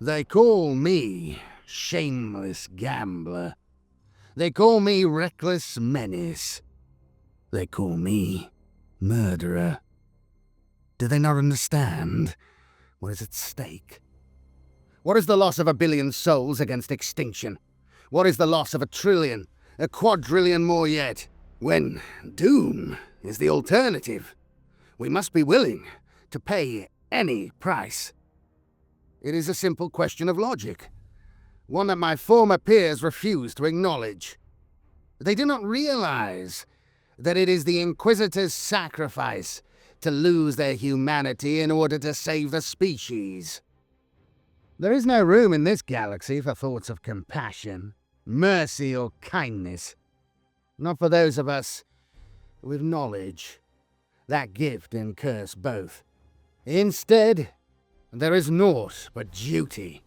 They call me shameless gambler. They call me reckless menace. They call me murderer. Do they not understand what is at stake? What is the loss of 1 billion souls against extinction? What is the loss of 1 trillion, 1 quadrillion more yet? When doom is the alternative, we must be willing to pay any price. It is a simple question of logic, one that my former peers refuse to acknowledge. They do not realize that it is the Inquisitor's sacrifice to lose their humanity in order to save the species. There is no room in this galaxy for thoughts of compassion, mercy, or kindness. Not for those of us with knowledge. That gift and curse both. Instead, there is naught but duty.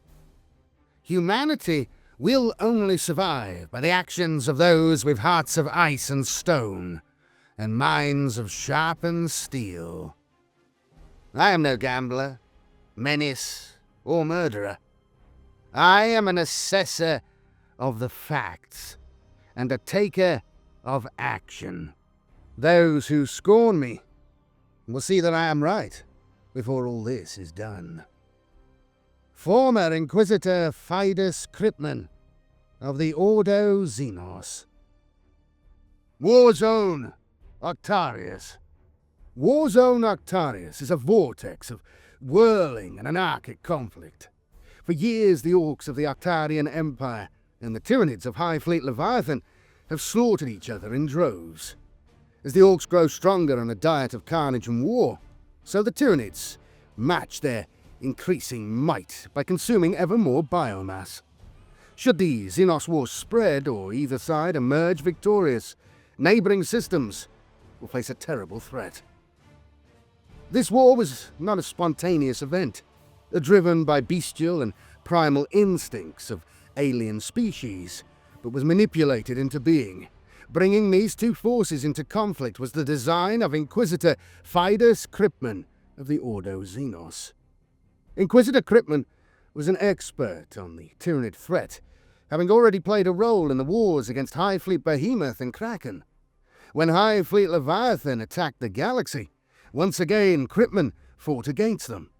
Humanity will only survive by the actions of those with hearts of ice and stone, and minds of sharpened steel. I am no gambler, menace, or murderer. I am an assessor of the facts, and a taker of action. Those who scorn me will see that I am right before all this is done. Former Inquisitor Kryptmans of the Ordo Xenos. Warzone Octarius. Warzone Octarius is a vortex of whirling and anarchic conflict. For years, the Orks of the Octarian Empire and the Tyranids of hivefleet Leviathan have slaughtered each other in droves. As the Orks grow stronger on a diet of carnage and war, so the Tyranids match their increasing might by consuming ever more biomass. Should the Xenos War spread, or either side emerge victorious, neighbouring systems will face a terrible threat. This war was not a spontaneous event, driven by bestial and primal instincts of alien species, but was manipulated into being. Bringing these two forces into conflict was the design of Inquisitor Kryptmans of the Ordo Xenos. Inquisitor Kryptmans was an expert on the Tyranid threat, having already played a role in the wars against Hivefleet Behemoth and Kraken. When Hivefleet Leviathan attacked the galaxy, once again Kryptmans fought against them.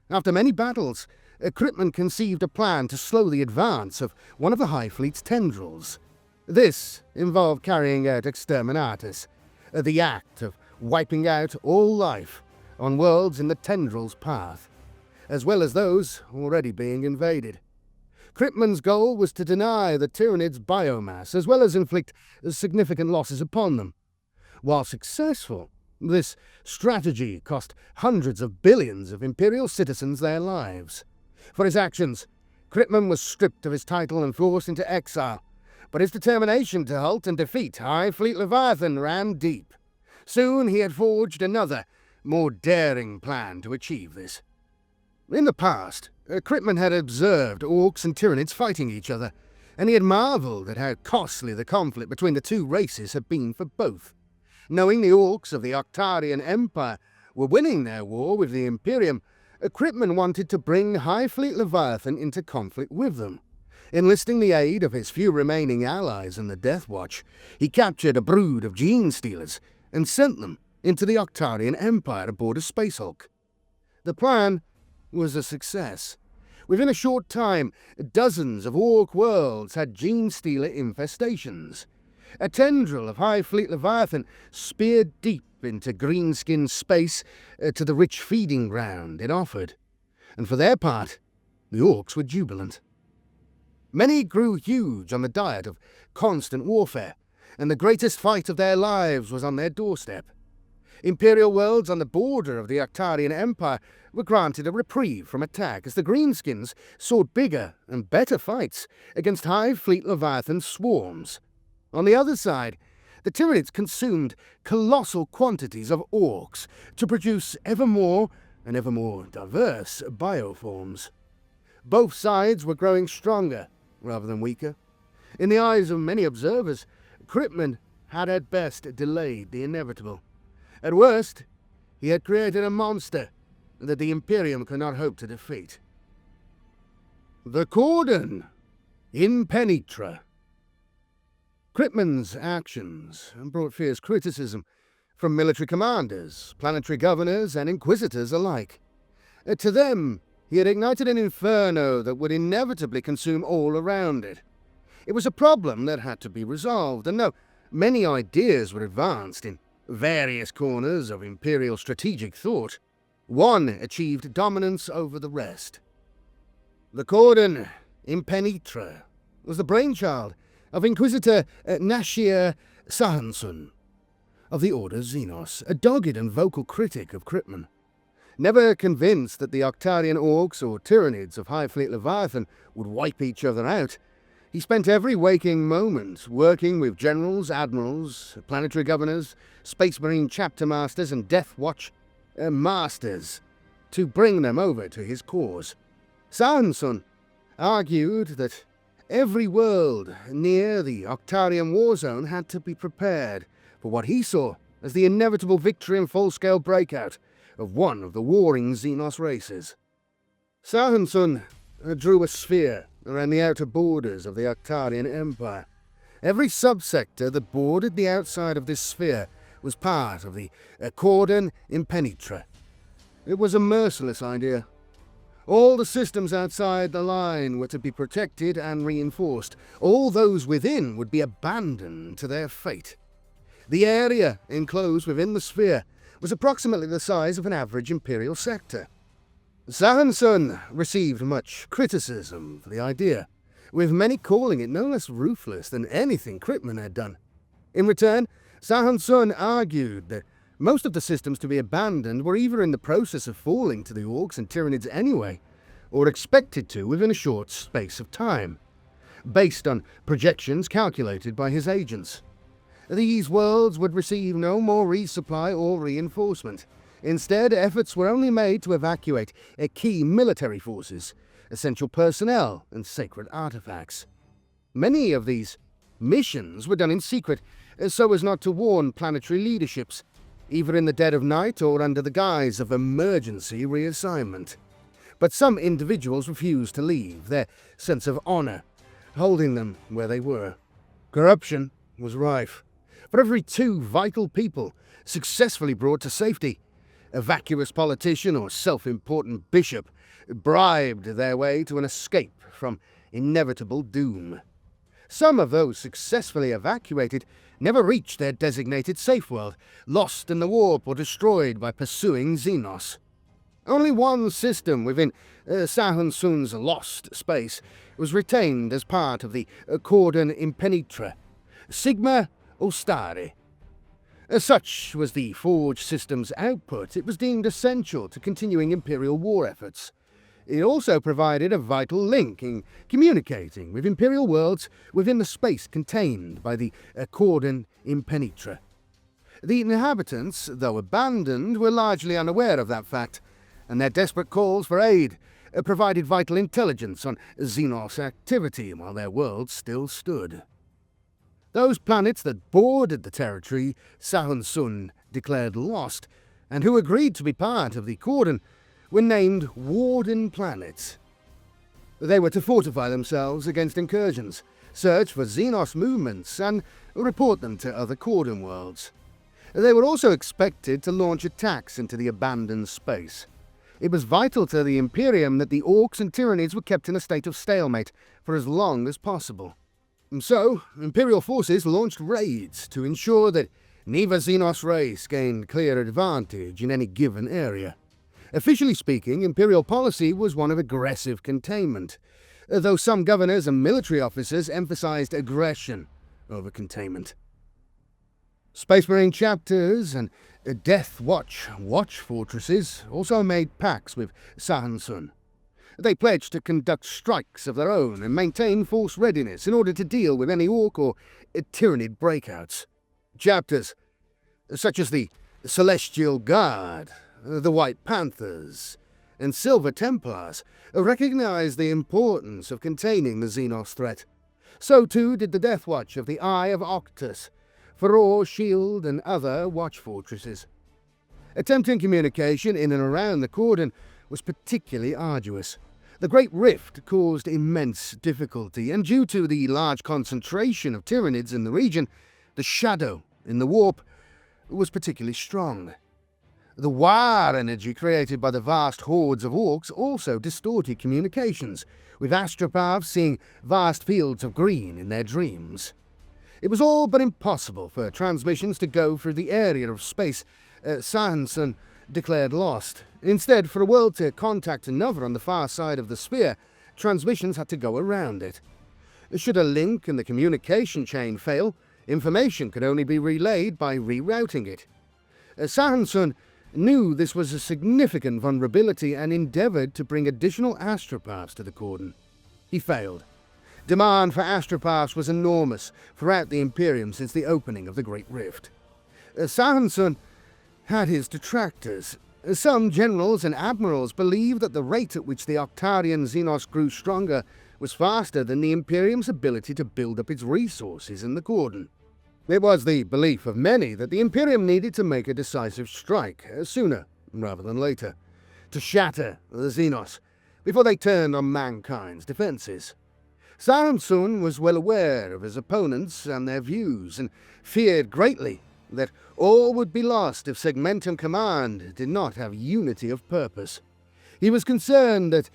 After many battles, Kryptmans conceived a plan to slow the advance of one of the Hivefleet's tendrils. This involved carrying out exterminatus, the act of wiping out all life on worlds in the tendril's path, as well as those already being invaded. Kryptmans' goal was to deny the Tyranids biomass, as well as inflict significant losses upon them. While successful, this strategy cost hundreds of billions of Imperial citizens their lives. For his actions, Kryptmans was stripped of his title and forced into exile, but his determination to halt and defeat Hivefleet Leviathan ran deep. Soon he had forged another, more daring plan to achieve this. In the past, Kryptmans had observed Orks and Tyranids fighting each other, and he had marvelled at how costly the conflict between the two races had been for both. Knowing the Orks of the Octarian Empire were winning their war with the Imperium, Kryptmans wanted to bring Hivefleet Leviathan into conflict with them. Enlisting the aid of his few remaining allies in the Death Watch, he captured a brood of gene stealers and sent them into the Octarian Empire aboard a Space Hulk. The plan was a success. Within a short time, dozens of Ork worlds had gene stealer infestations. A tendril of Hivefleet Leviathan speared deep into greenskin space to the rich feeding ground it offered, and for their part, the Orks were jubilant. Many grew huge on the diet of constant warfare, and the greatest fight of their lives was on their doorstep. Imperial worlds on the border of the Octarian Empire were granted a reprieve from attack as the Greenskins sought bigger and better fights against Hivefleet Leviathan swarms. On the other side, the Tyranids consumed colossal quantities of Orks to produce ever more and ever more diverse bioforms. Both sides were growing stronger rather than weaker. In the eyes of many observers, Kryptmans had at best delayed the inevitable. At worst, he had created a monster that the Imperium could not hope to defeat. The Cordon in Penetra. Kryptmans' actions brought fierce criticism from military commanders, planetary governors, and inquisitors alike. To them, he had ignited an inferno that would inevitably consume all around it. It was a problem that had to be resolved, and though many ideas were advanced in various corners of imperial strategic thought, one achieved dominance over the rest. The Cordon in Penetra was the brainchild of Inquisitor Nashir Sahansun of the Order Xenos, a dogged and vocal critic of Kryptman. Never convinced that the Octarian Orks or Tyranids of hivefleet Leviathan would wipe each other out, he spent every waking moment working with generals, admirals, planetary governors, Space Marine chapter masters, and Death Watch masters to bring them over to his cause. Sahansun argued that every world near the Octarian war zone had to be prepared for what he saw as the inevitable victory and full-scale breakout of one of the warring Xenos races. Sahansun drew a sphere around the outer borders of the Octarian Empire. Every subsector that bordered the outside of this sphere was part of the Cordon in Penetra. It was a merciless idea. All the systems outside the line were to be protected and reinforced. All those within would be abandoned to their fate. The area enclosed within the sphere was approximately the size of an average Imperial sector. Sahansun received much criticism for the idea, with many calling it no less ruthless than anything Kryptman had done. In return, Sahansun argued that most of the systems to be abandoned were either in the process of falling to the Orks and Tyranids anyway, or expected to within a short space of time, based on projections calculated by his agents. These worlds would receive no more resupply or reinforcement. Instead, efforts were only made to evacuate key military forces, essential personnel, and sacred artifacts. Many of these missions were done in secret, so as not to warn planetary leaderships, either in the dead of night or under the guise of emergency reassignment. But some individuals refused to leave, their sense of honor holding them where they were. Corruption was rife. For every 2 vital people successfully brought to safety, a vacuous politician or self-important bishop bribed their way to an escape from inevitable doom. Some of those successfully evacuated never reached their designated safe world, lost in the warp or destroyed by pursuing Xenos. Only one system within Sahansun's lost space was retained as part of the Cordon in Penetra, Sigma Ostari. As such was the Forge system's output, it was deemed essential to continuing Imperial war efforts. It also provided a vital link in communicating with Imperial worlds within the space contained by the Cordon in Penetra. The inhabitants, though abandoned, were largely unaware of that fact, and their desperate calls for aid provided vital intelligence on Xenos activity while their worlds still stood. Those planets that bordered the territory Sahansun declared lost, and who agreed to be part of the Cordon, were named Warden planets. They were to fortify themselves against incursions, search for Xenos movements, and report them to other Cordon worlds. They were also expected to launch attacks into the abandoned space. It was vital to the Imperium that the Orks and Tyranids were kept in a state of stalemate for as long as possible. So, Imperial forces launched raids to ensure that neither Xenos race gained clear advantage in any given area. Officially speaking, Imperial policy was one of aggressive containment, though some governors and military officers emphasized aggression over containment. Space Marine chapters and Death Watch fortresses also made pacts with Sahansun. They pledged to conduct strikes of their own and maintain force readiness in order to deal with any Ork or Tyranid breakouts. Chapters such as the Celestial Guard, the White Panthers, and Silver Templars recognized the importance of containing the Xenos threat. So too did the Death Watch of the Eye of Octus, Faror, Shield, and other watch fortresses. Attempting communication in and around the Cordon was particularly arduous. The Great Rift caused immense difficulty, and due to the large concentration of Tyranids in the region, the shadow in the warp was particularly strong. The war energy created by the vast hordes of Orks also distorted communications, with astropaths seeing vast fields of green in their dreams. It was all but impossible for transmissions to go through the area of space Sahansson declared lost. Instead, for a world to contact another on the far side of the sphere, transmissions had to go around it. Should a link in the communication chain fail, information could only be relayed by rerouting it. Sahansson knew this was a significant vulnerability and endeavoured to bring additional astropaths to the cordon. He failed. Demand for astropaths was enormous throughout the Imperium since the opening of the Great Rift. Sahansson had his detractors. Some generals and admirals believed that the rate at which the Octarian Xenos grew stronger was faster than the Imperium's ability to build up its resources in the cordon. It was the belief of many that the Imperium needed to make a decisive strike, sooner rather than later, to shatter the Xenos before they turned on mankind's defences. Sahansson was well aware of his opponents and their views, and feared greatly that all would be lost if Segmentum Command did not have unity of purpose. He was concerned that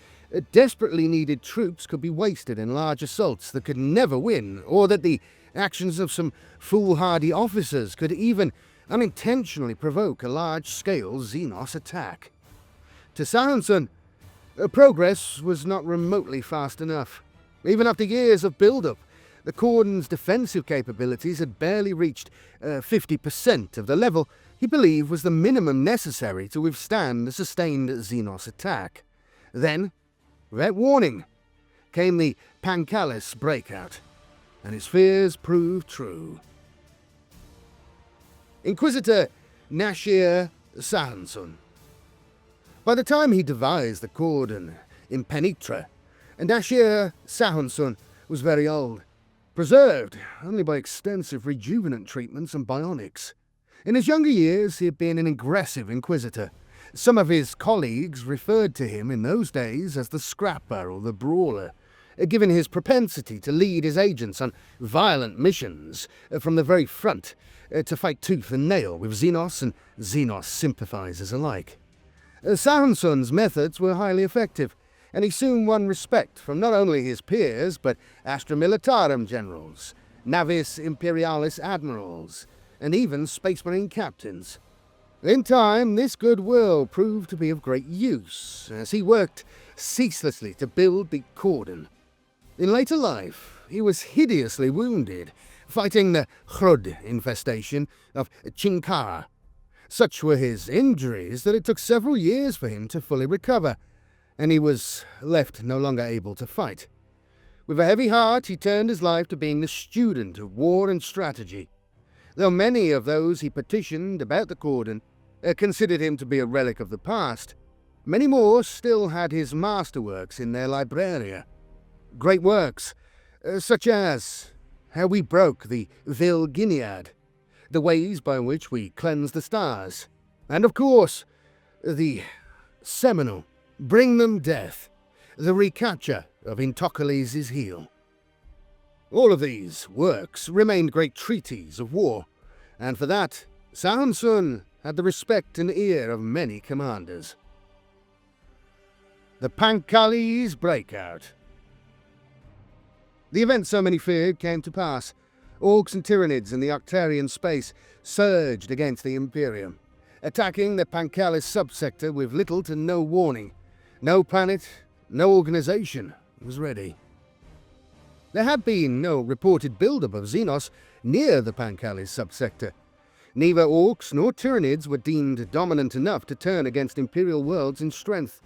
desperately needed troops could be wasted in large assaults that could never win, or that the actions of some foolhardy officers could even unintentionally provoke a large-scale Xenos attack. To Sahansson, progress was not remotely fast enough. Even after years of build-up, the cordon's defensive capabilities had barely reached 50% of the level he believed was the minimum necessary to withstand a sustained Xenos attack. Then, without warning, came the Pancalis breakout, and his fears proved true. Inquisitor Nashir Sahansson. By the time he devised the cordon in Penitra, Nashir Sahansson was very old, preserved only by extensive rejuvenant treatments and bionics. In his younger years, he had been an aggressive inquisitor. Some of his colleagues referred to him in those days as the Scrapper or the Brawler, given his propensity to lead his agents on violent missions from the very front to fight tooth and nail with Xenos and Xenos sympathizers alike. Sahansson's methods were highly effective, and he soon won respect from not only his peers, but Astra Militarum generals, Navis Imperialis admirals, and even Space Marine captains. In time, this goodwill proved to be of great use, as he worked ceaselessly to build the cordon. In later life, he was hideously wounded, fighting the Hrud infestation of Chinkara. Such were his injuries that it took several years for him to fully recover, and he was left no longer able to fight. With a heavy heart, he turned his life to being the student of war and strategy. Though many of those he petitioned about the cordon considered him to be a relic of the past, many more still had his masterworks in their libraria. Great works, such as How We Broke the Vilginiad, The Ways by Which We Cleanse the Stars, and of course, the seminal Bring Them Death, The Recapture of Intocles' Heel. All of these works remained great treatises of war, and for that, Sahansson had the respect and ear of many commanders. The Pancalis breakout. The event so many feared came to pass. Orks and Tyranids in the Octarian space surged against the Imperium, attacking the Pancalis subsector with little to no warning. No planet, no organization was ready. There had been no reported buildup of Xenos near the Pancalis subsector. Neither Orks nor Tyranids were deemed dominant enough to turn against Imperial worlds in strength.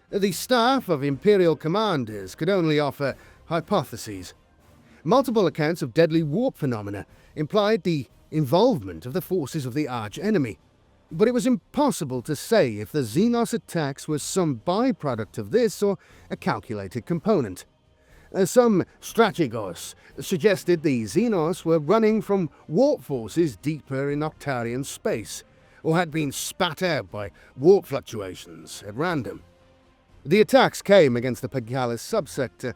The staff of Imperial commanders could only offer hypotheses. Multiple accounts of deadly warp phenomena implied the involvement of the forces of the arch-enemy, but it was impossible to say if the Xenos attacks were some byproduct of this or a calculated component. Some strategos suggested the Xenos were running from warp forces deeper in Octarian space, or had been spat out by warp fluctuations at random. The attacks came against the Pagalis subsector,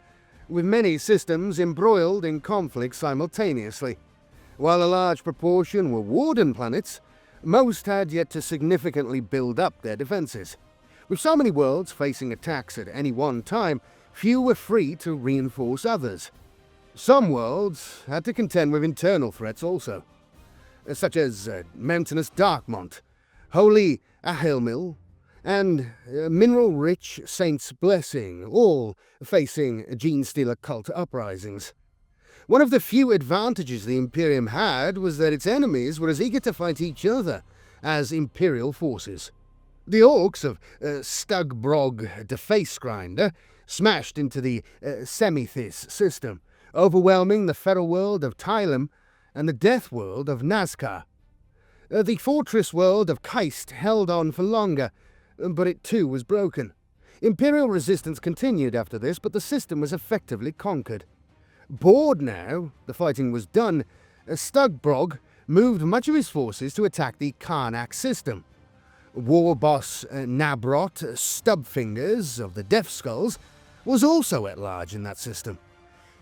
with many systems embroiled in conflict simultaneously. While a large proportion were warden planets, most had yet to significantly build up their defences. With so many worlds facing attacks at any one time, few were free to reinforce others. Some worlds had to contend with internal threats also, such as mountainous Darkmont, holy Ahelmil, and mineral-rich Saint's Blessing, all facing Genestealer cult uprisings. One of the few advantages the Imperium had was that its enemies were as eager to fight each other as Imperial forces. The Orks of Stugbrog Defacegrinder smashed into the Semithis system, overwhelming the feral world of Tylum and the death world of Nazca. The fortress world of Keist held on for longer, but it too was broken. Imperial resistance continued after this, but the system was effectively conquered. Bored now, the fighting was done, Stugbrog moved much of his forces to attack the Karnak system. War boss Nabrot Stubfingers of the Death Skulls was also at large in that system.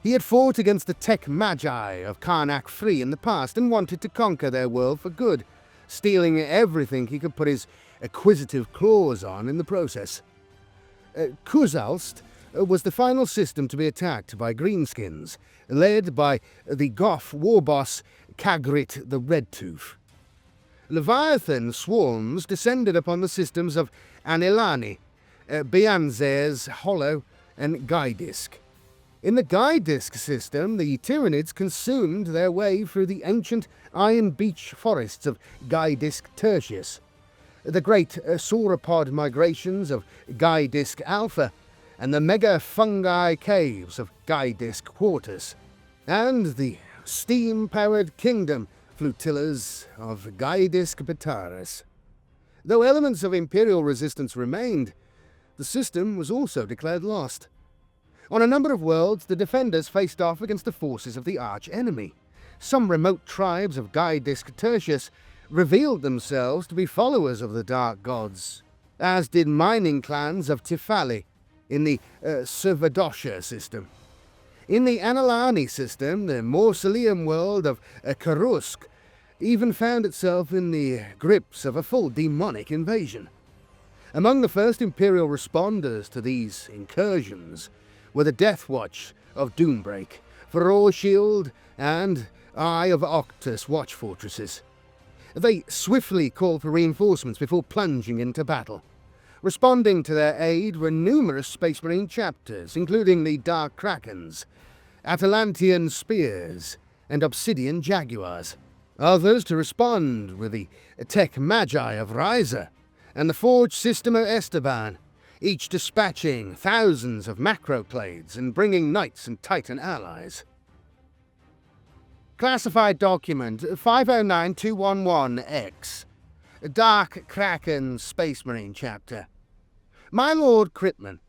He had fought against the Tech Magi of Karnak III in the past and wanted to conquer their world for good, stealing everything he could put his acquisitive claws on in the process. Kuzalst was the final system to be attacked by Greenskins, led by the Goth war boss Kagrit the Redtooth. Leviathan swarms descended upon the systems of Anilani, Bianzes Hollow, and Gaidisk. In the Gaidisk system, the Tyranids consumed their way through the ancient Iron Beach forests of Gaidisk Tertius, the great sauropod migrations of Gaidisk Alpha, and the mega fungi caves of Gaidisk Quartus, and the steam-powered kingdom flotillas of Gaidisk Bataris. Though elements of Imperial resistance remained, the system was also declared lost. On a number of worlds, the defenders faced off against the forces of the arch-enemy. Some remote tribes of Gaidisk Tertius revealed themselves to be followers of the Dark Gods, as did mining clans of Tifali in the Servadosha system. In the Analani system, the mausoleum world of Karusk even found itself in the grips of a full demonic invasion. Among the first Imperial responders to these incursions were the Death Watch of Doombreak, Faror Shield, and Eye of Octus watch fortresses. They swiftly called for reinforcements before plunging into battle. Responding to their aid were numerous Space Marine chapters, including the Dark Krakens, Atalantean Spears, and Obsidian Jaguars. Others to respond were the Tech Magi of Ryza and the Forge System of Esteban, each dispatching thousands of macroclades and bringing Knights and Titan allies. Classified Document 509211-X, Dark Kraken Space Marine Chapter. My Lord Kryptman,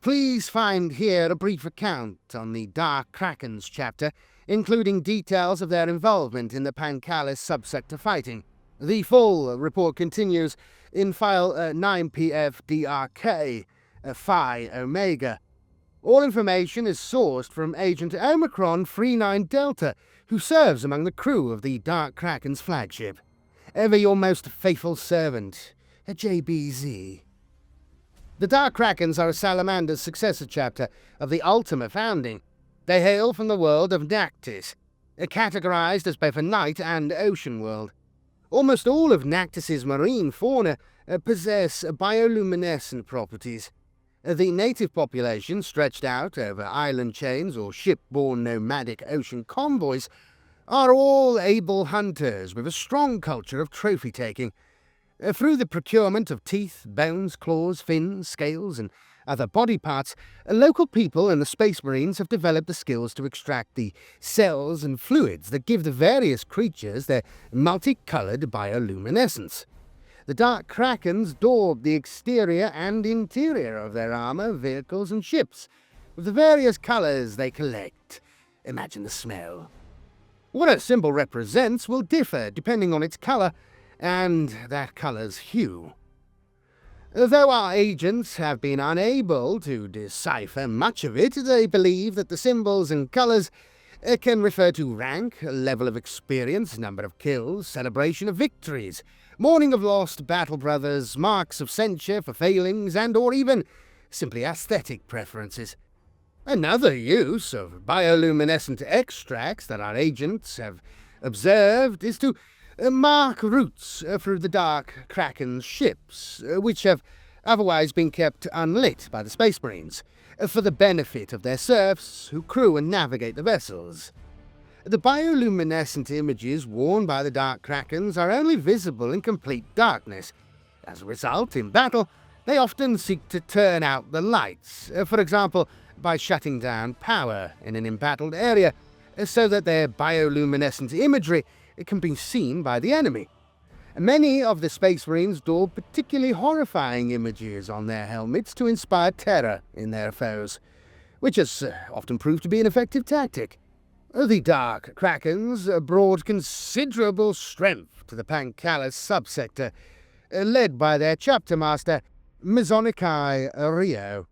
please find here a brief account on the Dark Krakens chapter, including details of their involvement in the Pancalis subsector fighting. The full report continues in file 9PF-DRK, Phi Omega. All information is sourced from Agent Omicron 39 Delta, who serves among the crew of the Dark Kraken's flagship. Ever your most faithful servant, JBZ. The Dark Krakens are a Salamander's successor chapter of the Ultima Founding. They hail from the world of Nactis, categorized as both a night and ocean world. Almost all of Nactis's marine fauna possess bioluminescent properties. The native population, stretched out over island chains or ship-borne nomadic ocean convoys, are all able hunters with a strong culture of trophy-taking. Through the procurement of teeth, bones, claws, fins, scales, and other body parts, local people and the Space Marines have developed the skills to extract the cells and fluids that give the various creatures their multicolored bioluminescence. The Dark Krakens daub the exterior and interior of their armor, vehicles, and ships with the various colors they collect. Imagine the smell. What a symbol represents will differ depending on its color and that color's hue. Though our agents have been unable to decipher much of it, they believe that the symbols and colours can refer to rank, level of experience, number of kills, celebration of victories, mourning of lost battle brothers, marks of censure for failings, and or even simply aesthetic preferences. Another use of bioluminescent extracts that our agents have observed is to mark routes through the Dark Kraken's ships, which have otherwise been kept unlit by the Space Marines, for the benefit of their serfs who crew and navigate the vessels. The bioluminescent images worn by the Dark Krakens are only visible in complete darkness. As a result, in battle, they often seek to turn out the lights, for example, by shutting down power in an embattled area, so that their bioluminescent imagery can be seen by the enemy. Many of the Space Marines daub particularly horrifying images on their helmets to inspire terror in their foes, which has often proved to be an effective tactic. The Dark Krakens brought considerable strength to the Pancalus subsector, led by their chapter master, Mizonikai Rio.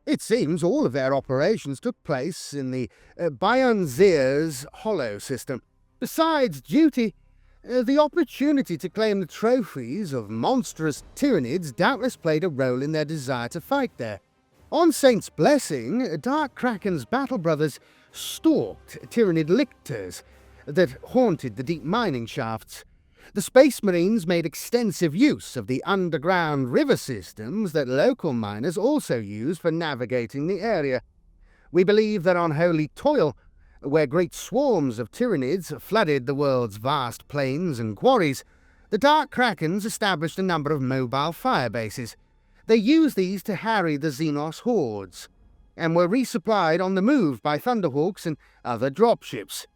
It seems all of their operations took place in the Bionzir's Hollow system. Besides duty, the opportunity to claim the trophies of monstrous Tyranids doubtless played a role in their desire to fight there. On Saint's Blessing, Dark Kraken's battle brothers stalked Tyranid lictors that haunted the deep mining shafts. The Space Marines made extensive use of the underground river systems that local miners also use for navigating the area. We believe that on Holy Toil, where great swarms of Tyranids flooded the world's vast plains and quarries, the Dark Krakens established a number of mobile fire bases. They used these to harry the Xenos hordes, and were resupplied on the move by Thunderhawks and other dropships.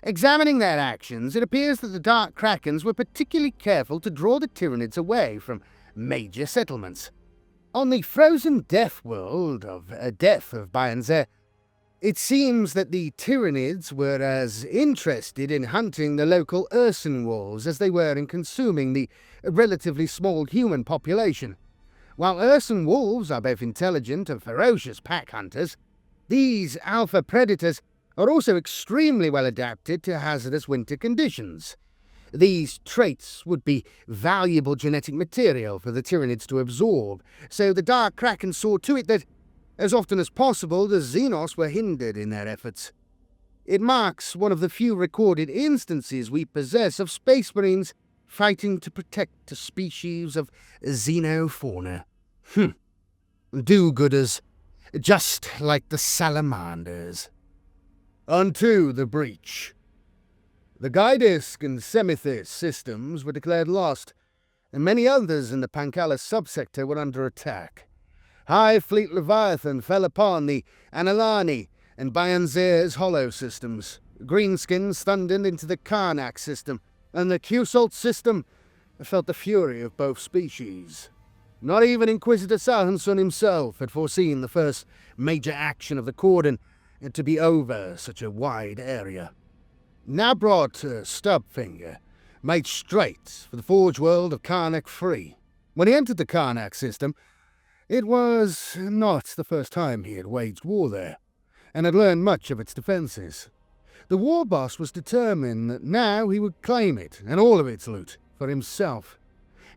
Examining their actions, it appears that the Dark Krakens were particularly careful to draw the Tyranids away from major settlements. On the frozen death world of Death of Bionzer, it seems that the Tyranids were as interested in hunting the local Urson wolves as they were in consuming the relatively small human population. While Urson wolves are both intelligent and ferocious pack hunters, these alpha predators are also extremely well adapted to hazardous winter conditions. These traits would be valuable genetic material for the Tyranids to absorb, so the Dark Kraken saw to it that, as often as possible, the Xenos were hindered in their efforts. It marks one of the few recorded instances we possess of Space Marines fighting to protect a species of xenofauna. Do-gooders, just like the salamanders. Unto the breach. The Gydisk and Semithis systems were declared lost, and many others in the Pancalus subsector were under attack. Hivefleet Leviathan fell upon the Analani and Bionzir's Hollow systems. Greenskins thundered into the Karnak system, and the Qsalt system felt the fury of both species. Not even Inquisitor Sahanson himself had foreseen the first major action of the cordon to be over such a wide area. Nabrot Stubfinger made straight for the Forge World of Karnak Free. When he entered the Karnak system, it was not the first time he had waged war there, and had learned much of its defences. The war boss was determined that now he would claim it, and all of its loot, for himself.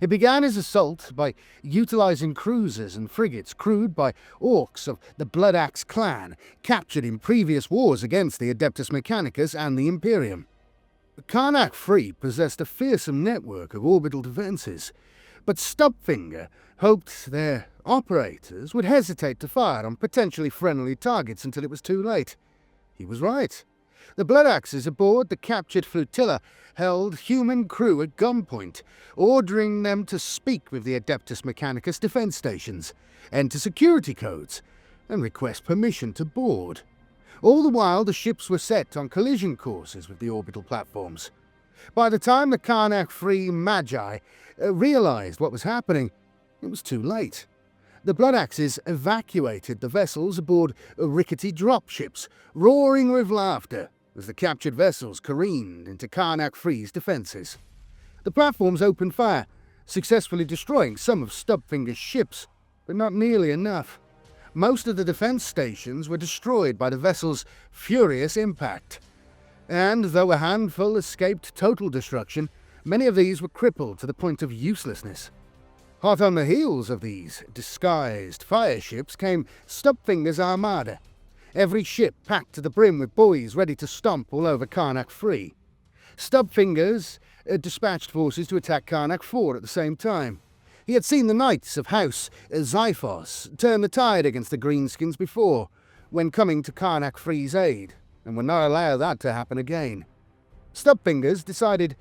He began his assault by utilising cruisers and frigates crewed by Orks of the Bloodaxe clan, captured in previous wars against the Adeptus Mechanicus and the Imperium. Karnak Free possessed a fearsome network of orbital defences, but Stubfinger hoped their operators would hesitate to fire on potentially friendly targets until it was too late. He was right. The Bloodaxes aboard the captured flotilla held human crew at gunpoint, ordering them to speak with the Adeptus Mechanicus defence stations, enter security codes, and request permission to board. All the while, the ships were set on collision courses with the orbital platforms. By the time the Karnak Free Magi realised what was happening, it was too late. The Bloodaxes evacuated the vessels aboard rickety dropships, roaring with laughter as the captured vessels careened into Karnak Free's defences. The platforms opened fire, successfully destroying some of Stubfinger's ships, but not nearly enough. Most of the defense stations were destroyed by the vessel's furious impact, and though a handful escaped total destruction, many of these were crippled to the point of uselessness. Hot on the heels of these disguised fire ships came Stubfinger's armada, every ship packed to the brim with boys ready to stomp all over Karnak 3. Stubfingers dispatched forces to attack Karnak 4 at the same time. He had seen the Knights of House Xiphos turn the tide against the Greenskins before, when coming to Karnak 3's aid, and would not allow that to happen again. Stubfingers decided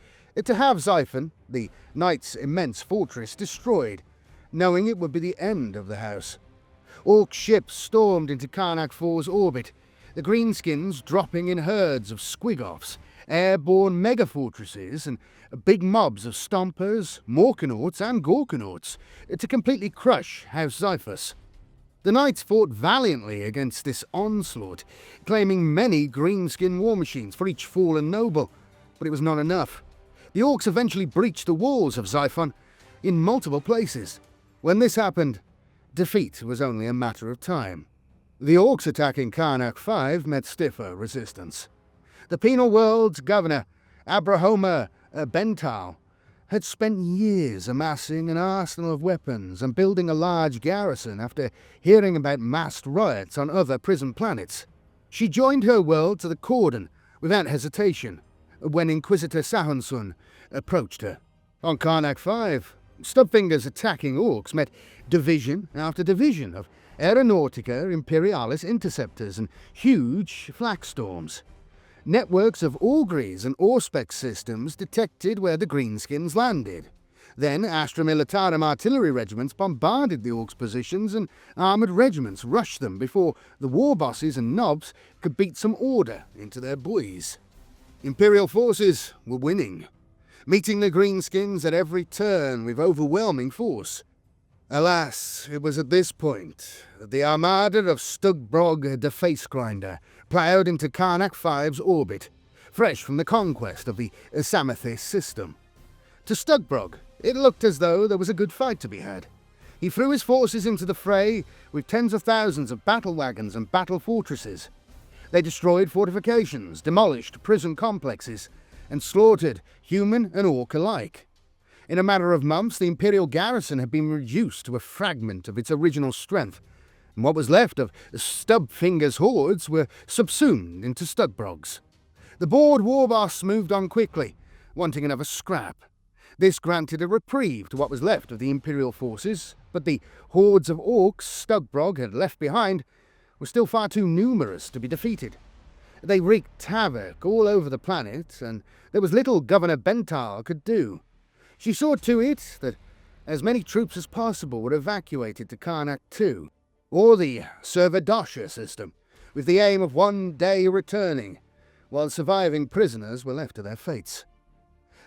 to have Xiphon, the Knights' immense fortress, destroyed, knowing it would be the end of the house. Orc ships stormed into Karnak 4's orbit, the Greenskins dropping in herds of squigoffs, airborne megafortresses, and big mobs of stompers, morkanauts, and gorkanauts to completely crush House Xiphos. The Knights fought valiantly against this onslaught, claiming many greenskin war machines for each fallen noble, but it was not enough. The Orcs eventually breached the walls of Xiphon in multiple places. When this happened, defeat was only a matter of time. The Orcs attacking Karnak 5 met stiffer resistance. The Penal World's governor, Abrahomer Bental, had spent years amassing an arsenal of weapons and building a large garrison after hearing about massed riots on other prison planets. She joined her world to the cordon without hesitation when Inquisitor Sahunsun approached her. On Karnak 5, Stubfinger's attacking Orcs met division after division of Aeronautica Imperialis interceptors and huge flak storms. Networks of auguries and auspex systems detected where the Greenskins landed. Then Astra Militarum artillery regiments bombarded the Orcs' positions and armoured regiments rushed them before the war bosses and knobs could beat some order into their boys. Imperial forces were winning, meeting the Greenskins at every turn with overwhelming force. Alas, it was at this point that the armada of Stugbrog the Facegrinder ploughed into Karnak 5's orbit, fresh from the conquest of the Samothrace system. To Stugbrog, it looked as though there was a good fight to be had. He threw his forces into the fray with tens of thousands of battle wagons and battle fortresses. They destroyed fortifications, demolished prison complexes, and slaughtered human and orc alike. In a matter of months, the Imperial garrison had been reduced to a fragment of its original strength, and what was left of Stubfinger's hordes were subsumed into Stugbrog's. The bored war boss moved on quickly, wanting another scrap. This granted a reprieve to what was left of the Imperial forces, but the hordes of Orcs Stugbrog had left behind were still far too numerous to be defeated. They wreaked havoc all over the planet, and there was little Governor Bental could do. She saw to it that as many troops as possible were evacuated to Karnak 2, or the Servadosha system, with the aim of one day returning, while surviving prisoners were left to their fates.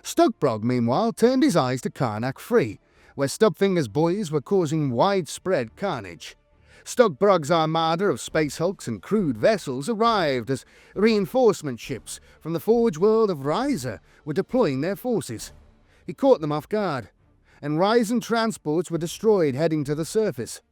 Stugbrog, meanwhile, turned his eyes to Karnak 3, where Stubfinger's boys were causing widespread carnage. Stugbrog's armada of space hulks and crewed vessels arrived as reinforcement ships from the Forge world of Ryza were deploying their forces. He caught them off guard, and Ryzen transports were destroyed heading to the surface.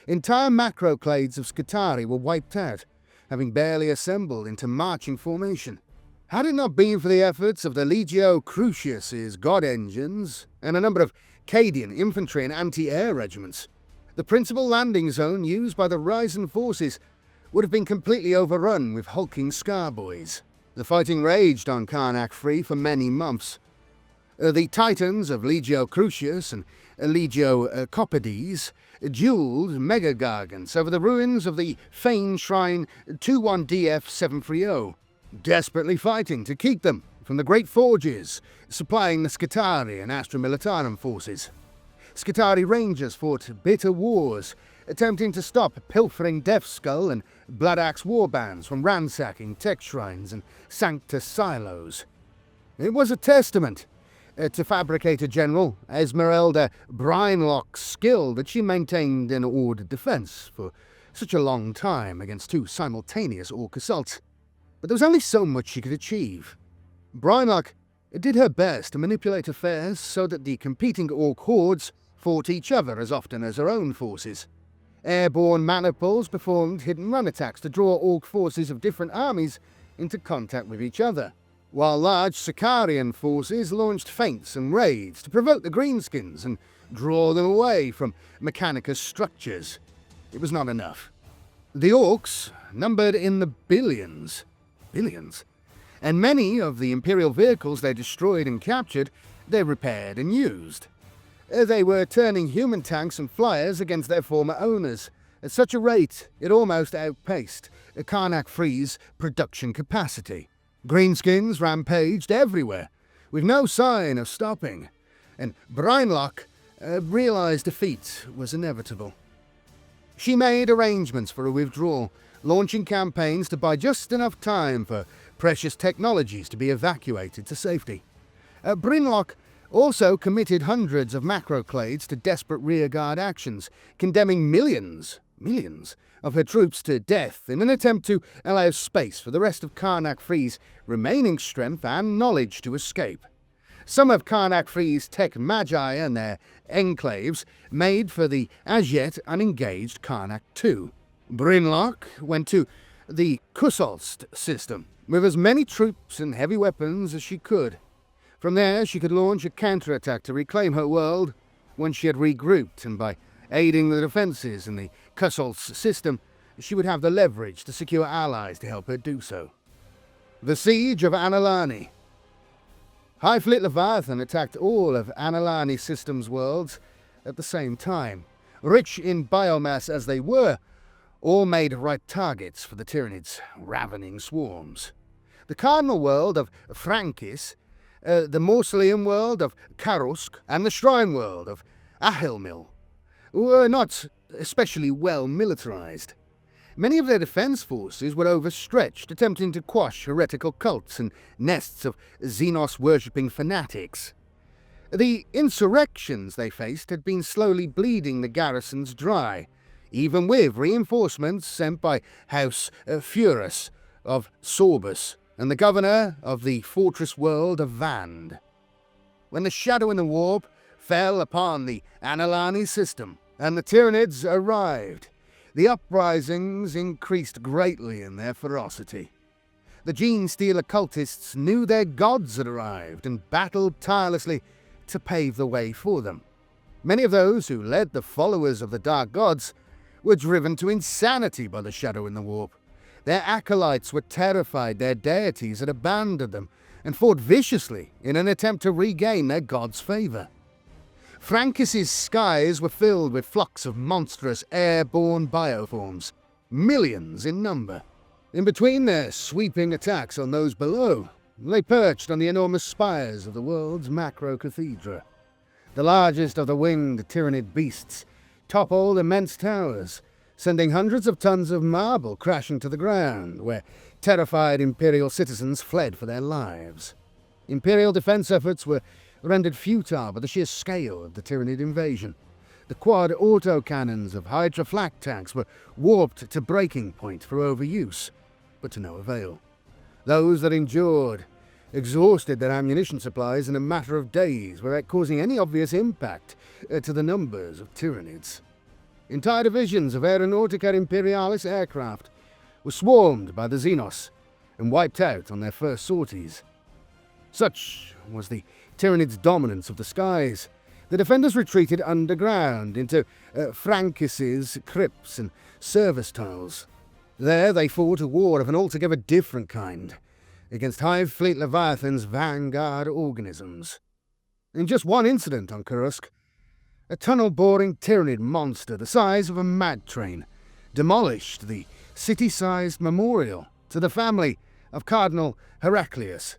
Entire macroclades of Skitarii were wiped out, having barely assembled into marching formation. Had it not been for the efforts of the Legio Crucius's god engines and a number of Cadian infantry and anti-air regiments, the principal landing zone used by the Ryzen forces would have been completely overrun with hulking scarboys. The fighting raged on Karnak 3 for many months. The Titans of Legio Crucius and Legio Copides duelled Megagargants over the ruins of the Fane Shrine 21DF-730, desperately fighting to keep them from the Great Forges, supplying the Skitarii and Astra Militarum forces. Skitarii Rangers fought bitter wars, attempting to stop pilfering Death Skull and Blood Axe warbands from ransacking tech shrines and Sanctus silos. It was a testament to Fabricator General Esmeralda Brinelock's skill that she maintained an ordered defence for such a long time against two simultaneous Orc assaults. But there was only so much she could achieve. Brinelock did her best to manipulate affairs so that the competing Ork hordes fought each other as often as her own forces. Airborne manifolds performed hit-and-run attacks to draw Ork forces of different armies into contact with each other, while large Sicarian forces launched feints and raids to provoke the Greenskins and draw them away from Mechanicus structures. It was not enough. The Orks numbered in the billions, and many of the Imperial vehicles they destroyed and captured, they repaired and used. They were turning human tanks and flyers against their former owners at such a rate it almost outpaced Karnak Free's production capacity. Greenskins rampaged everywhere, with no sign of stopping, and Brynlock realized defeat was inevitable. She made arrangements for a withdrawal, launching campaigns to buy just enough time for precious technologies to be evacuated to safety. Brynlock also committed hundreds of macroclades to desperate rearguard actions, condemning millions of her troops to death in an attempt to allow space for the rest of Karnak Free's remaining strength and knowledge to escape. Some of Karnak Free's tech magi and their enclaves made for the as-yet unengaged Karnak II. Brynlock went to the Kusolst system with as many troops and heavy weapons as she could. From there she could launch a counterattack to reclaim her world when she had regrouped, and by aiding the defences in the Kusolst system, she would have the leverage to secure allies to help her do so. The Siege of Analani. Hivefleet Leviathan attacked all of Analani Systems' worlds at the same time. Rich in biomass as they were, all made right targets for the Tyranids' ravening swarms. The Cardinal world of Frankis, the Mausoleum world of Karusk, and the Shrine world of Ahilmil were not especially well militarized. Many of their defense forces were overstretched, attempting to quash heretical cults and nests of Xenos-worshipping fanatics. The insurrections they faced had been slowly bleeding the garrisons dry, even with reinforcements sent by House Furus of Sorbus and the governor of the fortress world of Vand. When the shadow in the warp fell upon the Analani system and the Tyranids arrived, the uprisings increased greatly in their ferocity. The Gene-Stealer cultists knew their gods had arrived and battled tirelessly to pave the way for them. Many of those who led the followers of the Dark Gods were driven to insanity by the shadow in the warp. Their acolytes were terrified their deities had abandoned them and fought viciously in an attempt to regain their god's favour. Frankis' skies were filled with flocks of monstrous airborne bioforms, millions in number. In between their sweeping attacks on those below, they perched on the enormous spires of the world's macro-cathedra. The largest of the winged Tyranid beasts toppled immense towers, sending hundreds of tons of marble crashing to the ground, where terrified Imperial citizens fled for their lives. Imperial defense efforts were rendered futile by the sheer scale of the Tyranid invasion. The quad autocannons of Hydra flak tanks were warped to breaking point for overuse, but to no avail. Those that endured exhausted their ammunition supplies in a matter of days without causing any obvious impact to the numbers of Tyranids. Entire divisions of Aeronautica Imperialis aircraft were swarmed by the Xenos and wiped out on their first sorties. Such was the Tyranids' dominance of the skies. The defenders retreated underground into Frankis' crypts and service tunnels. There they fought a war of an altogether different kind, against Hivefleet Leviathan's vanguard organisms. In just one incident on Kurusk, a tunnel-boring Tyranid monster the size of a mad train demolished the city-sized memorial to the family of Cardinal Heraclius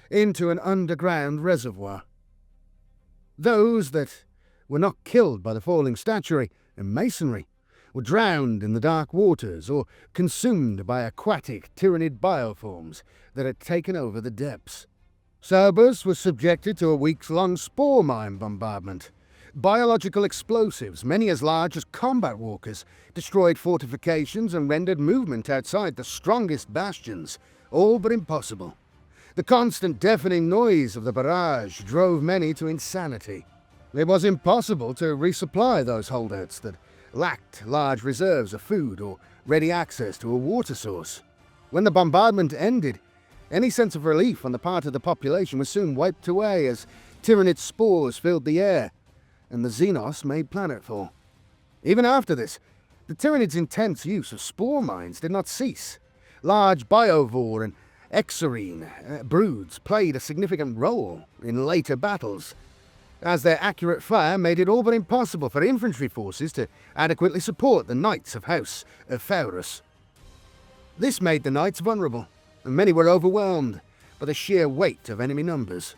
into an underground reservoir. Those that were not killed by the falling statuary and masonry were drowned in the dark waters or consumed by aquatic Tyranid bioforms that had taken over the depths. Cerberus was subjected to a weeks-long spore mine bombardment. Biological explosives, many as large as combat walkers, destroyed fortifications and rendered movement outside the strongest bastions all but impossible. The constant deafening noise of the barrage drove many to insanity. It was impossible to resupply those holdouts that lacked large reserves of food or ready access to a water source. When the bombardment ended, any sense of relief on the part of the population was soon wiped away as Tyranid spores filled the air, and the Xenos made planetfall. Even after this, the Tyranids' intense use of spore mines did not cease. Large biovore and exorine broods played a significant role in later battles, as their accurate fire made it all but impossible for infantry forces to adequately support the Knights of House Horus. This made the Knights vulnerable, and many were overwhelmed by the sheer weight of enemy numbers.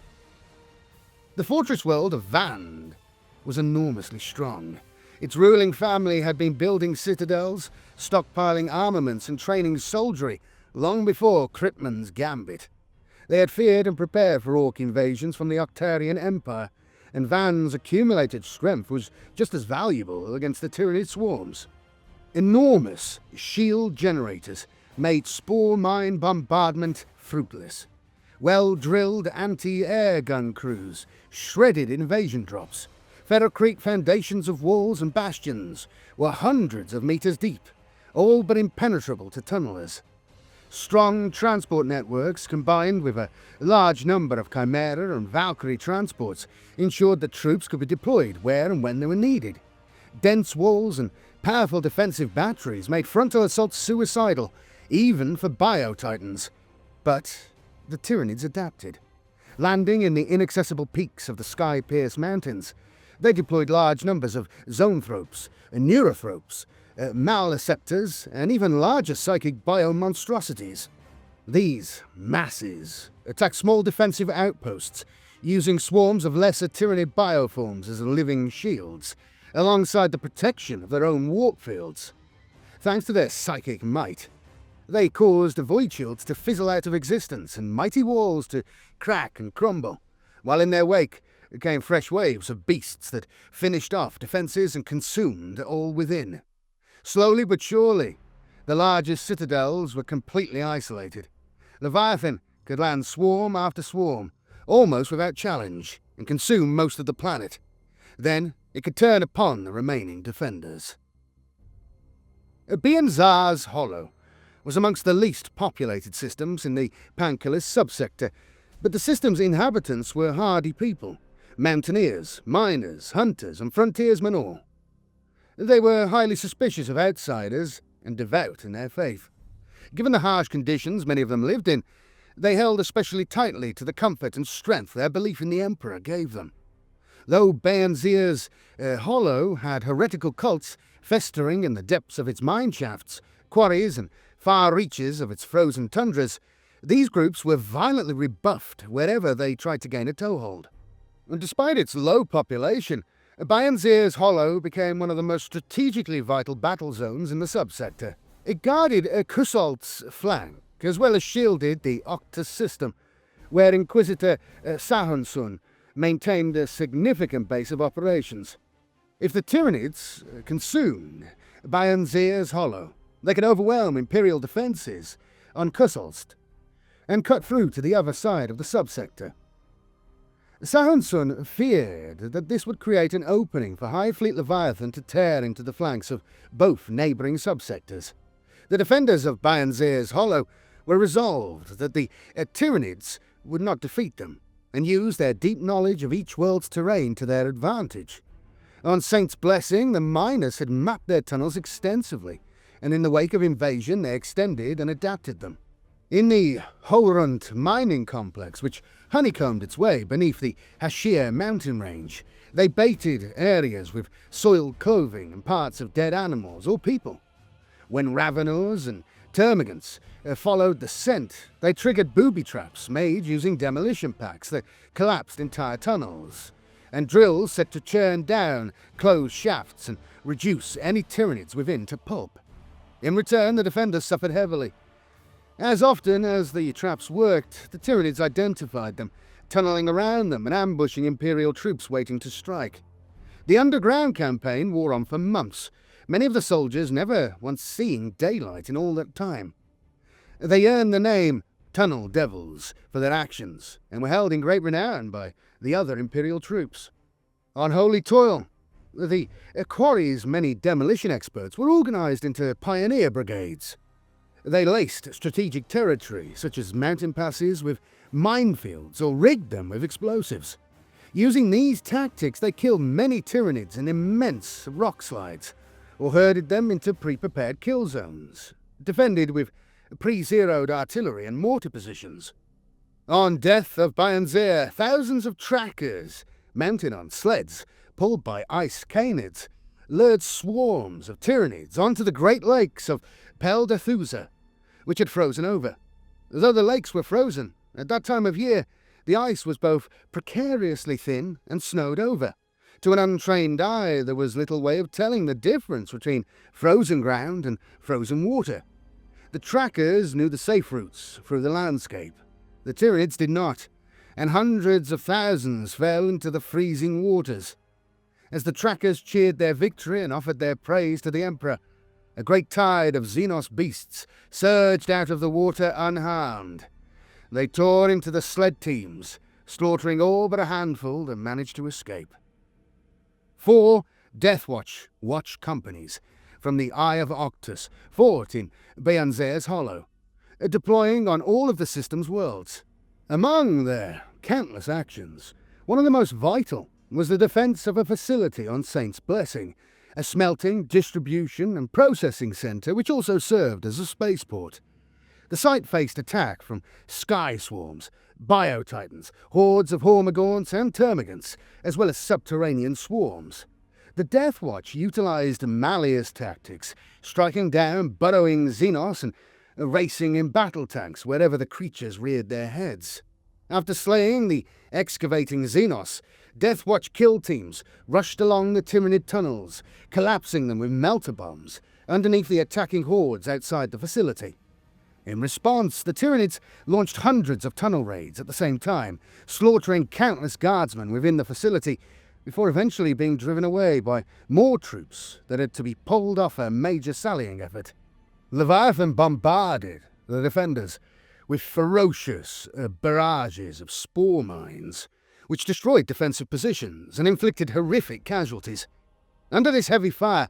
The fortress world of Vand was enormously strong. Its ruling family had been building citadels, stockpiling armaments and training soldiery long before Kryptmans' gambit. They had feared and prepared for Ork invasions from the Octarian Empire, and Van's accumulated strength was just as valuable against the Tyranid swarms. Enormous shield generators made spore mine bombardment fruitless. Well-drilled anti-air gun crews shredded invasion drops. Ferrocrete foundations of walls and bastions were hundreds of meters deep, all but impenetrable to tunnelers. Strong transport networks, combined with a large number of Chimera and Valkyrie transports, ensured that troops could be deployed where and when they were needed. Dense walls and powerful defensive batteries made frontal assaults suicidal, even for Bio-Titans. But the Tyranids adapted. Landing in the inaccessible peaks of the sky-pierced mountains, they deployed large numbers of zoanthropes, neurothropes, maleceptors, and even larger psychic biomonstrosities. These masses attacked small defensive outposts, using swarms of lesser Tyranid bioforms as living shields, alongside the protection of their own warp fields. Thanks to their psychic might, they caused void shields to fizzle out of existence and mighty walls to crack and crumble, while in their wake came fresh waves of beasts that finished off defences and consumed all within. Slowly but surely, the largest citadels were completely isolated. Leviathan could land swarm after swarm, almost without challenge, and consume most of the planet. Then it could turn upon the remaining defenders. Bianzar's Hollow was amongst the least populated systems in the Pancalis subsector, but the system's inhabitants were hardy people, mountaineers, miners, hunters, and frontiersmen all. They were highly suspicious of outsiders and devout in their faith. Given the harsh conditions many of them lived in, they held especially tightly to the comfort and strength their belief in the Emperor gave them. Though Bianzar's Hollow had heretical cults festering in the depths of its mine shafts, quarries, and far reaches of its frozen tundras, these groups were violently rebuffed wherever they tried to gain a toehold. And despite its low population, Bianzar's Hollow became one of the most strategically vital battle zones in the subsector. It guarded Kusalt's flank, as well as shielded the Octus system, where Inquisitor Sahunsun maintained a significant base of operations. If the Tyranids consumed Bianzar's Hollow, they could overwhelm Imperial defences on Kusalst and cut through to the other side of the subsector. Sahunsun feared that this would create an opening for hivefleet Leviathan to tear into the flanks of both neighbouring subsectors. The defenders of Bianzar's Hollow were resolved that the Tyranids would not defeat them, and use their deep knowledge of each world's terrain to their advantage. On Saint's blessing, the miners had mapped their tunnels extensively, and in the wake of invasion they extended and adapted them. In the Holrunt mining complex, which honeycombed its way beneath the Hashir mountain range, they baited areas with soiled clothing and parts of dead animals or people. When Ravenors and Termagants followed the scent, they triggered booby traps made using demolition packs that collapsed entire tunnels, and drills set to churn down closed shafts and reduce any Tyranids within to pulp. In return, the defenders suffered heavily. As often as the traps worked, the Tyranids identified them, tunneling around them and ambushing Imperial troops waiting to strike. The underground campaign wore on for months, many of the soldiers never once seeing daylight in all that time. They earned the name tunnel devils for their actions, and were held in great renown by the other Imperial troops. On holy toil, the quarry's many demolition experts were organised into pioneer brigades. They laced strategic territory, such as mountain passes, with minefields or rigged them with explosives. Using these tactics, they killed many Tyranids in immense rock slides, or herded them into pre-prepared kill zones, defended with pre-zeroed artillery and mortar positions. On death of Bayernzeer, thousands of trackers, mounted on sleds, pulled by ice canids, lured swarms of Tyranids onto the Great Lakes of Peldathusa, which had frozen over. Though the lakes were frozen, at that time of year, the ice was both precariously thin and snowed over. To an untrained eye, there was little way of telling the difference between frozen ground and frozen water. The trackers knew the safe routes through the landscape. The Tyranids did not, and hundreds of thousands fell into the freezing waters. As the trackers cheered their victory and offered their praise to the Emperor, a great tide of Xenos beasts surged out of the water unharmed. They tore into the sled teams, slaughtering all but a handful that managed to escape. 4 Deathwatch watch companies from the Eye of Octus fought in Bayernzeer's Hollow, deploying on all of the system's worlds. Among their countless actions, one of the most vital was the defense of a facility on Saint's Blessing, a smelting, distribution and processing center which also served as a spaceport. The site faced attack from sky swarms, biotitans, hordes of hormagaunts and termagants, as well as subterranean swarms. The Deathwatch utilized malleus tactics, striking down burrowing Xenos and racing in battle tanks wherever the creatures reared their heads. After slaying the excavating Xenos, Deathwatch kill teams rushed along the Tyranid tunnels, collapsing them with melter bombs underneath the attacking hordes outside the facility. In response, the Tyranids launched hundreds of tunnel raids at the same time, slaughtering countless guardsmen within the facility, before eventually being driven away by more troops that had to be pulled off a major sallying effort. Leviathan bombarded the defenders with ferocious barrages of spore mines, which destroyed defensive positions and inflicted horrific casualties. Under this heavy fire,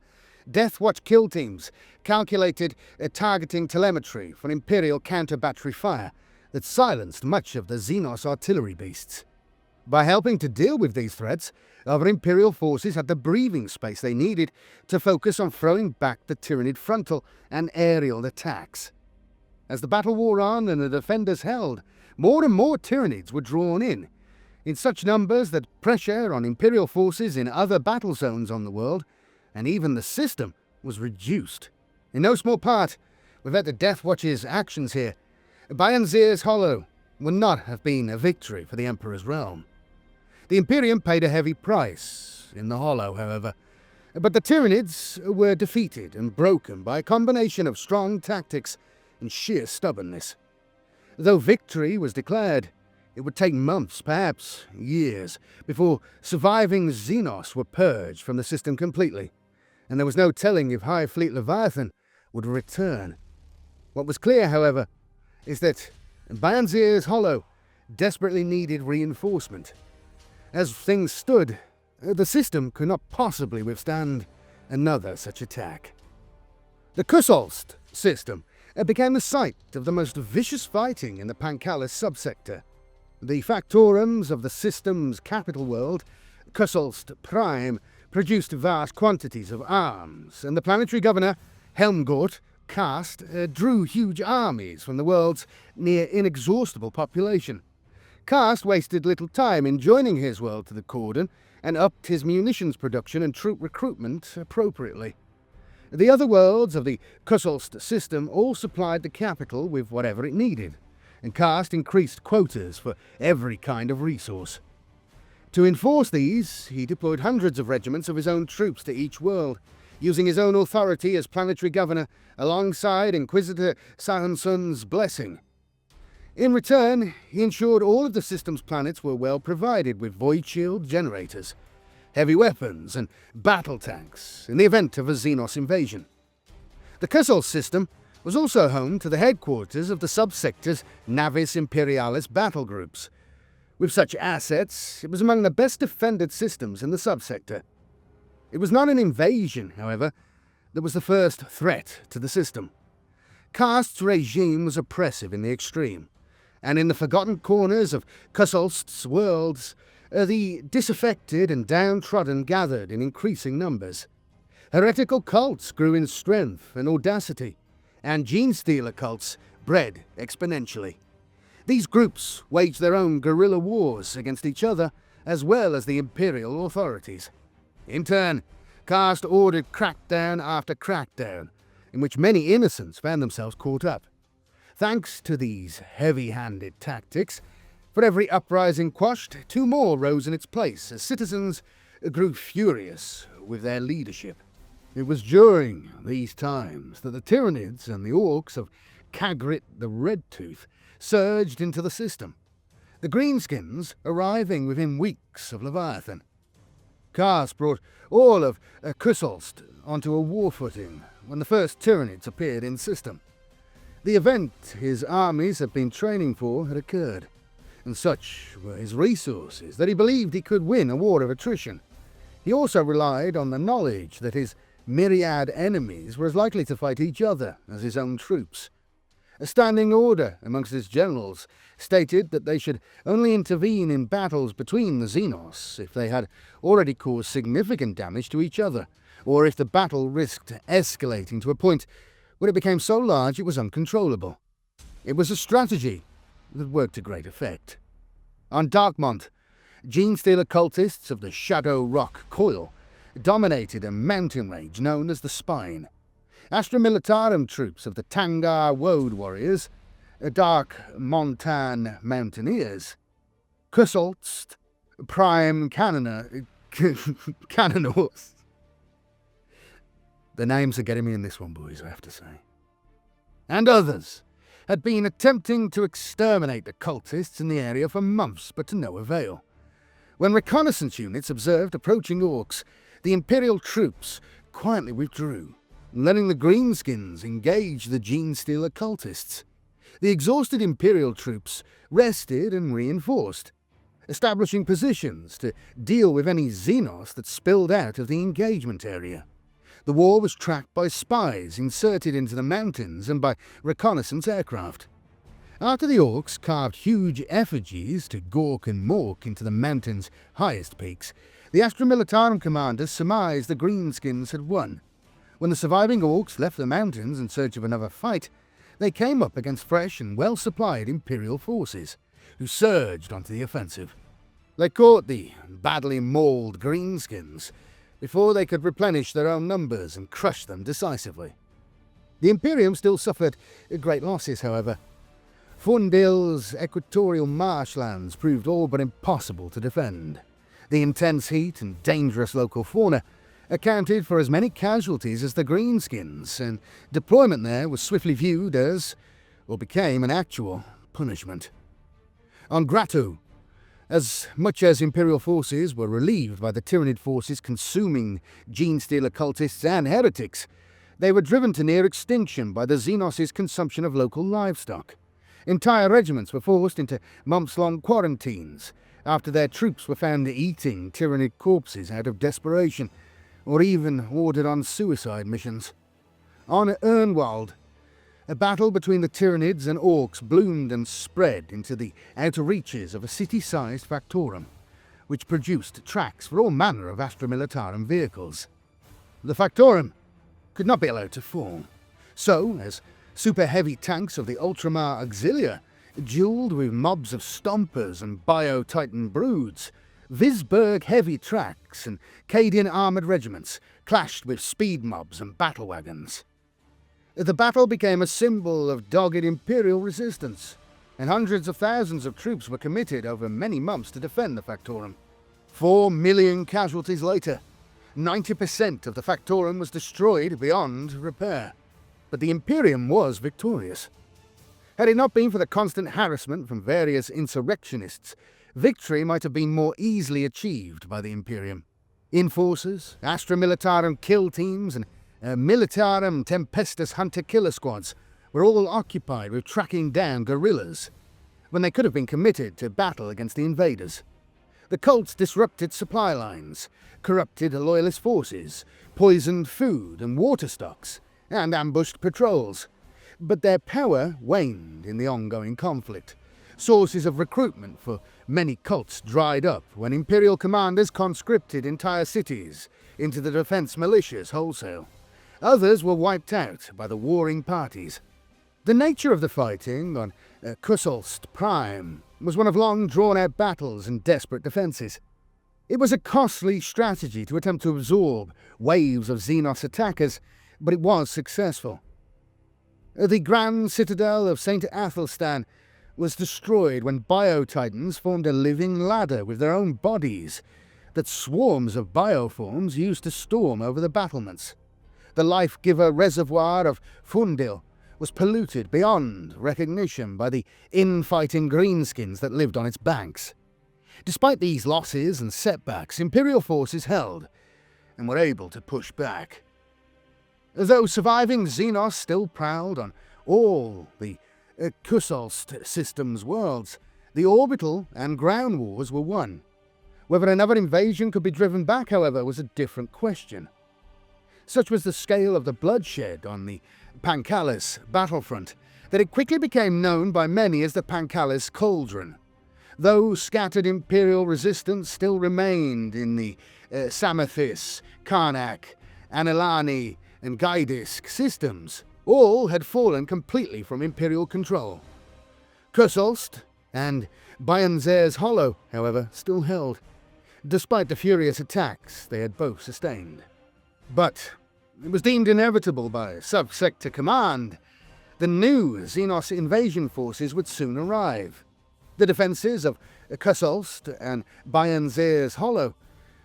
Deathwatch kill teams calculated targeting telemetry for Imperial counter-battery fire that silenced much of the Xenos artillery beasts. By helping to deal with these threats, other Imperial forces had the breathing space they needed to focus on throwing back the Tyranid frontal and aerial attacks. As the battle wore on and the defenders held, more and more Tyranids were drawn in such numbers that pressure on Imperial forces in other battle zones on the world, and even the system, was reduced. In no small part, without the Deathwatch's actions here, Bayernzeer's Hollow would not have been a victory for the Emperor's realm. The Imperium paid a heavy price in the Hollow, however, but the Tyranids were defeated and broken by a combination of strong tactics and sheer stubbornness. Though victory was declared, it would take months, perhaps years, before surviving Xenos were purged from the system completely, and there was no telling if hivefleet Leviathan would return. What was clear, however, is that Bayernzeer's Hollow desperately needed reinforcement. As things stood, the system could not possibly withstand another such attack. The Kusholst system became the site of the most vicious fighting in the Pancalis subsector. The factorums of the system's capital world, Kusholst Prime, produced vast quantities of arms, and the planetary governor, Helmgort Karst, drew huge armies from the world's near inexhaustible population. Karst wasted little time in joining his world to the cordon, and upped his munitions production and troop recruitment appropriately. The other worlds of the Kusholst system all supplied the capital with whatever it needed, and Karst increased quotas for every kind of resource. To enforce these, he deployed hundreds of regiments of his own troops to each world, using his own authority as planetary governor alongside Inquisitor Sahunsun's blessing. In return, he ensured all of the system's planets were well provided with void shield generators, heavy weapons, and battle tanks in the event of a Xenos invasion. The Kusholst system was also home to the headquarters of the subsector's Navis Imperialis battle groups. With such assets, it was among the best defended systems in the subsector. It was not an invasion, however, that was the first threat to the system. Karst's regime was oppressive in the extreme, and in the forgotten corners of Kusholst's worlds, the disaffected and downtrodden gathered in increasing numbers. Heretical cults grew in strength and audacity, and gene-stealer cults bred exponentially. These groups waged their own guerrilla wars against each other, as well as the imperial authorities. In turn, Karst ordered crackdown after crackdown, in which many innocents found themselves caught up. Thanks to these heavy-handed tactics, for every uprising quashed, two more rose in its place as citizens grew furious with their leadership. It was during these times that the Tyranids and the Orks of Kagrit the Red-Tooth surged into the system, the Greenskins arriving within weeks of Leviathan. Karst brought all of Kusholst onto a war footing when the first Tyranids appeared in system. The event his armies had been training for had occurred, and such were his resources that he believed he could win a war of attrition. He also relied on the knowledge that his myriad enemies were as likely to fight each other as his own troops. A standing order amongst his generals stated that they should only intervene in battles between the Xenos if they had already caused significant damage to each other, or if the battle risked escalating to a point where it became so large it was uncontrollable. It was a strategy that worked to great effect. On Darkmont, gene-stealer cultists of the Shadow Rock Coil dominated a mountain range known as the Spine. Astra Militarum troops of the Tangar Woad Warriors, Dark Montan Mountaineers, Kusholst, Prime Cannonors. The names are getting me in this one, boys, I have to say. And others had been attempting to exterminate the cultists in the area for months, but to no avail. When reconnaissance units observed approaching Orks, the Imperial troops quietly withdrew, letting the Greenskins engage the gene-stealer cultists. The exhausted Imperial troops rested and reinforced, establishing positions to deal with any Xenos that spilled out of the engagement area. The war was tracked by spies inserted into the mountains and by reconnaissance aircraft. After the Orks carved huge effigies to Gork and Mork into the mountain's highest peaks, the Astra Militarum commanders surmised the Greenskins had won. When the surviving Orks left the mountains in search of another fight, they came up against fresh and well-supplied Imperial forces, who surged onto the offensive. They caught the badly mauled Greenskins before they could replenish their own numbers and crush them decisively. The Imperium still suffered great losses, however. Fundil's equatorial marshlands proved all but impossible to defend. The intense heat and dangerous local fauna accounted for as many casualties as the Greenskins, and deployment there was swiftly viewed as, or became, an actual punishment. On Gratu, as much as Imperial forces were relieved by the Tyranid forces consuming gene-stealer cultists and heretics, they were driven to near extinction by the Xenos' consumption of local livestock. Entire regiments were forced into months-long quarantines after their troops were found eating Tyranid corpses out of desperation, or even ordered on suicide missions. On Ernwald, a battle between the Tyranids and Orks bloomed and spread into the outer reaches of a city-sized factorum, which produced tracks for all manner of Astra Militarum vehicles. The factorum could not be allowed to fall, so, as super-heavy tanks of the Ultramar Auxilia duelled with mobs of Stompers and Bio-Titan broods, Visburg heavy tracks and Cadian armoured regiments clashed with speed mobs and battle wagons. The battle became a symbol of dogged Imperial resistance, and hundreds of thousands of troops were committed over many months to defend the Factorum. 4 million casualties later, 90% of the Factorum was destroyed beyond repair, but the Imperium was victorious. Had it not been for the constant harassment from various insurrectionists, victory might have been more easily achieved by the Imperium. Enforcers, Astra Militarum kill teams, and Militarum Tempestus hunter-killer squads were all occupied with tracking down guerrillas, when they could have been committed to battle against the invaders. The cults disrupted supply lines, corrupted loyalist forces, poisoned food and water stocks, and ambushed patrols. But their power waned in the ongoing conflict. Sources of recruitment for many cults dried up when Imperial commanders conscripted entire cities into the defense militias wholesale. Others were wiped out by the warring parties. The nature of the fighting on Kusolst Prime was one of long drawn-out battles and desperate defences. It was a costly strategy to attempt to absorb waves of Xenos attackers, but it was successful. The Grand Citadel of St. Athelstan was destroyed when Biotitans formed a living ladder with their own bodies that swarms of bioforms used to storm over the battlements. The life-giver reservoir of Fundil was polluted beyond recognition by the infighting greenskins that lived on its banks. Despite these losses and setbacks, Imperial forces held and were able to push back. Though surviving Xenos still prowled on all the Kusolst system's worlds, the orbital and ground wars were won. Whether another invasion could be driven back, however, was a different question. Such was the scale of the bloodshed on the Pancalis battlefront that it quickly became known by many as the Pancalis Cauldron. Though scattered Imperial resistance still remained in the Samathis, Karnak, Anilani, and Gaidisk systems, all had fallen completely from Imperial control. Kusolst and Bayanzer's Hollow, however, still held, despite the furious attacks they had both sustained. But it was deemed inevitable by Subsector Command. The new Xenos invasion forces would soon arrive. The defences of Kusolst and Bayanzer's Hollow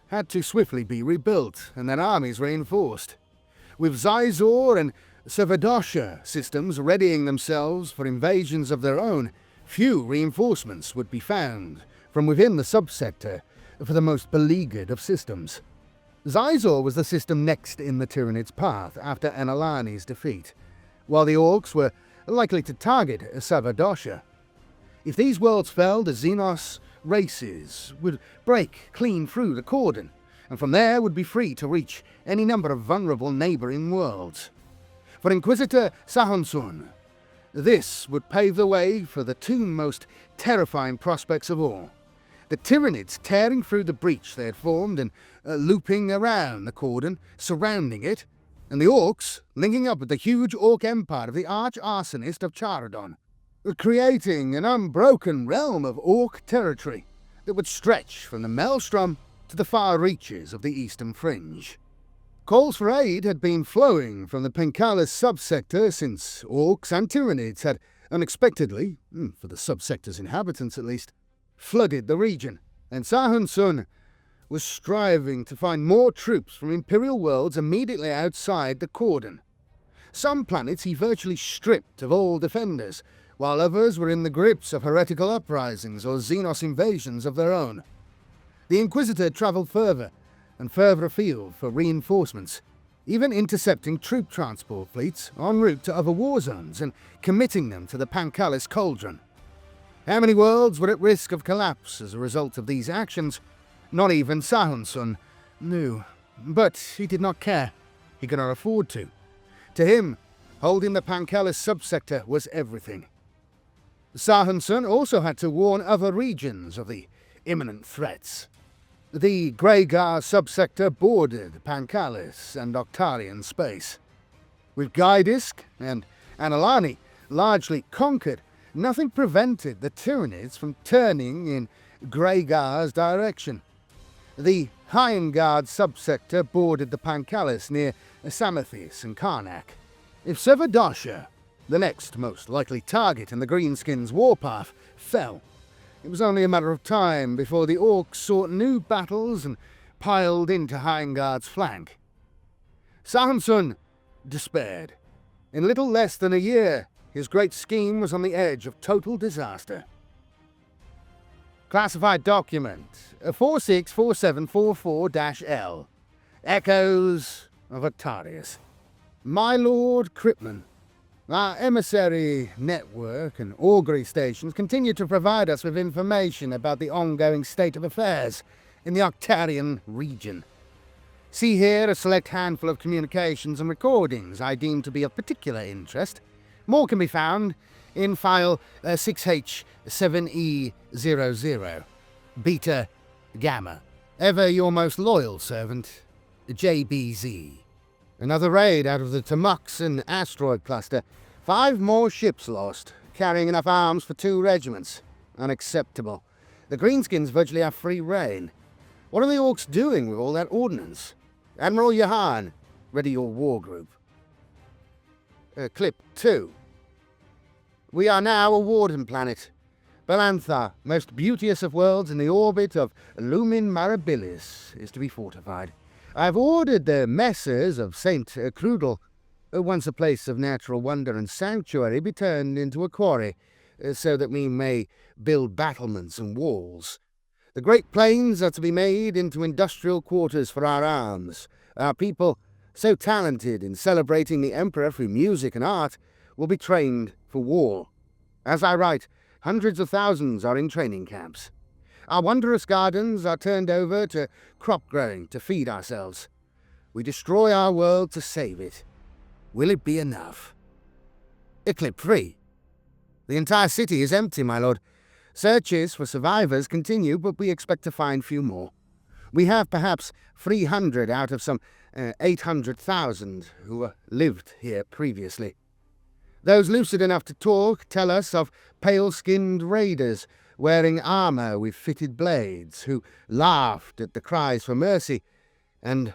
had to swiftly be rebuilt and their armies reinforced. With Xizor and Savadosha systems readying themselves for invasions of their own, few reinforcements would be found from within the subsector for the most beleaguered of systems. Xizor was the system next in the Tyranids' path after Anilani's defeat, while the Orks were likely to target Savadosha. If these worlds fell, the Xenos races would break clean through the cordon, and from there would be free to reach any number of vulnerable neighbouring worlds. For Inquisitor Sahunsun, this would pave the way for the two most terrifying prospects of all: the Tyranids tearing through the breach they had formed and looping around the cordon, surrounding it, and the Orks linking up with the huge Ork empire of the Arch-Arsonist of Charadon, creating an unbroken realm of Ork territory that would stretch from the Maelstrom to the far reaches of the Eastern Fringe. Calls for aid had been flowing from the Pancalis subsector since Orks and Tyranids had unexpectedly, for the subsector's inhabitants at least, flooded the region, and Sahunsun was striving to find more troops from Imperial worlds immediately outside the cordon. Some planets he virtually stripped of all defenders, while others were in the grips of heretical uprisings or Xenos invasions of their own. The Inquisitor travelled further and further afield for reinforcements, even intercepting troop transport fleets en route to other war zones and committing them to the Pancalis Cauldron. How many worlds were at risk of collapse as a result of these actions? Not even Sahunsun knew, but he did not care. He could not afford to. To him, holding the Pancalis subsector was everything. Sahunsun also had to warn other regions of the imminent threats. The Greygar subsector bordered Pancalis and Octarian space. With Gaidisk and Anilani largely conquered, nothing prevented the Tyranids from turning in Greygar's direction. The Hyengard subsector bordered the Pancalis near Samathis and Karnak. If Savadosha, the next most likely target in the Greenskins' warpath, fell, it was only a matter of time before the Orks sought new battles and piled into Hyengard's flank. Sahunsun despaired. In little less than a year, his great scheme was on the edge of total disaster. Classified document 464744-L. Echoes of Octarius. My Lord Kryptman, Our emissary network and augury stations continue to provide us with information about the ongoing state of affairs in the Octarian region. See here a select handful of communications and recordings I deem to be of particular interest. More can be found in file 6H7E00. Beta Gamma. Ever your most loyal servant, JBZ. Another raid out of the Tamuxan asteroid cluster. 5 more ships lost, carrying enough arms for 2 regiments. Unacceptable. The Greenskins virtually have free reign. What are the Orks doing with all that ordnance? Admiral Yahan, ready your war group. Clip 2. We are now a warden planet. Balantha, most beauteous of worlds in the orbit of Lumen Marabilis, is to be fortified. I have ordered the messes of St. Crudel, once a place of natural wonder and sanctuary, be turned into a quarry, so that we may build battlements and walls. The Great Plains are to be made into industrial quarters for our arms. Our people, so talented in celebrating the Emperor through music and art, will be trained for war. As I write, hundreds of thousands are in training camps. Our wondrous gardens are turned over to crop growing to feed ourselves. We destroy our world to save it. Will it be enough? Clip 3. The entire city is empty, my lord. Searches for survivors continue, but we expect to find few more. We have perhaps 300 out of some 800,000 who lived here previously. Those lucid enough to talk tell us of pale-skinned raiders wearing armor with fitted blades, who laughed at the cries for mercy and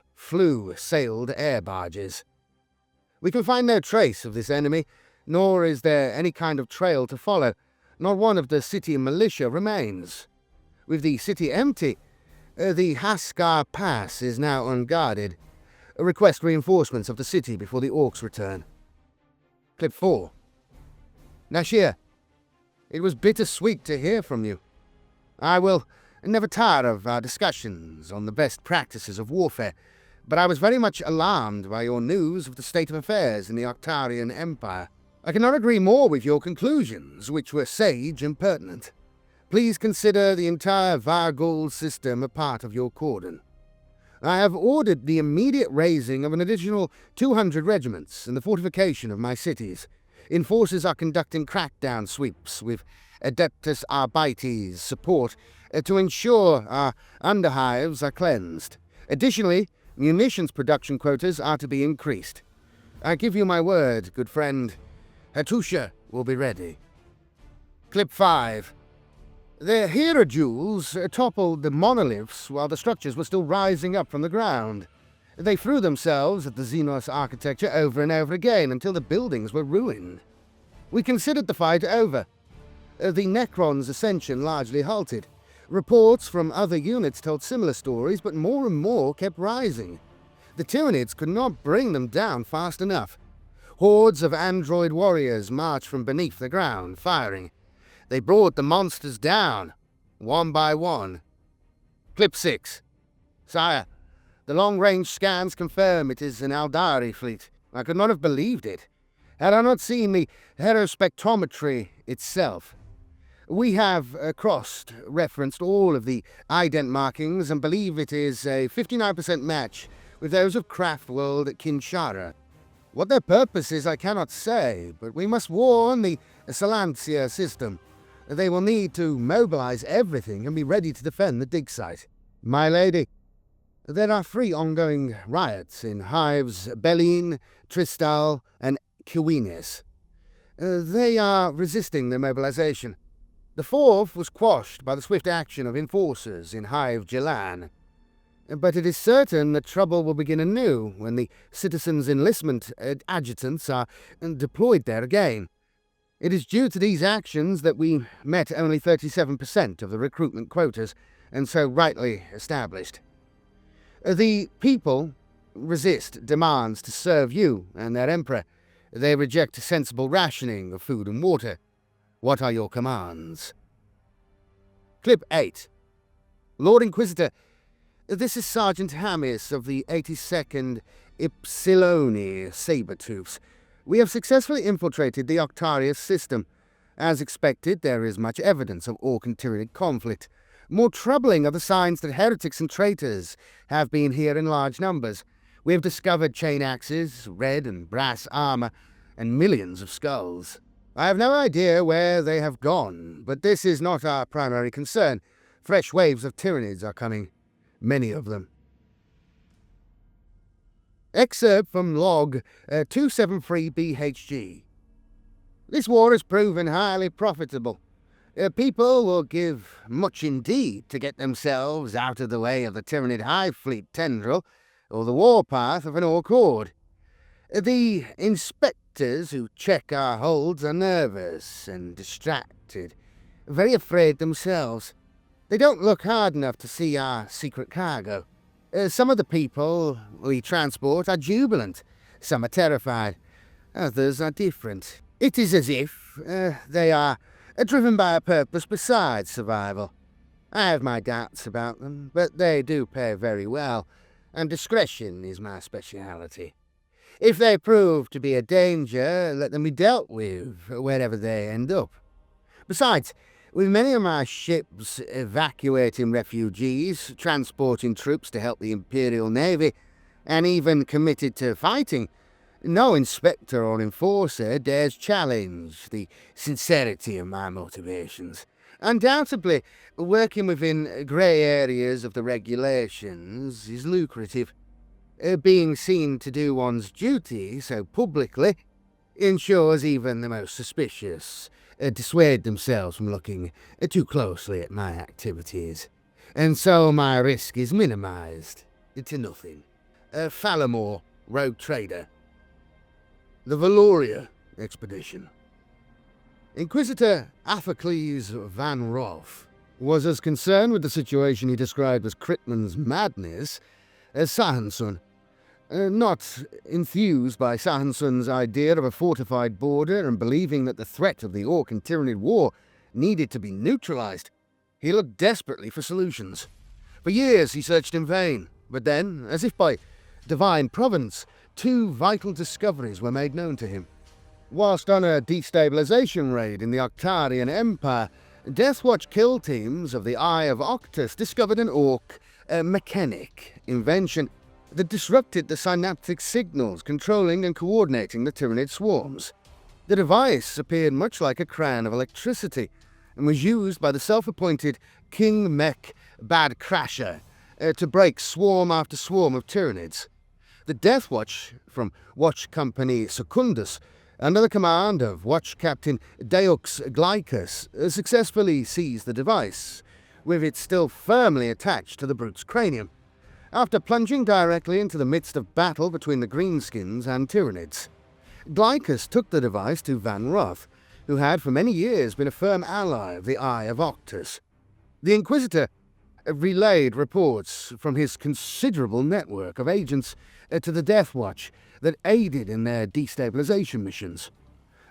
sailed air barges. We can find no trace of this enemy, nor is there any kind of trail to follow. Not one of the city militia remains. With the city empty, the Haskar Pass is now unguarded. Request reinforcements of the city before the Orks return. Clip 4. Nashir, it was bittersweet to hear from you. I will never tire of our discussions on the best practices of warfare, but I was very much alarmed by your news of the state of affairs in the Octarian Empire. I cannot agree more with your conclusions, which were sage and pertinent. Please consider the entire Vargol system a part of your cordon. I have ordered the immediate raising of an additional 200 regiments and the fortification of my cities. Enforcers are conducting crackdown sweeps with Adeptus Arbites support to ensure our underhives are cleansed. Additionally, munitions production quotas are to be increased. I give you my word, good friend. Hatusha will be ready. Clip 5. The Hierodules toppled the monoliths while the structures were still rising up from the ground. They threw themselves at the Xenos architecture over and over again until the buildings were ruined. We considered the fight over. The Necrons' ascension largely halted. Reports from other units told similar stories, but more and more kept rising. The Tyranids could not bring them down fast enough. Hordes of android warriors marched from beneath the ground, firing. They brought the monsters down, one by one. Clip 6. Sire, the long-range scans confirm it is an Aeldari fleet. I could not have believed it, had I not seen the herospectrometry itself. We have cross-referenced all of the ident markings and believe it is a 59% match with those of Craftworld at Kinshara. What their purpose is I cannot say, but we must warn the Salancia system. They will need to mobilize everything and be ready to defend the dig site. My lady, there are 3 ongoing riots in Hives Belline, Tristal, and Kiwines. They are resisting the mobilization. The 4th was quashed by the swift action of enforcers in Hive Jelan. But it is certain that trouble will begin anew when the citizens' enlistment adjutants are deployed there again. It is due to these actions that we met only 37% of the recruitment quotas, and so rightly established. The people resist demands to serve you and their emperor. They reject sensible rationing of food and water. What are your commands? Clip 8. Lord Inquisitor, this is Sergeant Hamis of the 82nd Ypsiloni Sabertooths. We have successfully infiltrated the Octarius system. As expected, there is much evidence of Ork and Tyranid conflict. More troubling are the signs that heretics and traitors have been here in large numbers. We have discovered chain axes, red and brass armor, and millions of skulls. I have no idea where they have gone, but this is not our primary concern. Fresh waves of Tyranids are coming. Many of them. Excerpt from log 273BHG. This war has proven highly profitable. People will give much indeed to get themselves out of the way of the Tyranid hivefleet tendril or the warpath of an Ork horde. The inspectors who check our holds are nervous and distracted, very afraid themselves. They don't look hard enough to see our secret cargo. Some of the people we transport are jubilant, some are terrified, others are different. It is as if they are driven by a purpose besides survival. I have my doubts about them, but they do pay very well, and discretion is my speciality. If they prove to be a danger, let them be dealt with wherever they end up. Besides, with many of my ships evacuating refugees, transporting troops to help the Imperial Navy, and even committed to fighting, no inspector or enforcer dares challenge the sincerity of my motivations. Undoubtedly, working within grey areas of the regulations is lucrative. Being seen to do one's duty so publicly ensures even the most suspicious dissuade themselves from looking too closely at my activities, and so my risk is minimized to nothing. Falamore, rogue trader. The Valoria expedition. Inquisitor Athocles Van Roth was as concerned with the situation he described as Kryptmans' madness as Sahansun. Not enthused by Sahansun's idea of a fortified border and believing that the threat of the Ork and Tyranid war needed to be neutralized, he looked desperately for solutions. For years he searched in vain, but then, as if by divine providence, two vital discoveries were made known to him. Whilst on a destabilization raid in the Octarian Empire, Deathwatch kill teams of the Eye of Octus discovered an Ork mechanic invention that disrupted the synaptic signals controlling and coordinating the Tyranid swarms. The device appeared much like a crown of electricity and was used by the self-appointed King Mech Bad Crasher to break swarm after swarm of Tyranids. The Deathwatch from Watch Company Secundus, under the command of Watch Captain Deux Glycus, successfully seized the device, with it still firmly attached to the brute's cranium, after plunging directly into the midst of battle between the Greenskins and Tyranids. Glycus took the device to Van Roth, who had for many years been a firm ally of the Eye of Octus. The Inquisitor relayed reports from his considerable network of agents to the Deathwatch that aided in their destabilization missions.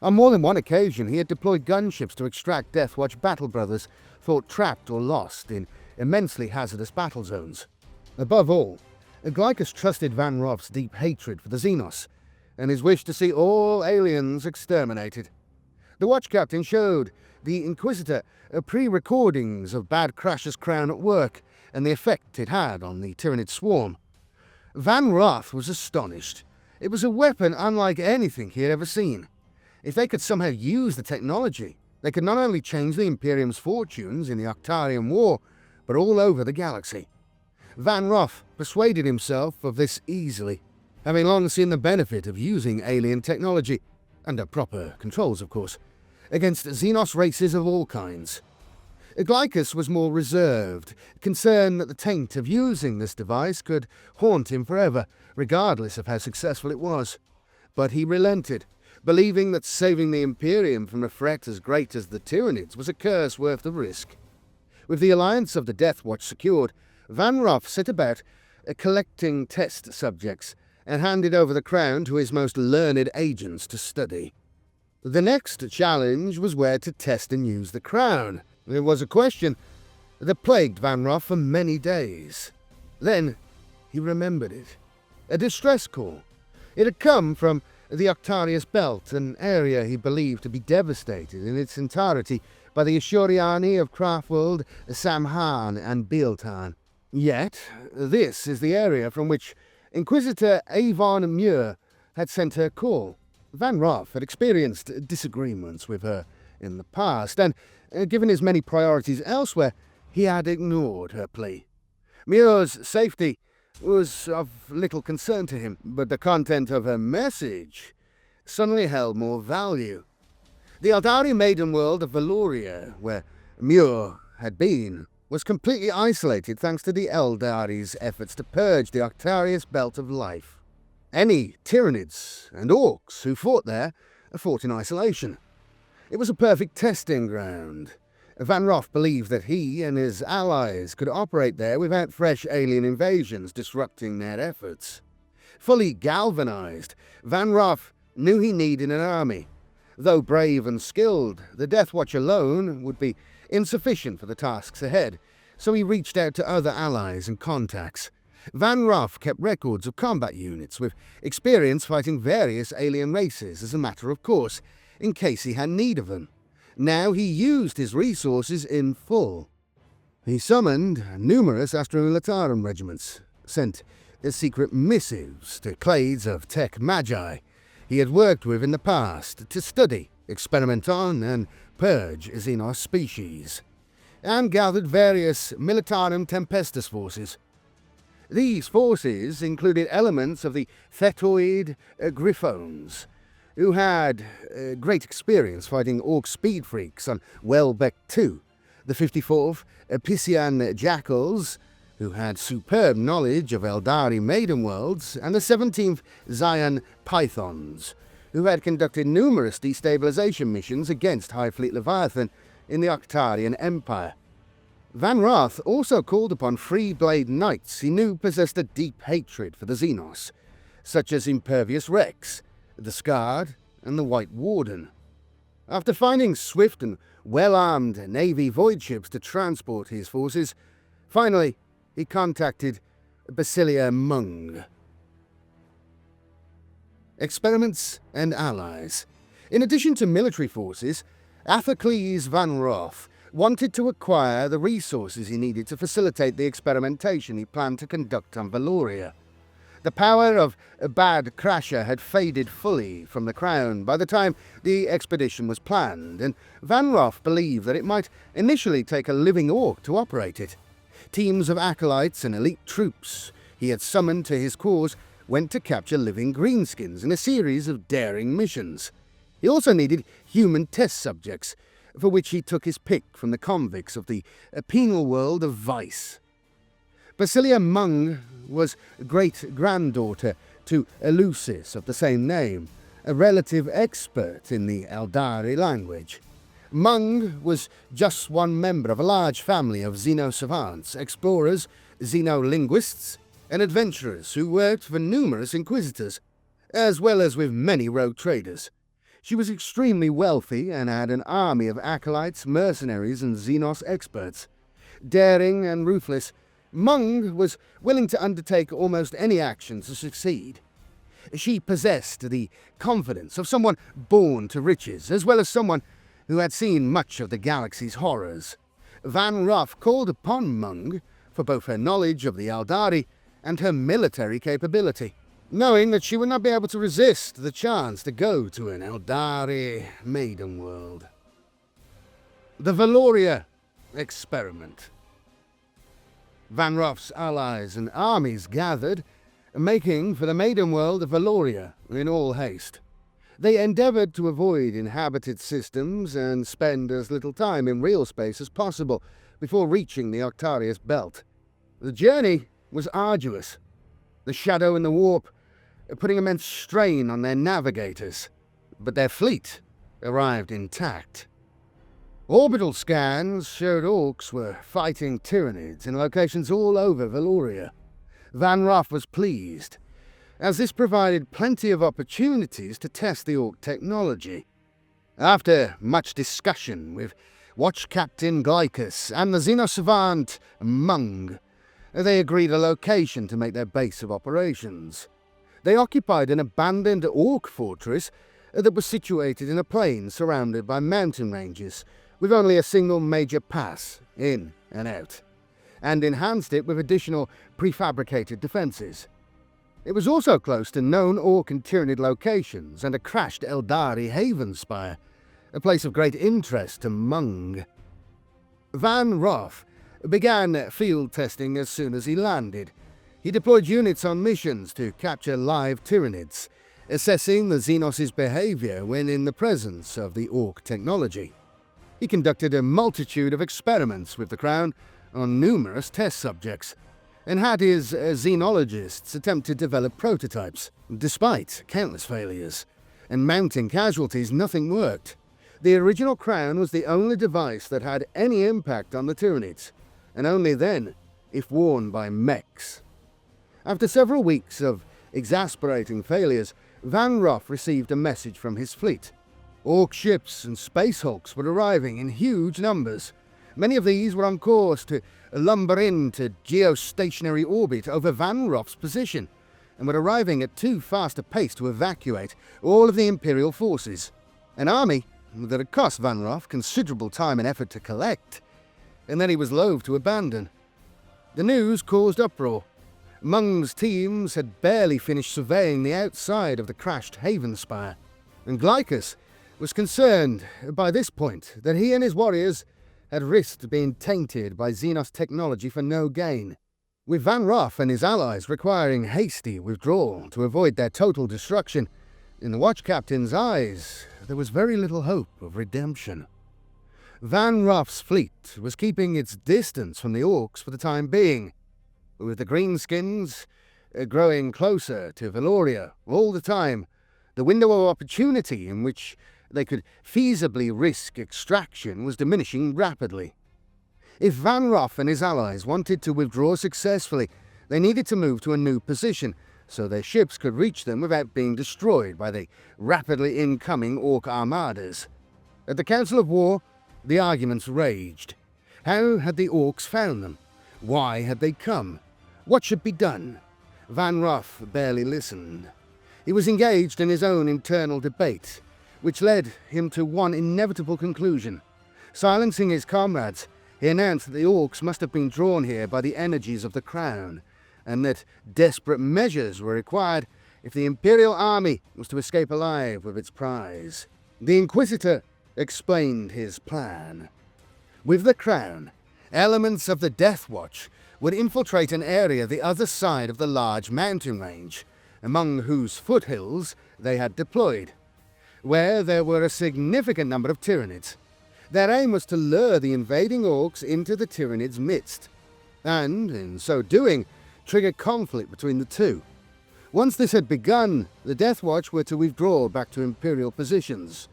On more than one occasion he had deployed gunships to extract Deathwatch battle brothers thought trapped or lost in immensely hazardous battle zones. Above all, Glycus trusted Van Roth's deep hatred for the Xenos, and his wish to see all aliens exterminated. The Watch Captain showed the Inquisitor pre-recordings of Bad Crasher's crown at work, and the effect it had on the Tyranid swarm. Van Roth was astonished. It was a weapon unlike anything he had ever seen. If they could somehow use the technology, they could not only change the Imperium's fortunes in the Octarian War, but all over the galaxy. Van Roth persuaded himself of this easily, having long seen the benefit of using alien technology, under proper controls of course, against Xenos races of all kinds. Glycus was more reserved, concerned that the taint of using this device could haunt him forever, regardless of how successful it was. But he relented, believing that saving the Imperium from a threat as great as the Tyranids was a curse worth the risk. With the alliance of the Deathwatch secured, Van Roth set about collecting test subjects and handed over the crown to his most learned agents to study. The next challenge was where to test and use the crown. It was a question that plagued Van Roth for many days. Then he remembered it. A distress call. It had come from the Octarius Belt, an area he believed to be devastated in its entirety by the Ashuriani of Craftworld, Samhan and Bealtan. Yet, this is the area from which Inquisitor Avon Muir had sent her call. Van Roth had experienced disagreements with her in the past, and, given his many priorities elsewhere, he had ignored her plea. Muir's safety was of little concern to him, but the content of her message suddenly held more value. The Aeldari maiden world of Valoria, where Muir had been, was completely isolated thanks to the Aeldari's efforts to purge the Octarius Belt of life. Any Tyranids and Orks who fought there fought in isolation. It was a perfect testing ground. Van Roth believed that he and his allies could operate there without fresh alien invasions disrupting their efforts. Fully galvanized, Van Roth knew he needed an army. Though brave and skilled, the Death Watch alone would be insufficient for the tasks ahead, so he reached out to other allies and contacts. Van Roth kept records of combat units with experience fighting various alien races as a matter of course, in case he had need of them. Now he used his resources in full. He summoned numerous Astra Militarum regiments, sent secret missives to clades of tech magi he had worked with in the past to study, experiment on, and purge Xenos species, and gathered various Militarum Tempestus forces. These forces included elements of the Thetoid Griffons, who had great experience fighting Orc speed freaks on Welbeck II, the 54th Piscian Jackals, who had superb knowledge of Aeldari maiden worlds, and the 17th Zion Pythons, who had conducted numerous destabilization missions against hivefleet Leviathan in the Octarian Empire. Van Roth also called upon Free Blade Knights he knew possessed a deep hatred for the Xenos, such as Impervious Rex, the Scarred, and the White Warden. After finding swift and well-armed Navy void ships to transport his forces, finally he contacted Basilia Mung. Experiments and allies. In addition to military forces, Athocles Van Roth wanted to acquire the resources he needed to facilitate the experimentation he planned to conduct on Valoria. The power of Bad Crasher had faded fully from the crown by the time the expedition was planned, and Van Roth believed that it might initially take a living orc to operate it. Teams of acolytes and elite troops he had summoned to his cause went to capture living greenskins in a series of daring missions. He also needed human test subjects, for which he took his pick from the convicts of the penal world of Vice. Basilia Mung was great-granddaughter to Eleusis of the same name, a relative expert in the Aeldari language. Mung was just one member of a large family of xeno-savants, explorers, xenolinguists, and adventurers who worked for numerous inquisitors, as well as with many rogue traders. She was extremely wealthy and had an army of acolytes, mercenaries, and Xenos experts. Daring and ruthless, Mung was willing to undertake almost any action to succeed. She possessed the confidence of someone born to riches, as well as someone who had seen much of the galaxy's horrors. Van Roth called upon Mung for both her knowledge of the Aeldari and her military capability, knowing that she would not be able to resist the chance to go to an Aeldari maiden world. The Valoria experiment. Van Roth's allies and armies gathered, making for the maiden world of Valoria in all haste. They endeavoured to avoid inhabited systems and spend as little time in real space as possible before reaching the Octarius Belt. The journey was arduous, the shadow and the warp putting immense strain on their navigators, but their fleet arrived intact. Orbital scans showed Orks were fighting Tyranids in locations all over Valoria. Van Roth was pleased, as this provided plenty of opportunities to test the Ork technology. After much discussion with Watch Captain Glycus and the Xenosavant Mung, they agreed a location to make their base of operations. They occupied an abandoned Ork fortress that was situated in a plain surrounded by mountain ranges, with only a single major pass, in and out, and enhanced it with additional prefabricated defences. It was also close to known Ork and Tyranid locations and a crashed Aeldari haven spire, a place of great interest to Mung. Van Roth began field testing as soon as he landed. He deployed units on missions to capture live Tyranids, assessing the Xenos' behaviour when in the presence of the Ork technology. He conducted a multitude of experiments with the Crown on numerous test subjects, and had his xenologists attempt to develop prototypes. Despite countless failures and mounting casualties, nothing worked. The original Crown was the only device that had any impact on the Tyranids, and only then if worn by mechs. After several weeks of exasperating failures, Van Roth received a message from his fleet. Ork ships and space hulks were arriving in huge numbers. Many of these were on course to lumber into geostationary orbit over Van Roth's position, and were arriving at too fast a pace to evacuate all of the Imperial forces. An army that had cost Van Roth considerable time and effort to collect, and that he was loath to abandon. The news caused uproar. Mung's teams had barely finished surveying the outside of the crashed haven spire, and Glycus was concerned by this point that he and his warriors had risked being tainted by Xenos technology for no gain, with Van Roth and his allies requiring hasty withdrawal to avoid their total destruction. In the Watch Captain's eyes, there was very little hope of redemption. Van Roth's fleet was keeping its distance from the Orks for the time being, with the Greenskins growing closer to Valoria all the time. The window of opportunity in which they could feasibly risk extraction was diminishing rapidly. If Van Roth and his allies wanted to withdraw successfully, they needed to move to a new position, so their ships could reach them without being destroyed by the rapidly incoming Ork armadas. At the Council of War, the arguments raged. How had the Orks found them? Why had they come? What should be done? Van Roth barely listened. He was engaged in his own internal debate, which led him to one inevitable conclusion. Silencing his comrades, he announced that the Orks must have been drawn here by the energies of the Crown, and that desperate measures were required if the Imperial army was to escape alive with its prize. The Inquisitor explained his plan. With the Crown, elements of the Death Watch would infiltrate an area the other side of the large mountain range, among whose foothills they had deployed, where there were a significant number of Tyranids. Their aim was to lure the invading Orks into the Tyranids' midst, and, in so doing, trigger conflict between the two. Once this had begun, the Death Watch were to withdraw back to Imperial positions.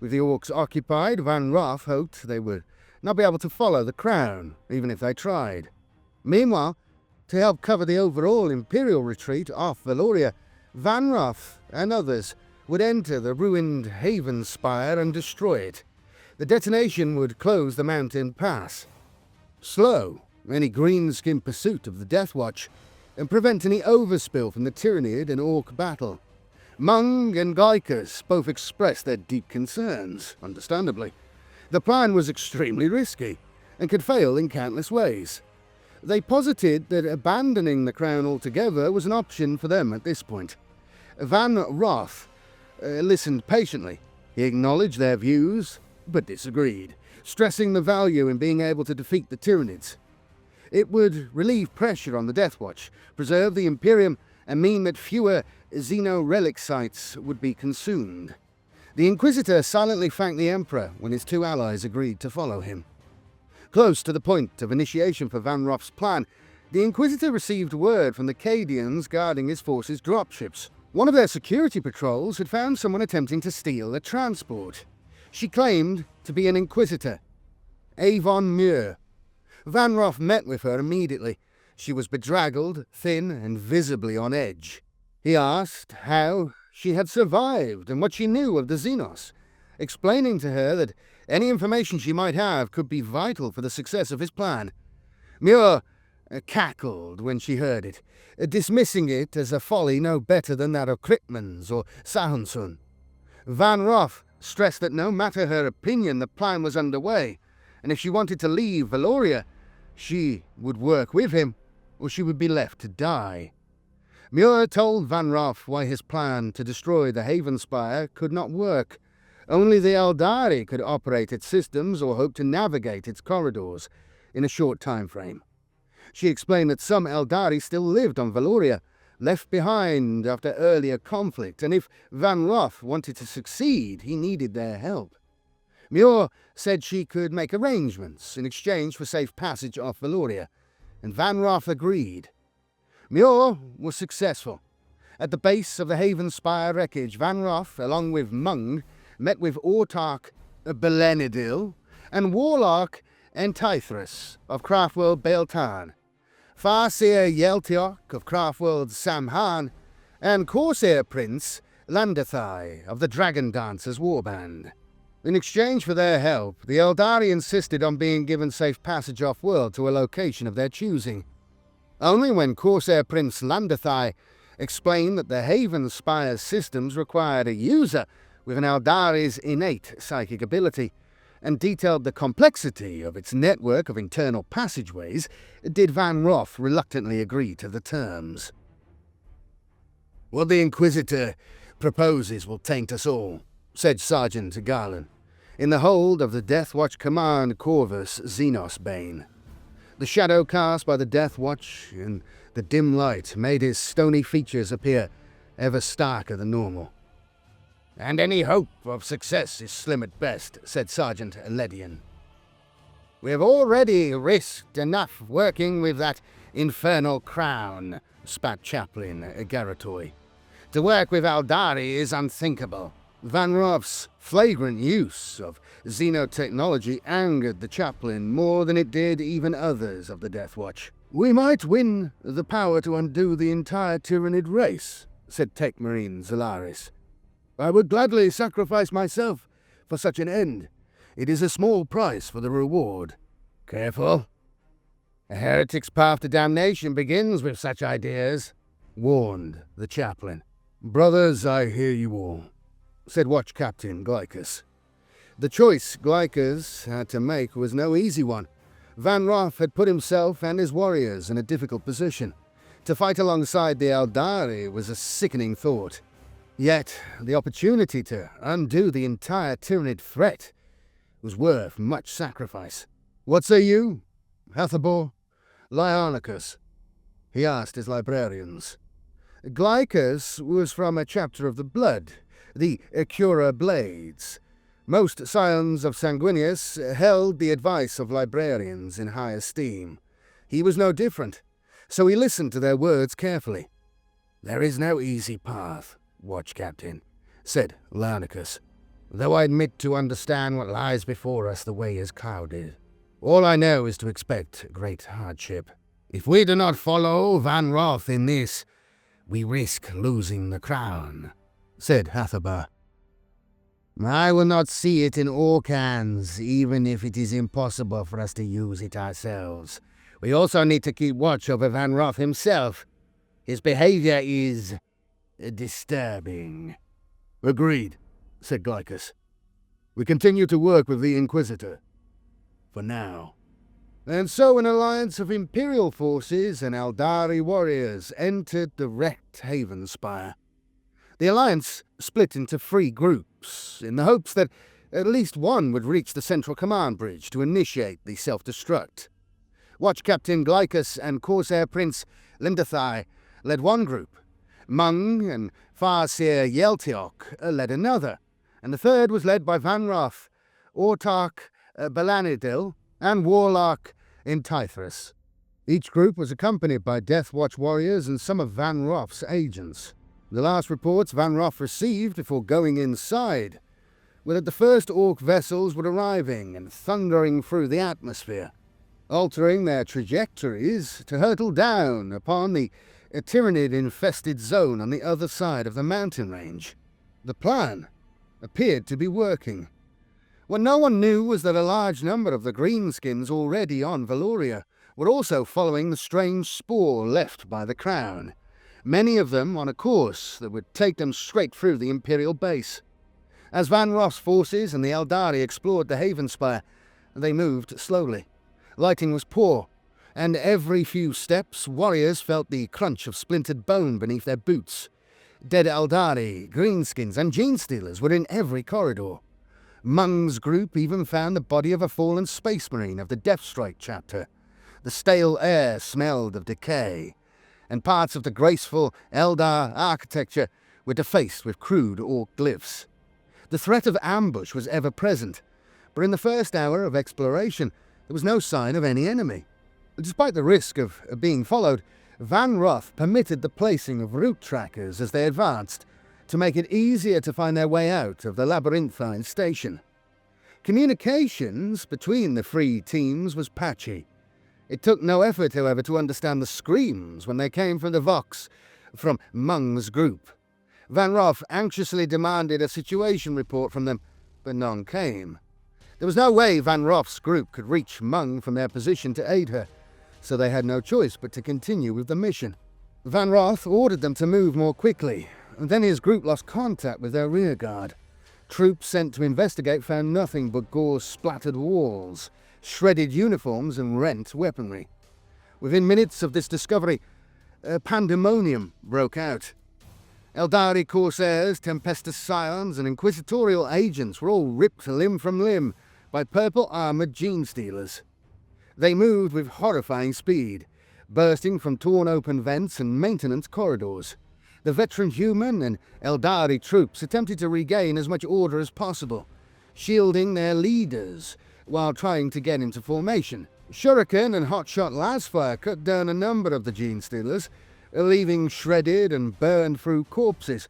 With the Orks occupied, Van Roth hoped they would not be able to follow the Crown, even if they tried. Meanwhile, to help cover the overall Imperial retreat off Valoria, Van Roth and others would enter the ruined Haven Spire and destroy it. The detonation would close the mountain pass, slow any greenskin pursuit of the Death Watch, and prevent any overspill from the Tyranid and Ork battle. Mung and Glycus both expressed their deep concerns, understandably. The plan was extremely risky, and could fail in countless ways. They posited that abandoning the Crown altogether was an option for them at this point. Van Roth listened patiently. He acknowledged their views, but disagreed, stressing the value in being able to defeat the Tyranids. It would relieve pressure on the Death Watch, preserve the Imperium, and mean that fewer Xeno relic sites would be consumed. The Inquisitor silently thanked the Emperor when his two allies agreed to follow him. Close to the point of initiation for Van Roth's plan, the Inquisitor received word from the Cadians guarding his force's dropships. One of their security patrols had found someone attempting to steal a transport. She claimed to be an Inquisitor, Avon Muir. Van Roth met with her immediately. She was bedraggled, thin, and visibly on edge. He asked how she had survived and what she knew of the Xenos, explaining to her that any information she might have could be vital for the success of his plan. Muir cackled when she heard it, dismissing it as a folly no better than that of Kryptmans or Sahunsun. Van Roth stressed that no matter her opinion, the plan was underway, and if she wanted to leave Valoria, she would work with him, or she would be left to die. Muir told Van Roth why his plan to destroy the Haven Spire could not work. Only the Aeldari could operate its systems or hope to navigate its corridors in a short time frame. She explained that some Aeldari still lived on Valoria, left behind after earlier conflict, and if Van Roth wanted to succeed, he needed their help. Muir said she could make arrangements in exchange for safe passage off Valoria, and Van Roth agreed. Muir was successful. At the base of the Haven Spire wreckage, Van Roth, along with Mung, met with Autarch Belenidil and Warlock Antithras of Craftworld Beltan, Farseer Yeltiok of Craftworld Samhan, and Corsair Prince Landathai of the Dragon Dancers Warband. In exchange for their help, the Aeldari insisted on being given safe passage off-world to a location of their choosing. Only when Corsair Prince Landathai explained that the Haven Spire's systems required a user with an Aeldari's innate psychic ability, and detailed the complexity of its network of internal passageways, did Van Roth reluctantly agree to the terms. "What the Inquisitor proposes will taint us all," said Sergeant Garland, in the hold of the Death Watch Command Corvus Xenos Bane. The shadow cast by the Death Watch in the dim light made his stony features appear ever starker than normal. "And any hope of success is slim at best," said Sergeant Ledian. "We have already risked enough working with that infernal crown," spat Chaplain Garatoy. "To work with Aeldari is unthinkable." Van Roth's flagrant use of xenotechnology angered the chaplain more than it did even others of the Death Watch. "We might win the power to undo the entire Tyranid race," said Tech Marine Zalaris. "I would gladly sacrifice myself for such an end. It is a small price for the reward." "Careful. A heretic's path to damnation begins with such ideas," warned the chaplain. "Brothers, I hear you all," said Watch Captain Glycus. The choice Glycus had to make was no easy one. Van Roth had put himself and his warriors in a difficult position. To fight alongside the Aeldari was a sickening thought. Yet the opportunity to undo the entire Tyranid threat was worth much sacrifice. "What say you, Hathabor? Lionicus?" he asked his librarians. Glycus was from a chapter of the Blood, the Cura Blades. Most scions of Sanguinius held the advice of librarians in high esteem. He was no different, so he listened to their words carefully. "There is no easy path, Watch Captain," said Launicus. "Though I admit to understand what lies before us, the way is clouded. All I know is to expect great hardship. If we do not follow Van Roth in this, we risk losing the crown," said Hathabar. "I will not see it in Ork hands, even if it is impossible for us to use it ourselves. We also need to keep watch over Van Roth himself. His behavior is disturbing." "Agreed," said Glycus. "We continue to work with the Inquisitor. For now." And so an alliance of Imperial forces and Aeldari warriors entered the wrecked Haven Spire. The alliance split into 3 groups, in the hopes that at least one would reach the central command bridge to initiate the self-destruct. Watch Captain Glycus and Corsair Prince Lindathai led one group. Mung and Farseer Yeltiok led another, and the third was led by Van Roth, Autarch Belanidil, and Warlock Antithras. Each group was accompanied by Death Watch warriors and some of Van Roth's agents. The last reports Van Roth received before going inside were that the first Ork vessels were arriving and thundering through the atmosphere, altering their trajectories to hurtle down upon the Tyranid-infested zone on the other side of the mountain range. The plan appeared to be working. What no one knew was that a large number of the greenskins already on Valoria were also following the strange spoor left by the Crown, many of them on a course that would take them straight through the Imperial base. As Van Roth's forces and the Aeldari explored the Haven Spire, they moved slowly. Lighting was poor, and every few steps warriors felt the crunch of splintered bone beneath their boots. Dead Aeldari, greenskins, and genestealers were in every corridor. Mung's group even found the body of a fallen space marine of the Deathstrike chapter. The stale air smelled of decay, and parts of the graceful Eldar architecture were defaced with crude orc glyphs. The threat of ambush was ever present, but in the first hour of exploration there was no sign of any enemy. Despite the risk of being followed, Van Roth permitted the placing of route trackers as they advanced, to make it easier to find their way out of the labyrinthine station. Communications between the three teams was patchy. It took no effort, however, to understand the screams when they came from the Vox from Mung's group. Van Roth anxiously demanded a situation report from them, but none came. There was no way Van Roth's group could reach Mung from their position to aid her, so they had no choice but to continue with the mission. Van Roth ordered them to move more quickly, and then his group lost contact with their rearguard. Troops sent to investigate found nothing but gore-splattered walls, shredded uniforms, and rent weaponry. Within minutes of this discovery, pandemonium broke out. Aeldari corsairs, Tempestus scions, and inquisitorial agents were all ripped limb from limb by purple-armoured genestealers. They moved with horrifying speed, bursting from torn-open vents and maintenance corridors. The veteran human and Aeldari troops attempted to regain as much order as possible, shielding their leaders while trying to get into formation. Shuriken and hotshot lasfire cut down a number of the genestealers, leaving shredded and burned-through corpses,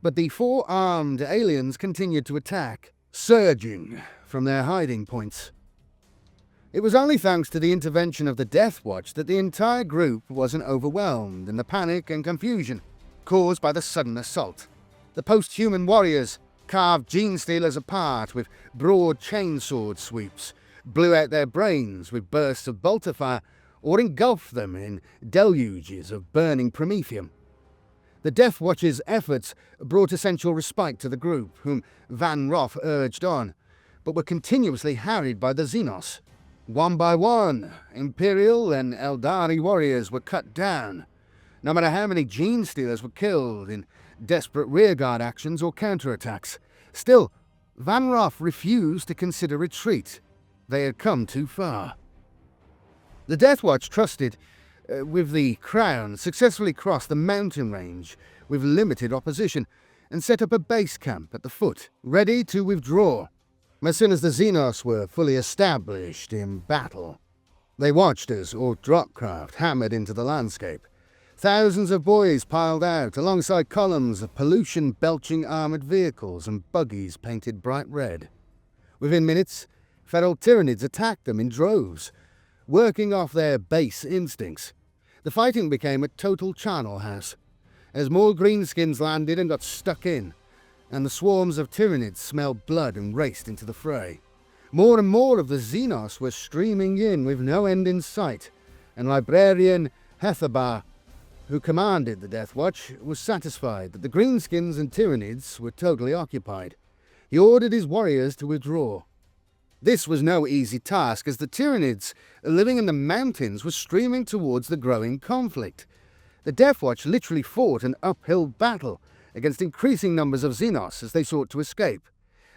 but the four-armed aliens continued to attack, surging from their hiding points. It was only thanks to the intervention of the Death Watch that the entire group wasn't overwhelmed in the panic and confusion caused by the sudden assault. The post-human warriors carved genestealers apart with broad chainsword sweeps, blew out their brains with bursts of bolter fire, or engulfed them in deluges of burning promethium. The Death Watch's efforts brought essential respite to the group, whom Van Roth urged on, but were continuously harried by the Xenos. One by one, Imperial and Aeldari warriors were cut down, no matter how many genestealers were killed in desperate rearguard actions or counterattacks. Still, Van Roth refused to consider retreat. They had come too far. The Death Watch trusted, with the Crown, successfully crossed the mountain range with limited opposition and set up a base camp at the foot, ready to withdraw as soon as the Xenos were fully established in battle. They watched as Ork dropcraft hammered into the landscape. Thousands of boys piled out alongside columns of pollution-belching armoured vehicles and buggies painted bright red. Within minutes, feral Tyranids attacked them in droves, working off their base instincts. The fighting became a total charnel house, as more greenskins landed and got stuck in, and the swarms of Tyranids smelled blood and raced into the fray. More and more of the Xenos were streaming in with no end in sight, and Librarian Hethabar, who commanded the Death Watch, was satisfied that the greenskins and Tyranids were totally occupied. He ordered his warriors to withdraw. This was no easy task, as the Tyranids living in the mountains were streaming towards the growing conflict. The Death Watch literally fought an uphill battle against increasing numbers of Xenos as they sought to escape.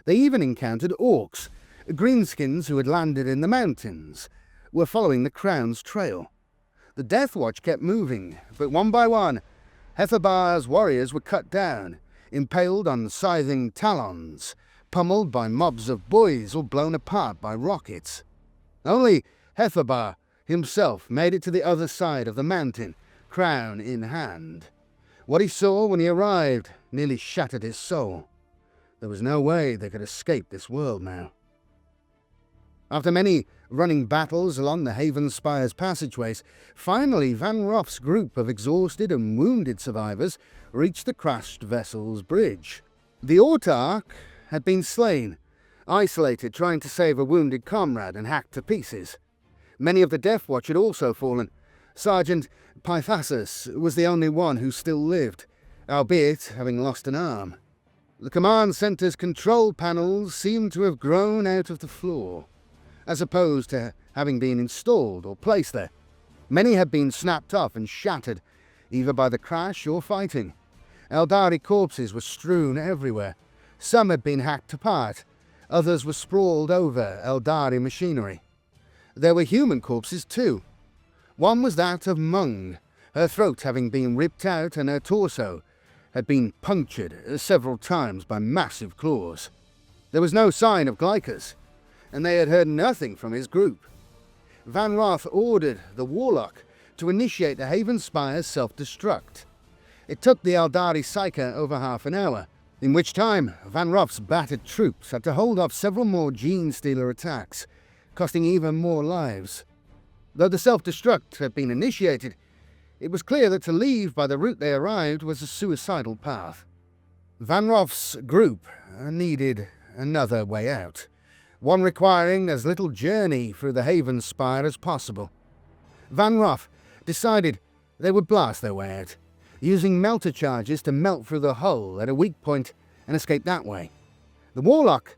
They even encountered Orks. Greenskins who had landed in the mountains were following the Crown's trail. The Death Watch kept moving, but one by one, Hethabar's warriors were cut down, impaled on scything talons, pummeled by mobs of boys, or blown apart by rockets. Only Hethabar himself made it to the other side of the mountain, crown in hand. What he saw when he arrived nearly shattered his soul. There was no way they could escape this world now. After many running battles along the Haven Spire's passageways, finally Van Roth's group of exhausted and wounded survivors reached the crashed vessel's bridge. The Autarch had been slain, isolated trying to save a wounded comrade and hacked to pieces. Many of the Death Watch had also fallen. Sergeant Pythasus was the only one who still lived, albeit having lost an arm. The command centre's control panels seemed to have grown out of the floor, as opposed to having been installed or placed there. Many had been snapped off and shattered, either by the crash or fighting. Aeldari corpses were strewn everywhere. Some had been hacked apart, others were sprawled over Aeldari machinery. There were human corpses too. One was that of Mung, her throat having been ripped out and her torso had been punctured several times by massive claws. There was no sign of Glycus, and they had heard nothing from his group. Van Roth ordered the Warlock to initiate the Haven Spire's self-destruct. It took the Aeldari Psyker over half an hour, in which time Van Roth's battered troops had to hold off several more Gene-Stealer attacks, costing even more lives. Though the self-destruct had been initiated, it was clear that to leave by the route they arrived was a suicidal path. Van Roth's group needed another way out, one requiring as little journey through the Haven Spire as possible. Van Roth decided they would blast their way out, using melter charges to melt through the hull at a weak point and escape that way. The Warlock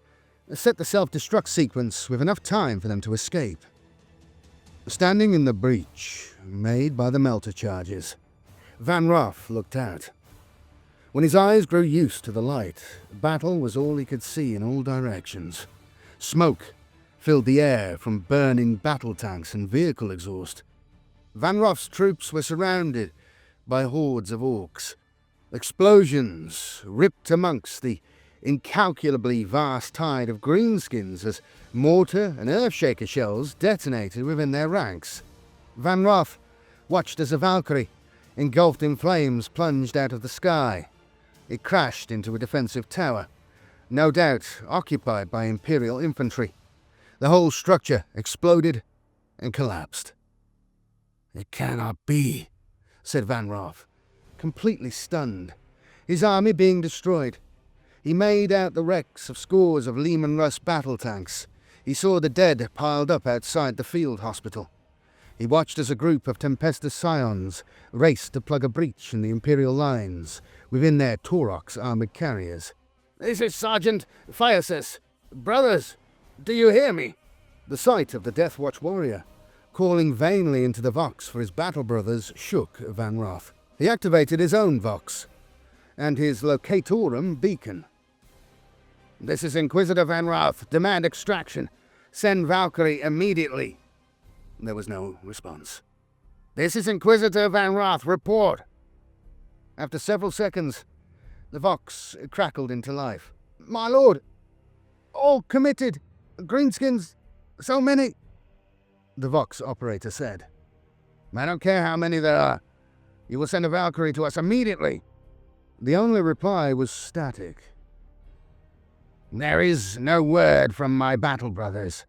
set the self-destruct sequence with enough time for them to escape. Standing in the breach made by the melter charges, Van Roth looked out. When his eyes grew used to the light, battle was all he could see in all directions. Smoke filled the air from burning battle tanks and vehicle exhaust. Van Roth's troops were surrounded by hordes of Orks. Explosions ripped amongst the incalculably vast tide of greenskins as mortar and earthshaker shells detonated within their ranks. Van Roth watched as a Valkyrie, engulfed in flames, plunged out of the sky. It crashed into a defensive tower, no doubt occupied by Imperial infantry. The whole structure exploded and collapsed. "It cannot be," said Van Roth, completely stunned, his army being destroyed. He made out the wrecks of scores of Lehman Russ battle tanks. He saw the dead piled up outside the field hospital. He watched as a group of Tempestus Scions raced to plug a breach in the Imperial lines within their Taurox armoured carriers. "This is Sergeant Physis. Brothers, do you hear me?" The sight of the Death Watch warrior, calling vainly into the Vox for his battle brothers, shook Van Roth. He activated his own Vox and his Locatorum beacon. "This is Inquisitor Van Roth. Demand extraction. Send Valkyrie immediately." There was no response. "This is Inquisitor Van Roth. Report." After several seconds, the Vox crackled into life. "My lord, all committed. Greenskins, so many," the Vox operator said. "I don't care how many there are. You will send a Valkyrie to us immediately." The only reply was static. "There is no word from my battle brothers,"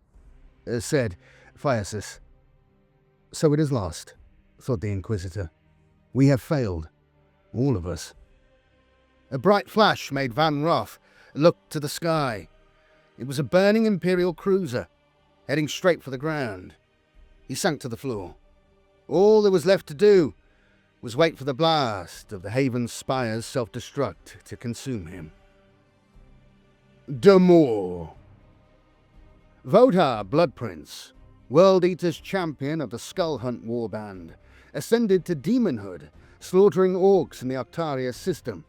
said Physis. "So it is lost," thought the Inquisitor. "We have failed, all of us." A bright flash made Van Roth look to the sky. It was a burning Imperial cruiser, heading straight for the ground. He sank to the floor. All there was left to do was wait for the blast of the Haven Spire's self-destruct to consume him. Demore. Vodar Bloodprince, World Eater's champion of the Skull Hunt warband, ascended to demonhood, slaughtering Orks in the Octarius system.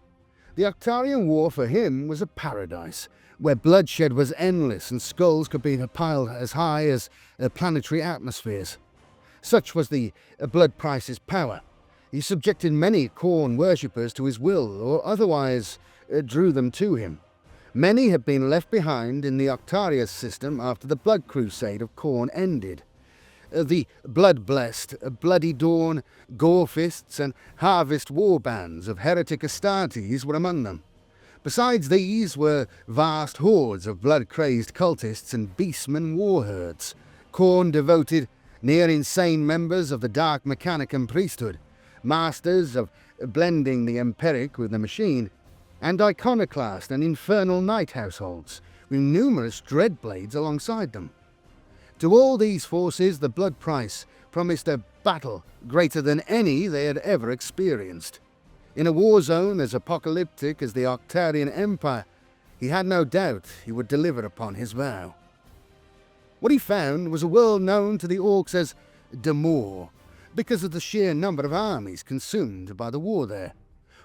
The Octarian War for him was a paradise, where bloodshed was endless and skulls could be piled as high as planetary atmospheres. Such was the Blood Price's power. He subjected many Khorne worshippers to his will, or otherwise drew them to him. Many had been left behind in the Octarius system after the Blood Crusade of Khorne ended. The blood-blessed Bloody Dawn, Gorefists, and Harvest warbands of heretic Astartes were among them. Besides these were vast hordes of blood-crazed cultists and beastmen warherds, Khorne-devoted, near-insane members of the Dark Mechanicum priesthood, masters of blending the empiric with the machine, and iconoclast and infernal knight households, with numerous dreadblades alongside them. To all these forces, the blood price promised a battle greater than any they had ever experienced. In a war zone as apocalyptic as the Octarian Empire, he had no doubt he would deliver upon his vow. What he found was a world known to the Orks as Damor, because of the sheer number of armies consumed by the war there.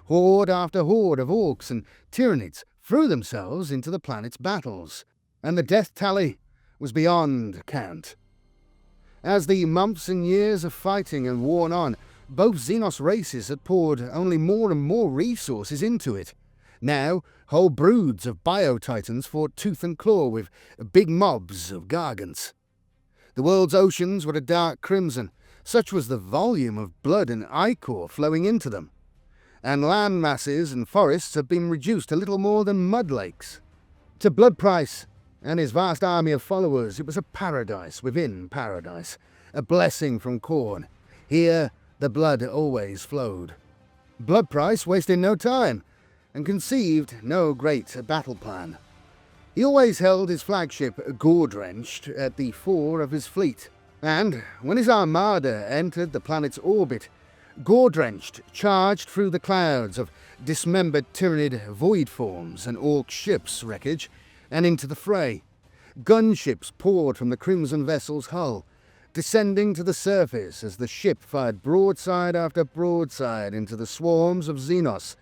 Horde after horde of Orks and Tyranids threw themselves into the planet's battles, and the death tally was beyond count. As the months and years of fighting had worn on, both Xenos races had poured only more and more resources into it. Now, whole broods of bio-titans fought tooth and claw with big mobs of gargants. The world's oceans were a dark crimson, such was the volume of blood and ichor flowing into them, and land masses and forests had been reduced to little more than mud lakes. To Blood Price and his vast army of followers, it was a paradise within paradise, a blessing from Khorne. Here, the blood always flowed. Blood Price wasted no time, and conceived no great battle plan. He always held his flagship gore-drenched at the fore of his fleet, and when his armada entered the planet's orbit, gore-drenched charged through the clouds of dismembered Tyranid void forms and Orc ships' wreckage, and into the fray. Gunships poured from the crimson vessel's hull, descending to the surface as the ship fired broadside after broadside into the swarms of Xenos,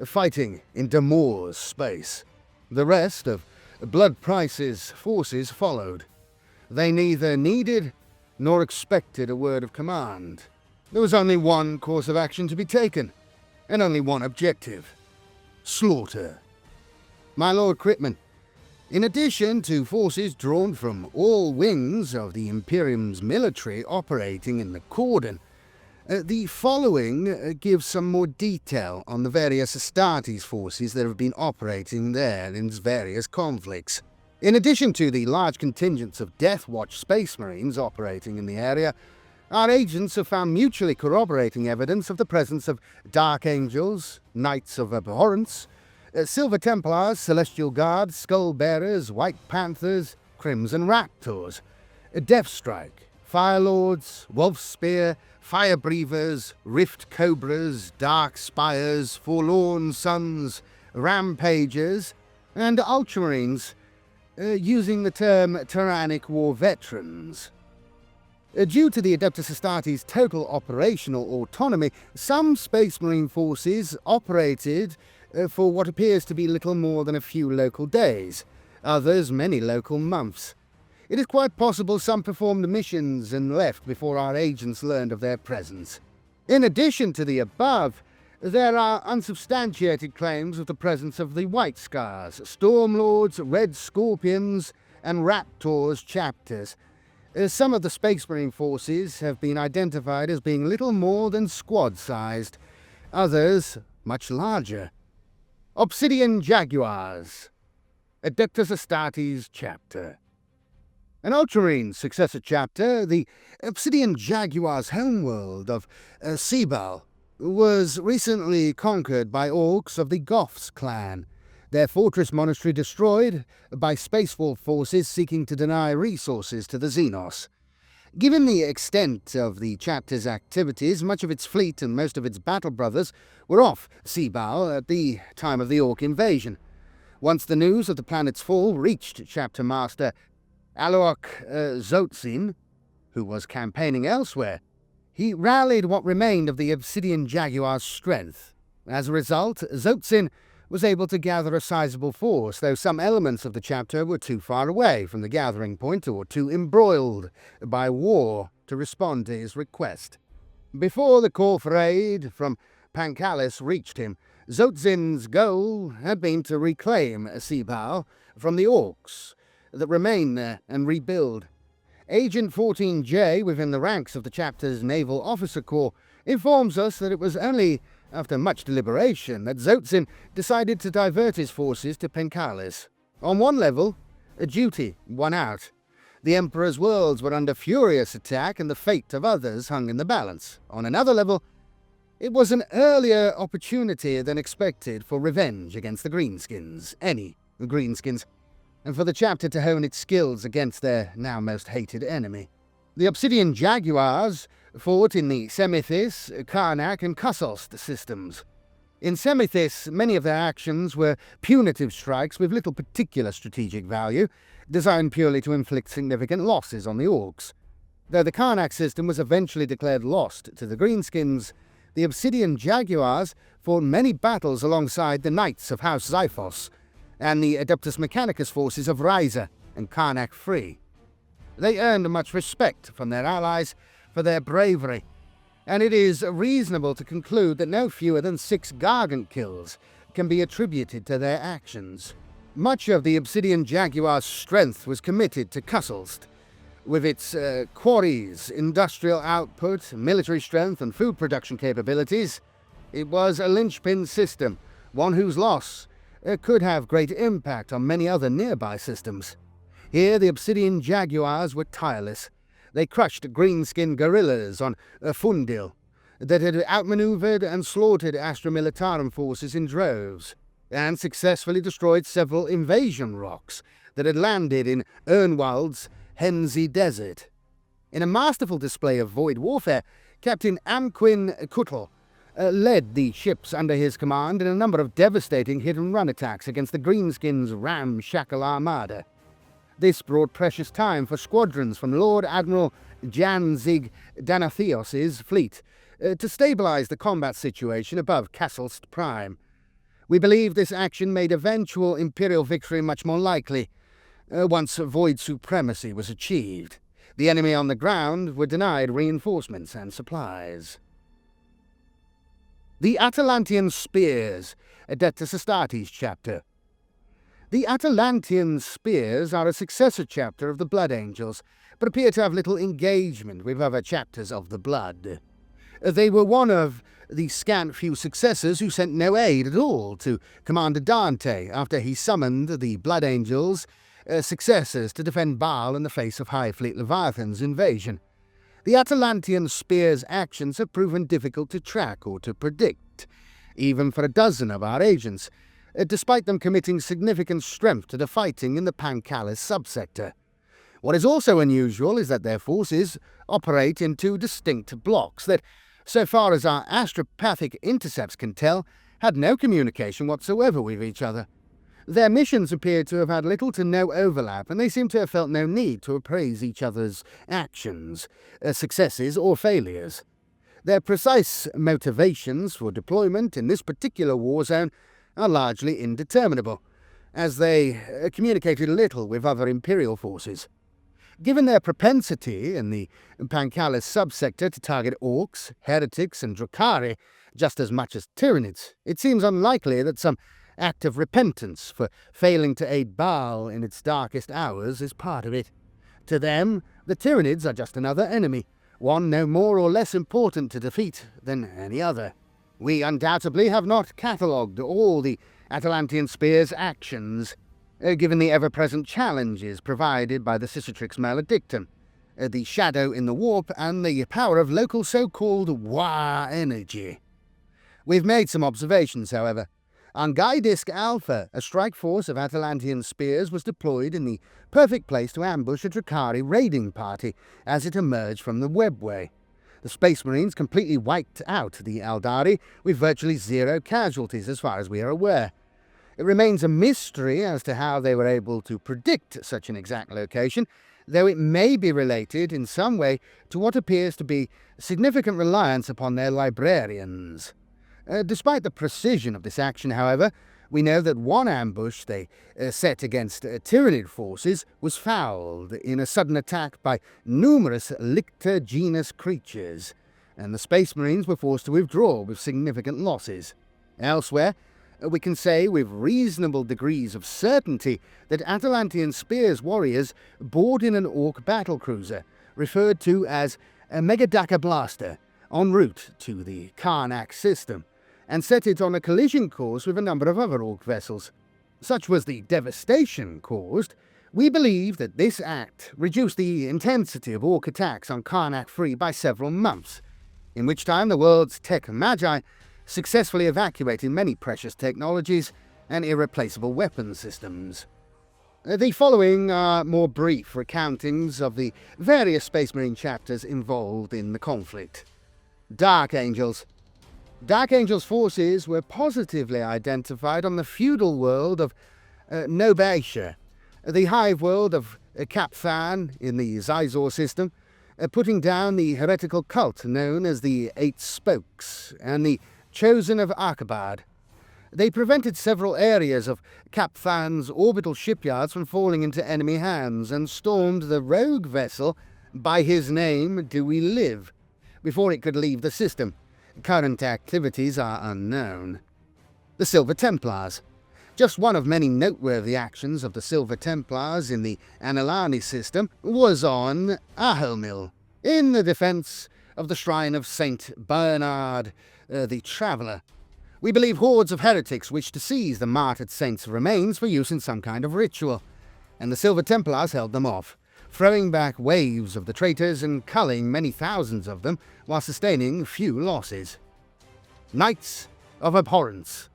fighting in Damor's space. The rest of Blood Price's forces followed. They neither needed nor expected a word of command. There was only one course of action to be taken, and only one objective: slaughter. My Lord Kryptman, in addition to forces drawn from all wings of the Imperium's military operating in the cordon, the following gives some more detail on the various Astartes forces that have been operating there in various conflicts. In addition to the large contingents of Death Watch Space Marines operating in the area, our agents have found mutually corroborating evidence of the presence of Dark Angels, Knights of Abhorrence, Silver Templars, Celestial Guards, Skull Bearers, White Panthers, Crimson Raptors, Deathstrike, Firelords, Wolf Spear, Fire Breathers, Rift Cobras, Dark Spires, Forlorn Sons, Rampagers, and Ultramarines, using the term Tyrannic War Veterans. Due to the Adeptus Astartes' total operational autonomy, some Space Marine forces operated for what appears to be little more than a few local days, others many local months. It is quite possible some performed missions and left before our agents learned of their presence. In addition to the above, there are unsubstantiated claims of the presence of the White Scars, Stormlords, Red Scorpions, and Raptors chapters. Some of the Space Marine forces have been identified as being little more than squad-sized, others much larger. Obsidian Jaguars, Adeptus Astartes chapter. An Ultramarine successor chapter, the Obsidian Jaguars' homeworld of Sebal, was recently conquered by Orks of the Goths clan, their fortress monastery destroyed by Space Wolf forces seeking to deny resources to the Xenos. Given the extent of the chapter's activities, much of its fleet and most of its battle brothers were off Sebal at the time of the Orc invasion. Once the news of the planet's fall reached Chapter Master Alok Zotzin, who was campaigning elsewhere, he rallied what remained of the Obsidian Jaguar's strength. As a result, Zotzin was able to gather a sizable force, though some elements of the chapter were too far away from the gathering point or too embroiled by war to respond to his request. Before the call for aid from Pancalis reached him, Zotzin's goal had been to reclaim Sebal from the Orks that remained there and rebuild. Agent 14J within the ranks of the chapter's Naval Officer Corps informs us that it was only after much deliberation that Zotzin decided to divert his forces to Penkalis. On one level, a duty won out. The Emperor's worlds were under furious attack and the fate of others hung in the balance. On another level, it was an earlier opportunity than expected for revenge against the Greenskins. Any Greenskins. and for the chapter to hone its skills against their now most hated enemy. The Obsidian Jaguars fought in the Semithis, Karnak and Kussost systems. In Semithis, many of their actions were punitive strikes with little particular strategic value, designed purely to inflict significant losses on the Orks. Though the Karnak system was eventually declared lost to the Greenskins, the Obsidian Jaguars fought many battles alongside the Knights of House Xiphos and the Adeptus Mechanicus forces of Ryza and Karnak Free. They earned much respect from their allies for their bravery, and it is reasonable to conclude that no fewer than 6 Gargant kills can be attributed to their actions. Much of the Obsidian Jaguar's strength was committed to Kussost, with its quarries, industrial output, military strength and food production capabilities. It was a linchpin system, one whose loss could have great impact on many other nearby systems. Here the Obsidian Jaguars were tireless. They crushed greenskin guerrillas on Fundil that had outmaneuvered and slaughtered Astra Militarum forces in droves, and successfully destroyed several invasion rocks that had landed in Ernwald's Henzi Desert. In a masterful display of void warfare, Captain Amquin Kutl led the ships under his command in a number of devastating hit-and-run attacks against the Greenskins' ramshackle armada. This brought precious time for squadrons from Lord Admiral Janzig Danathios' fleet to stabilize the combat situation above Kasselst Prime. We believe this action made eventual Imperial victory much more likely, once void supremacy was achieved. The enemy on the ground were denied reinforcements and supplies. The Atalantian Spears, Adeptus Astartes chapter. The Atalantian Spears are a successor chapter of the Blood Angels, but appear to have little engagement with other chapters of the Blood. They were one of the scant few successors who sent no aid at all to Commander Dante after he summoned the Blood Angels' successors to defend Baal in the face of hivefleet Leviathan's invasion. The Atalantian Spears' actions have proven difficult to track or to predict, even for a dozen of our agents, despite them committing significant strength to the fighting in the Pancalis subsector. What is also unusual is that their forces operate in 2 distinct blocks that, so far as our astropathic intercepts can tell, had no communication whatsoever with each other. Their missions appear to have had little to no overlap, and they seem to have felt no need to appraise each other's actions, successes or failures. Their precise motivations for deployment in this particular war zone are largely indeterminable, as they communicated little with other Imperial forces. Given their propensity in the Pancalis subsector to target Orks, heretics and Drukhari just as much as Tyranids, it seems unlikely that some act of repentance for failing to aid Baal in its darkest hours is part of it. To them, the Tyranids are just another enemy, one no more or less important to defeat than any other. We undoubtedly have not catalogued all the Atalantian Spear's actions, given the ever-present challenges provided by the Cicatrix Maledictum, the shadow in the warp, and the power of local so-called Wa energy. We've made some observations, however. On Gaidisk Alpha, a strike force of Atalantian Spears was deployed in the perfect place to ambush a Drukhari raiding party as it emerged from the webway. The Space Marines completely wiped out the Aeldari with virtually 0 casualties as far as we are aware. It remains a mystery as to how they were able to predict such an exact location, though it may be related in some way to what appears to be significant reliance upon their librarians. Despite the precision of this action, however, we know that one ambush they set against Tyranid forces was fouled in a sudden attack by numerous Lictor genus creatures, and the Space Marines were forced to withdraw with significant losses. Elsewhere, we can say with reasonable degrees of certainty that Atalantian Spears warriors board in an Ork battlecruiser, referred to as a Megadaka Blaster, en route to the Karnak system, and set it on a collision course with a number of other Ork vessels. Such was the devastation caused, we believe that this act reduced the intensity of Ork attacks on Karnak Free by several months, in which time the world's tech magi successfully evacuated many precious technologies and irreplaceable weapon systems. The following are more brief recountings of the various Space Marine chapters involved in the conflict. Dark Angels. Dark Angels' forces were positively identified on the feudal world of Nobatia, the hive world of Kryptmans in the Xizor system, putting down the heretical cult known as the Eight Spokes and the Chosen of Akkabad. They prevented several areas of Kryptmans' orbital shipyards from falling into enemy hands and stormed the rogue vessel By His Name Do We Live before it could leave the system. Current activities are unknown. The Silver Templars. Just one of many noteworthy actions of the Silver Templars in the analyses system was on Ahomil, in the defense of the shrine of Saint Bernard the Traveller. We believe hordes of heretics wished to seize the martyred saint's remains for use in some kind of ritual, and the Silver Templars held them off, throwing back waves of the traitors and culling many thousands of them while sustaining few losses. Knights of Abhorrence.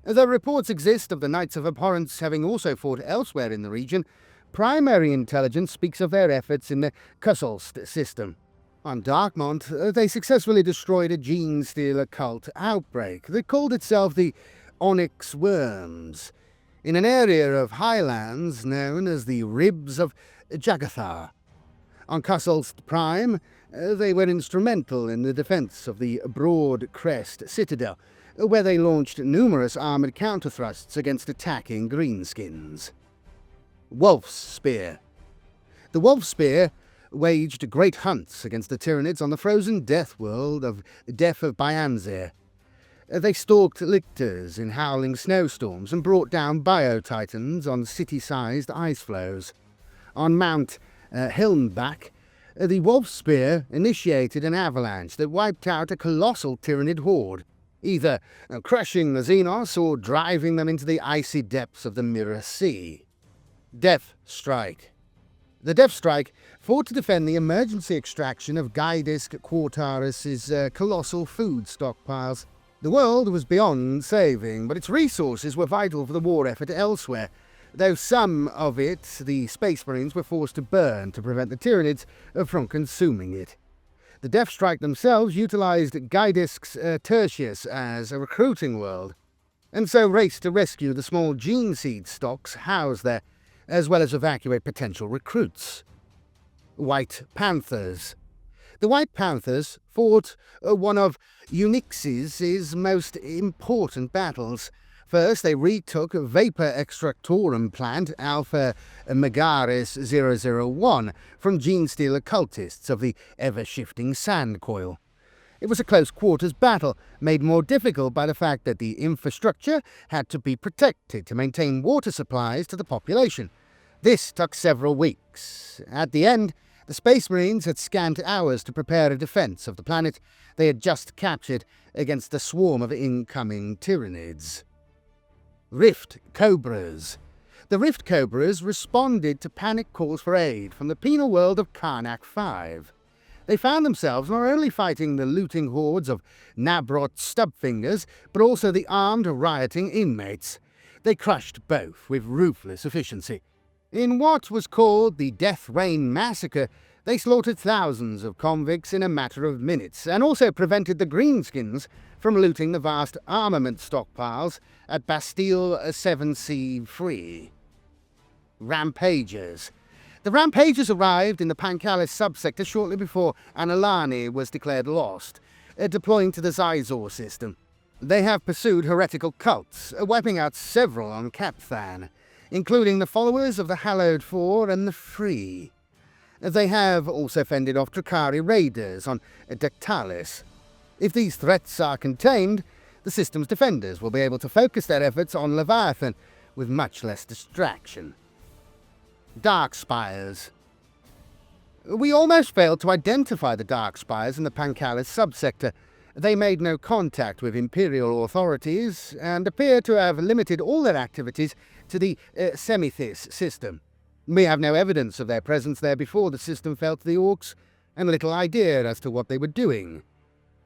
Though reports exist of the Knights of Abhorrence having also fought elsewhere in the region, primary intelligence speaks of their efforts in the Kusholst system. On Darkmont, they successfully destroyed a gene-stealer cult outbreak that called itself the Onyx Worms, in an area of highlands known as the Ribs of Jagathar. On Kusholst Prime, they were instrumental in the defense of the Broad Crest Citadel, where they launched numerous armored counterthrusts against attacking greenskins. Wolf's Spear. The Wolf's Spear waged great hunts against the Tyranids on the frozen death world of Death of Byanzir. They stalked lictors in howling snowstorms and brought down biotitans on city-sized ice floes. On Mount Hilmbach, the Wolf's Spear initiated an avalanche that wiped out a colossal Tyranid horde, either crushing the Xenos or driving them into the icy depths of the Mirror Sea. Death Strike. The Death Strike fought to defend the emergency extraction of Gaidisk Quartaris' colossal food stockpiles. The world was beyond saving, but its resources were vital for the war effort elsewhere, though some of it the Space Marines were forced to burn to prevent the Tyranids from consuming it. The Death Strike themselves utilized Gaidisk's Tertius as a recruiting world, and so raced to rescue the small gene seed stocks housed there, as well as evacuate potential recruits. White Panthers. The White Panthers fought one of Unix's most important battles. First, they retook Vapor Extractorum Plant Alpha Megaris 001 from gene-stealer cultists of the ever-shifting Sand Coil. It was a close-quarters battle, made more difficult by the fact that the infrastructure had to be protected to maintain water supplies to the population. This took several weeks. At the end, the Space Marines had scant hours to prepare a defense of the planet they had just captured against a swarm of incoming Tyranids. Rift Cobras. The Rift Cobras responded to panic calls for aid from the penal world of Karnak V. They found themselves not only fighting the looting hordes of Nabrot Stubfingers, but also the armed rioting inmates. They crushed both with ruthless efficiency. In what was called the Death Rain Massacre, they slaughtered thousands of convicts in a matter of minutes, and also prevented the Greenskins from looting the vast armament stockpiles at Bastille 7C3. Rampagers. The Rampagers arrived in the Pancalis subsector shortly before Analani was declared lost, deploying to the Xizor system. They have pursued heretical cults, wiping out several on Kryptmans, including the followers of the Hallowed Four and the Free. They have also fended off Drakari raiders on Dectalis. If these threats are contained, the system's defenders will be able to focus their efforts on Leviathan with much less distraction. Dark Spires. We almost failed to identify the Dark Spires in the Pancalis subsector. They made no contact with Imperial authorities and appear to have limited all their activities to the Semithis system. We have no evidence of their presence there before the system fell to the Orks, and little idea as to what they were doing.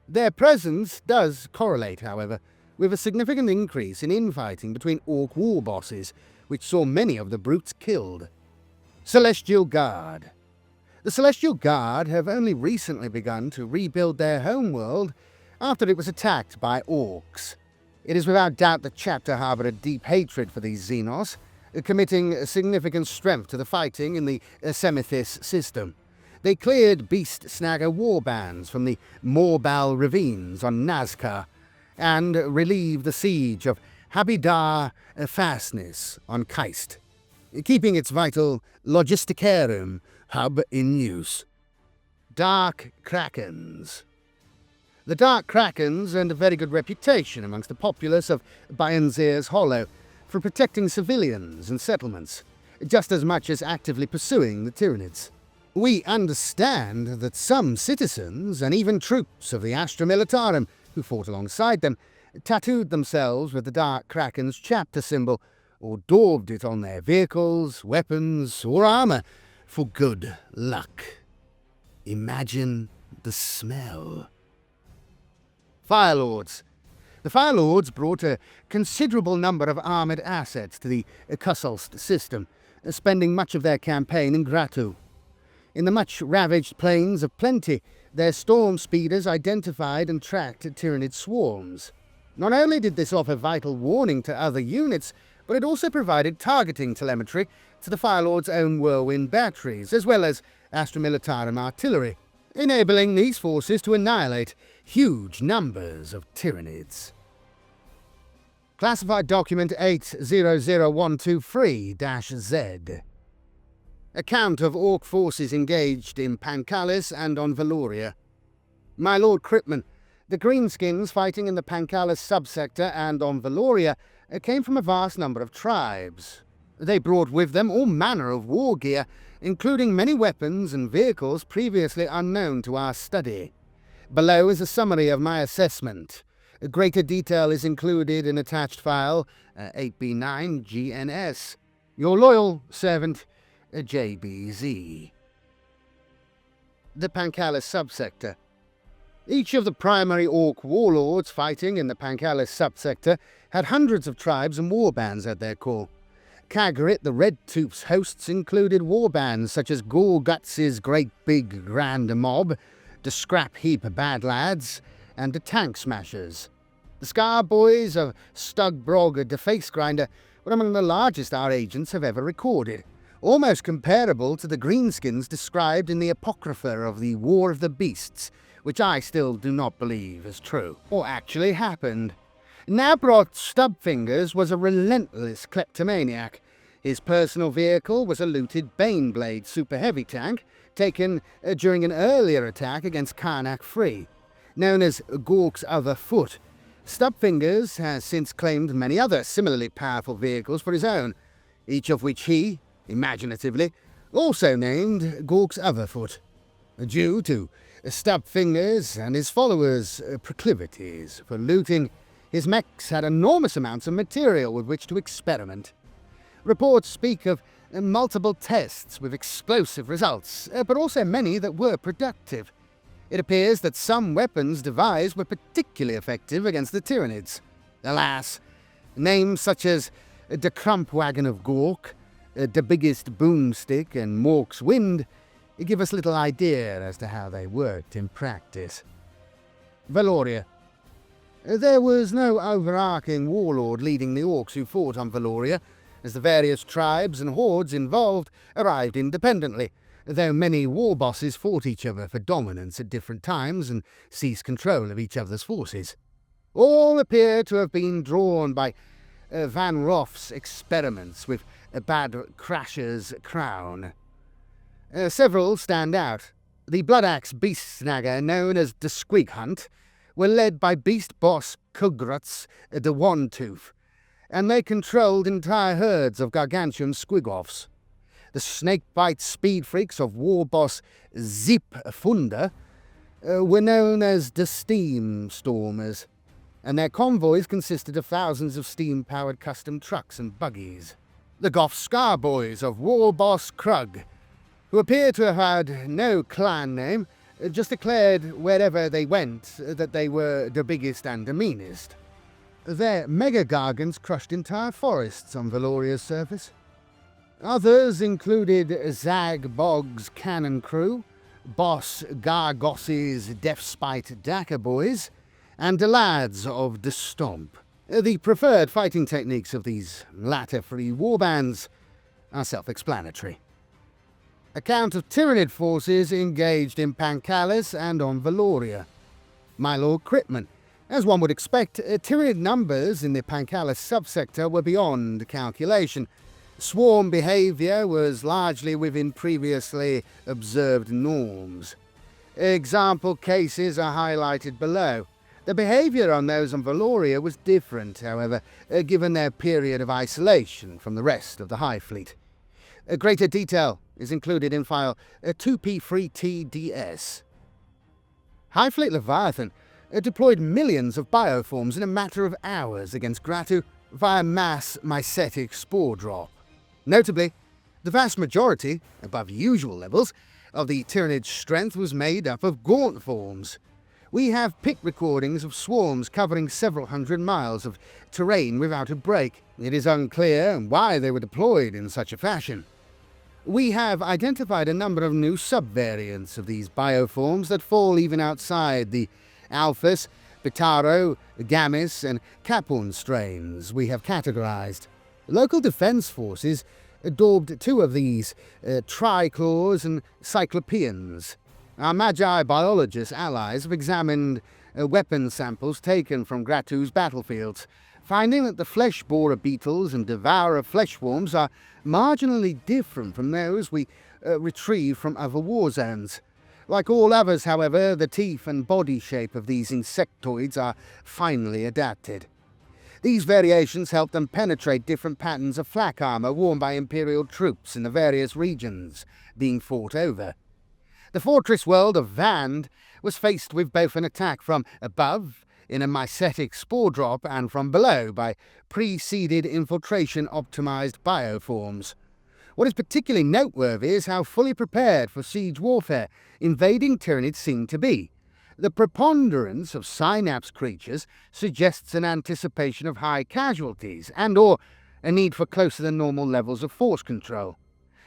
Their presence does correlate, however, with a significant increase in infighting between Ork war bosses, which saw many of the brutes killed. Celestial Guard. The Celestial Guard have only recently begun to rebuild their homeworld after it was attacked by Orks. It is without doubt the chapter harbour a deep hatred for these Xenos, committing significant strength to the fighting in the Semithis system. They cleared Beast Snagger warbands from the Morbal ravines on Nazca and relieved the siege of Habidar Fastness on Kaist, keeping its vital Logisticarum hub in use. Dark Krakens. The Dark Krakens earned a very good reputation amongst the populace of Bayanzir's Hollow for protecting civilians and settlements, just as much as actively pursuing the Tyranids. We understand that some citizens, and even troops of the Astra Militarum who fought alongside them, tattooed themselves with the Dark Kraken's chapter symbol, or daubed it on their vehicles, weapons, or armour, for good luck. Imagine the smell. Firelords. The Firelords brought a considerable number of armoured assets to the Kussulst system, spending much of their campaign in Gratu. In the much-ravaged Plains of Plenty, their storm speeders identified and tracked Tyranid swarms. Not only did this offer vital warning to other units, but it also provided targeting telemetry to the Firelord's own Whirlwind batteries, as well as Astra Militarum artillery, enabling these forces to annihilate huge numbers of Tyranids. Classified Document 800123-Z. Account of Orc forces engaged in Pancalis and on Valoria. My Lord Kryptman, the Greenskins fighting in the Pancalis subsector and on Valoria came from a vast number of tribes. They brought with them all manner of war gear, including many weapons and vehicles previously unknown to our study. Below is a summary of my assessment. Greater detail is included in attached file 8B9GNS. Your loyal servant, JBZ. The Pancalis subsector. Each of the primary Orc warlords fighting in the Pancalis subsector had hundreds of tribes and warbands at their core. Kagrit, the Red Toop's hosts, included warbands such as Gorguts's Great Big Grand Mob, the Scrap Heap Bad Lads, and the Tank Smashers. The Scar Boys of Stugbrog the Face Grinder were among the largest our agents have ever recorded, almost comparable to the Greenskins described in the Apocrypha of the War of the Beasts, which I still do not believe is true, or actually happened. Nabrot Stubfingers was a relentless kleptomaniac. His personal vehicle was a looted Baneblade Super Heavy tank, taken during an earlier attack against Karnak Free. Known as Gork's Other Foot, Stubfingers has since claimed many other similarly powerful vehicles for his own, each of which he, imaginatively, also named Gork's Other Foot, due to Stubfingers and his followers' proclivities for looting. His mechs had enormous amounts of material with which to experiment. Reports speak of multiple tests with explosive results, but also many that were productive. It appears that some weapons devised were particularly effective against the Tyranids. Alas, names such as the Crumpwagon of Gork, the Biggest Boomstick, and Mork's Wind give us little idea as to how they worked in practice. Valoria. There was no overarching warlord leading the Orcs who fought on Valoria, as the various tribes and hordes involved arrived independently, though many war bosses fought each other for dominance at different times and seized control of each other's forces. All appear to have been drawn by Van Roff's experiments with Bad Crasher's crown. Several stand out. The Bloodaxe Beast Snagger, known as the Squig Hunt, were led by Beast Boss Kugruts the One-Tooth, and they controlled entire herds of gargantuan squigoffs. The snakebite speed freaks of war boss Zip Funda were known as the Steam Stormers, and their convoys consisted of thousands of steam-powered custom trucks and buggies. The Goth Scar Boys of war boss Krug, who appear to have had no clan name, just declared wherever they went that they were the biggest and the meanest. Their mega-gargants crushed entire forests on Valoria's surface. Others included Zag Bog's cannon crew, Boss Gargoss's Deathspite Daka boys, and the lads of the Stomp. The preferred fighting techniques of these latter three warbands are self-explanatory. A count of Tyranid forces engaged in Pancalis and on Valoria. My Lord Kryptman, as one would expect, Tyranid numbers in the Pancalis subsector were beyond calculation. Swarm behaviour was largely within previously observed norms. Example cases are highlighted below. The behaviour on those on Valoria was different, however, given their period of isolation from the rest of the hivefleet. Greater detail is included in file 2P3TDS. Hivefleet Leviathan deployed millions of bioforms in a matter of hours against Gratu via mass mycetic spore drop. Notably, the vast majority, above usual levels, of the Tyranid's strength was made up of gaunt forms. We have pick recordings of swarms covering several hundred miles of terrain without a break. It is unclear why they were deployed in such a fashion. We have identified a number of new subvariants of these bioforms that fall even outside the Alphas, Bitaro, Gammis, and Caporn strains we have categorized. Local defense forces daubed two of these, Triclaws and Cyclopeans. Our Magi biologist allies have examined weapon samples taken from Gratu's battlefields, finding that the flesh-borer beetles and devourer fleshworms are marginally different from those we retrieve from other war zones. Like all others, however, the teeth and body shape of these insectoids are finely adapted. These variations help them penetrate different patterns of flak armour worn by Imperial troops in the various regions being fought over. The fortress world of Vand was faced with both an attack from above in a mycetic spore drop and from below by preceded infiltration-optimised bioforms. What is particularly noteworthy is how fully prepared for siege warfare invading Tyranids seem to be. The preponderance of synapse creatures suggests an anticipation of high casualties and/or a need for closer than normal levels of force control.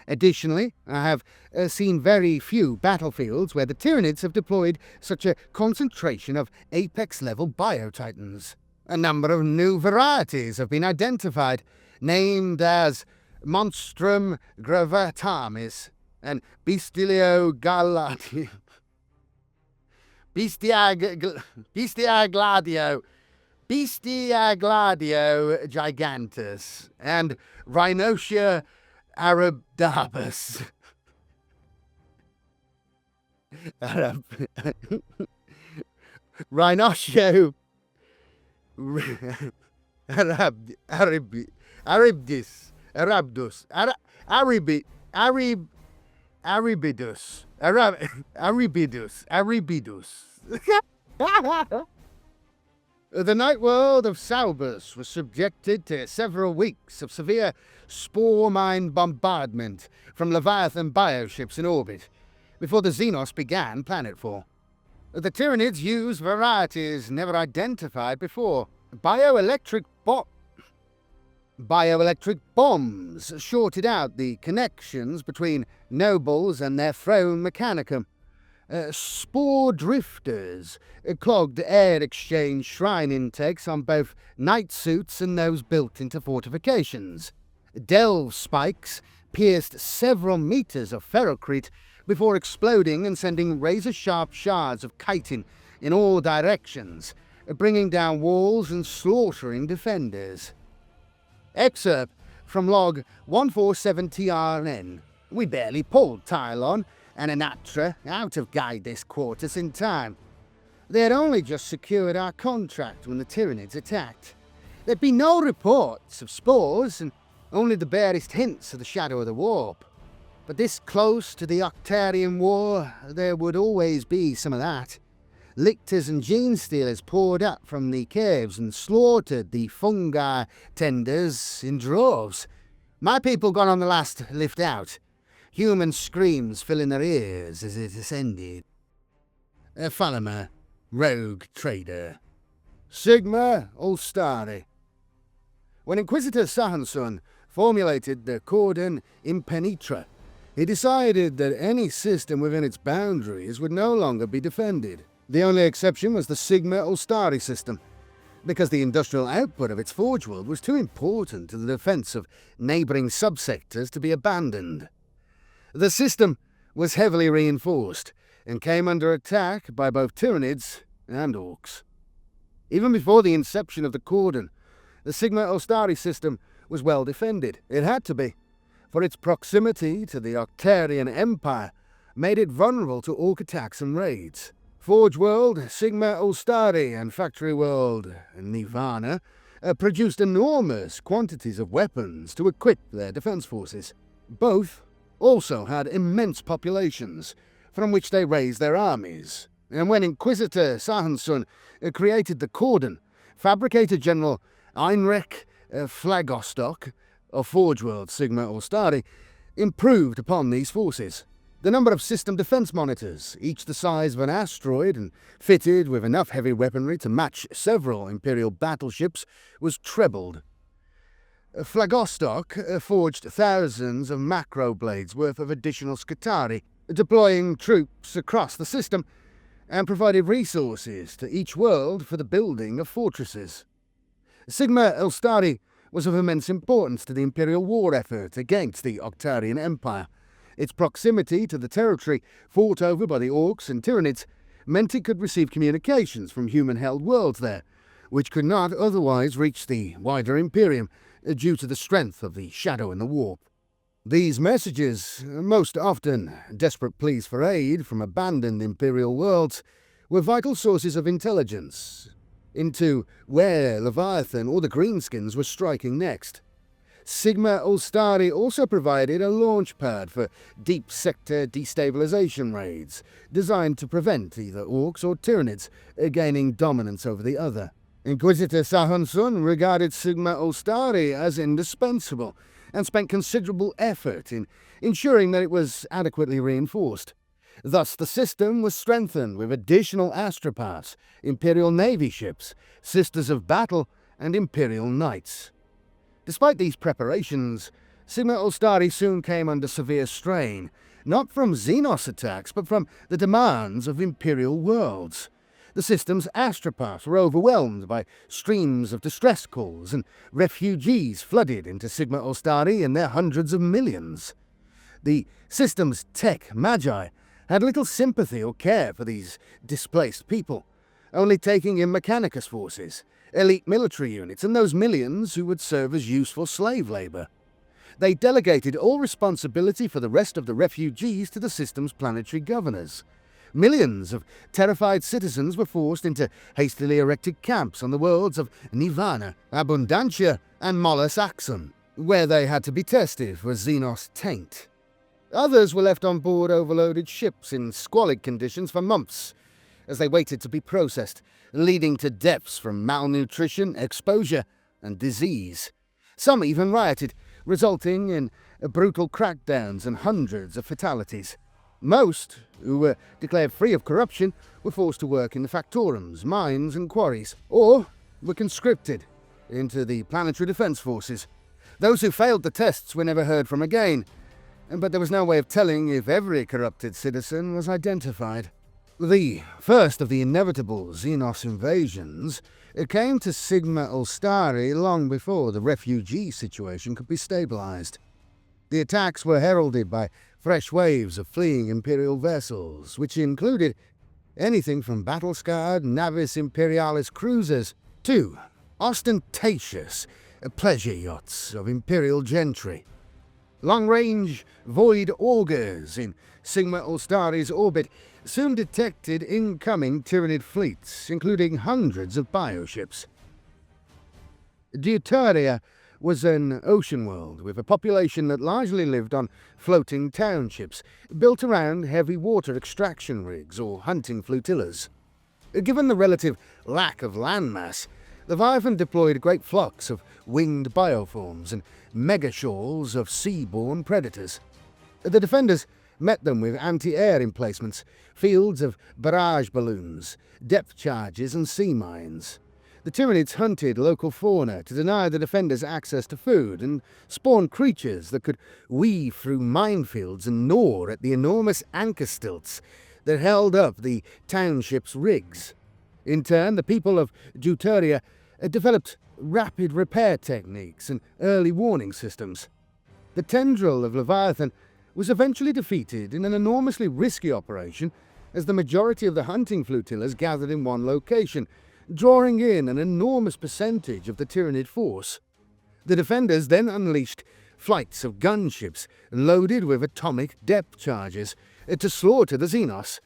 Additionally, I have seen very few battlefields where the Tyranids have deployed such a concentration of apex-level biotitans. A number of new varieties have been identified, named as Monstrum gravitamis and Bestialio galati. Bestia gladio gigantus and Rhinocia arabdabus. Rhinocio arabdus, arabidus. The night world of Saubus was subjected to several weeks of severe spore mine bombardment from Leviathan bioships in orbit before the Xenos began planetfall. The Tyranids used varieties never identified before. Bioelectric bombs shorted out the connections between nobles and their throne mechanicum. Spore drifters clogged air exchange shrine intakes on both night suits and those built into fortifications. Delve spikes pierced several meters of ferrocrete before exploding and sending razor-sharp shards of chitin in all directions, bringing down walls and slaughtering defenders. Excerpt from log 147TRN. We barely pulled Tylon and Anatra out of Guidis Quartus in time. They had only just secured our contract when the Tyranids attacked. There'd been no reports of spores and only the barest hints of the shadow of the warp. But this close to the Octarian War, there would always be some of that. Lictors and gene stealers poured up from the caves and slaughtered the fungi tenders in droves. My people got on the last lift out. Human screams filling their ears as it ascended. Falamer, rogue trader. Sigma Ulstari. When Inquisitor Sahansun formulated the Cordon Impenetra, he decided that any system within its boundaries would no longer be defended. The only exception was the Sigma Ulstari system, because the industrial output of its forge world was too important to the defense of neighboring subsectors to be abandoned. The system was heavily reinforced and came under attack by both Tyranids and Orks. Even before the inception of the Cordon, the Sigma Ulstari system was well defended. It had to be, for its proximity to the Octarian Empire made it vulnerable to Ork attacks and raids. Forge World, Sigma Ulstari, and Factory World, Nirvana, produced enormous quantities of weapons to equip their defense forces. Both also had immense populations, from which they raised their armies. And when Inquisitor Sahansun created the Cordon, Fabricator General Heinrich Flagostok of Forge World Sigma Ulstari improved upon these forces. The number of system defense monitors, each the size of an asteroid and fitted with enough heavy weaponry to match several Imperial battleships, was trebled. Flagostok forged thousands of macro blades worth of additional Scutari, deploying troops across the system, and provided resources to each world for the building of fortresses. Sigma Ulstari was of immense importance to the Imperial war effort against the Octarian Empire. Its proximity to the territory fought over by the Orks and Tyranids meant it could receive communications from human-held worlds there, which could not otherwise reach the wider Imperium due to the strength of the Shadow and the Warp. These messages, most often desperate pleas for aid from abandoned Imperial worlds, were vital sources of intelligence into where Leviathan or the Greenskins were striking next. Sigma Ulstari also provided a launch pad for deep sector destabilization raids, designed to prevent either Orks or Tyranids gaining dominance over the other. Inquisitor Sahansun regarded Sigma Ulstari as indispensable, and spent considerable effort in ensuring that it was adequately reinforced. Thus the system was strengthened with additional astropaths, Imperial Navy ships, Sisters of Battle, and Imperial Knights. Despite these preparations, Sigma Ulstari soon came under severe strain, not from Xenos attacks, but from the demands of Imperial worlds. The system's astropaths were overwhelmed by streams of distress calls, and refugees flooded into Sigma Ulstari in their hundreds of millions. The system's tech magi had little sympathy or care for these displaced people, only taking in Mechanicus forces, elite military units, and those millions who would serve as useful slave labor. They delegated all responsibility for the rest of the refugees to the system's planetary governors. Millions of terrified citizens were forced into hastily erected camps on the worlds of Nirvana, Abundantia, and Molus Axum, where they had to be tested for Xenos taint. Others were left on board overloaded ships in squalid conditions for months, as they waited to be processed, leading to deaths from malnutrition, exposure, and disease. Some even rioted, resulting in brutal crackdowns and hundreds of fatalities. Most, who were declared free of corruption, were forced to work in the factorums, mines, and quarries, or were conscripted into the planetary defense forces. Those who failed the tests were never heard from again, but there was no way of telling if every corrupted citizen was identified. The first of the inevitable Xenos invasions came to Sigma Ulstari long before the refugee situation could be stabilized. The attacks were heralded by fresh waves of fleeing Imperial vessels, which included anything from battle-scarred Navis Imperialis cruisers to ostentatious pleasure yachts of Imperial gentry. Long-range void augers in Sigma Ulstari's orbit soon detected incoming Tyranid fleets, including hundreds of bioships. Deuteria was an ocean world with a population that largely lived on floating townships, built around heavy water extraction rigs or hunting flotillas. Given the relative lack of landmass, Leviathan deployed great flocks of winged bioforms and megashawls of sea-borne predators. The defenders met them with anti-air emplacements, fields of barrage balloons, depth charges, and sea mines. The Tyranids hunted local fauna to deny the defenders access to food and spawned creatures that could weave through minefields and gnaw at the enormous anchor stilts that held up the township's rigs. In turn, the people of Juteria developed rapid repair techniques and early warning systems. The tendril of Leviathan was eventually defeated in an enormously risky operation as the majority of the hunting flotillas gathered in one location, drawing in an enormous percentage of the Tyranid force. The defenders then unleashed flights of gunships loaded with atomic depth charges to slaughter the Xenos.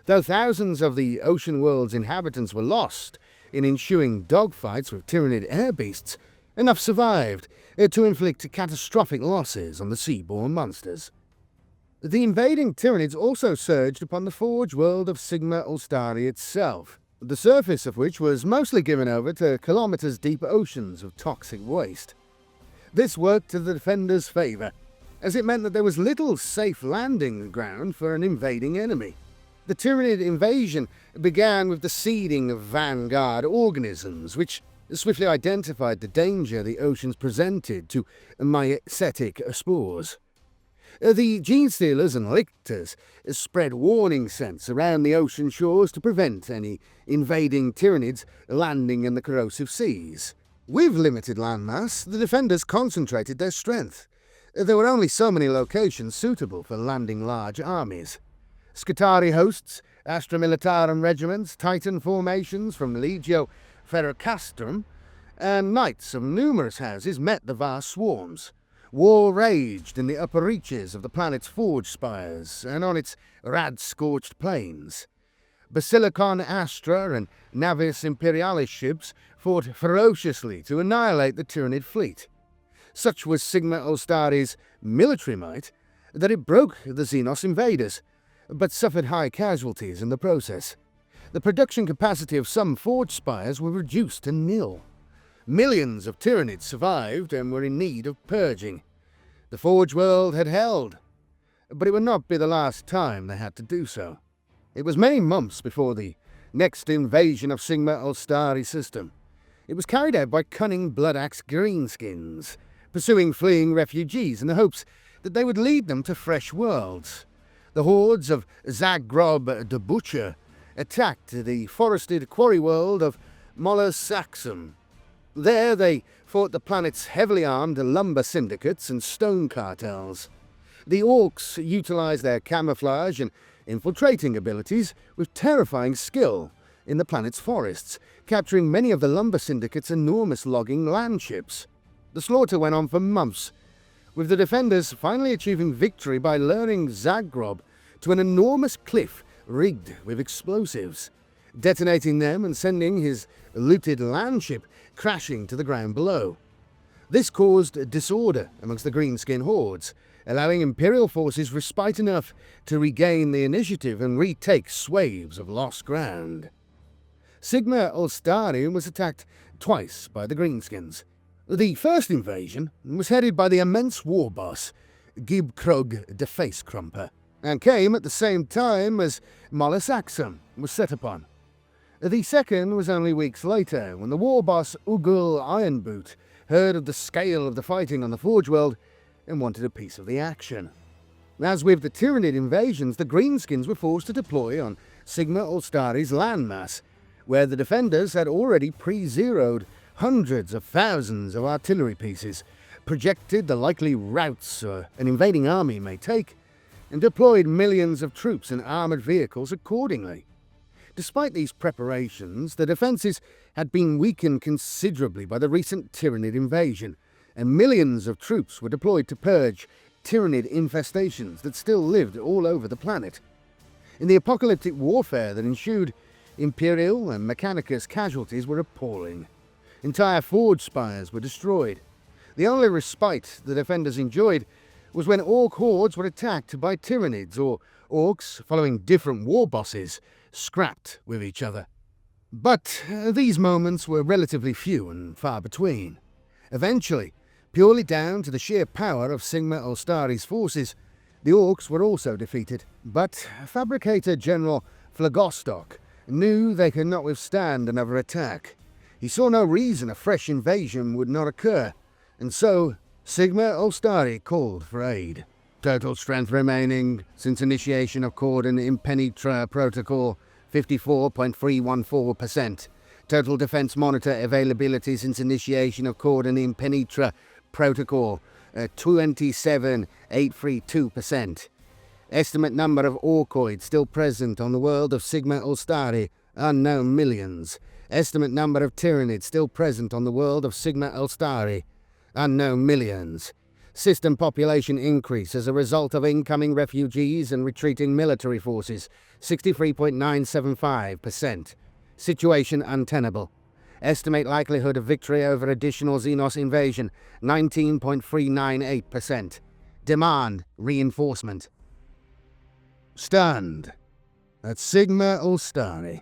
Though thousands of the ocean world's inhabitants were lost in ensuing dogfights with Tyranid air beasts, enough survived to inflict catastrophic losses on the seaborne monsters. The invading Tyranids also surged upon the forge world of Sigma Ulstari itself, the surface of which was mostly given over to kilometers-deep oceans of toxic waste. This worked to the defenders' favour, as it meant that there was little safe landing ground for an invading enemy. The Tyranid invasion began with the seeding of vanguard organisms, which swiftly identified the danger the oceans presented to myetic spores. The gene-stealers and lictors spread warning scents around the ocean shores to prevent any invading Tyranids landing in the corrosive seas. With limited landmass, the defenders concentrated their strength. There were only so many locations suitable for landing large armies. Scutari hosts, Astra Militarum regiments, Titan formations from Legio Ferrocastrum, and knights of numerous houses met the vast swarms. War raged in the upper reaches of the planet's forge spires and on its rad-scorched plains. Basilicon Astra and Navis Imperialis ships fought ferociously to annihilate the Tyranid fleet. Such was Sigma Ulstari's military might that it broke the Xenos invaders, but suffered high casualties in the process. The production capacity of some forge spires were reduced to nil. Millions of Tyranids survived and were in need of purging. The Forge world had held, but it would not be the last time they had to do so. It was many months before the next invasion of Sigma Ulstari system. It was carried out by cunning Bloodaxe greenskins, pursuing fleeing refugees in the hopes that they would lead them to fresh worlds. The hordes of Zagrob the Butcher attacked the forested quarry world of Molus Saxum. There they fought the planet's heavily armed lumber syndicates and stone cartels. The Orks utilized their camouflage and infiltrating abilities with terrifying skill in the planet's forests, capturing many of the lumber syndicate's enormous logging landships. The slaughter went on for months, with the defenders finally achieving victory by luring Zagrob to an enormous cliff rigged with explosives, detonating them and sending his looted landship crashing to the ground below. This caused disorder amongst the greenskin hordes, allowing Imperial forces respite enough to regain the initiative and retake swathes of lost ground. Sigma Ulstari was attacked twice by the greenskins. The first invasion was headed by the immense war boss, Gibkrug the Face Crumper, and came at the same time as Molus Saxum was set upon. The second was only weeks later, when the war boss Ugul Ironboot heard of the scale of the fighting on the Forge world and wanted a piece of the action. As with the Tyranid invasions, the greenskins were forced to deploy on Sigma Ulstari's landmass, where the defenders had already pre-zeroed hundreds of thousands of artillery pieces, projected the likely routes an invading army may take, and deployed millions of troops and armoured vehicles accordingly. Despite these preparations, the defences had been weakened considerably by the recent Tyranid invasion, and millions of troops were deployed to purge Tyranid infestations that still lived all over the planet. In the apocalyptic warfare that ensued, Imperial and Mechanicus casualties were appalling. Entire forge spires were destroyed. The only respite the defenders enjoyed was when Ork hordes were attacked by Tyranids, or Orks, following different war bosses, scrapped with each other. But these moments were relatively few and far between. Eventually, purely down to the sheer power of Sigma Ulstari's forces, the Orks were also defeated. But Fabricator General Phlogostock knew they could not withstand another attack. He saw no reason a fresh invasion would not occur, and so Sigma Ostari called for aid. Total strength remaining since initiation of Cordon Impenetra Protocol, 54.314%. Total defense monitor availability since initiation of Cordon Impenetra Protocol, 27.832%. Estimate number of Orkoids still present on the world of Sigma Ostari, unknown millions. Estimate number of Tyranids still present on the world of Sigma Ostari, unknown millions. System population increase as a result of incoming refugees and retreating military forces, 63.975%. Situation untenable. Estimate likelihood of victory over additional Xenos invasion, 19.398%. Demand reinforcement. Stunned at Sigma Ostari.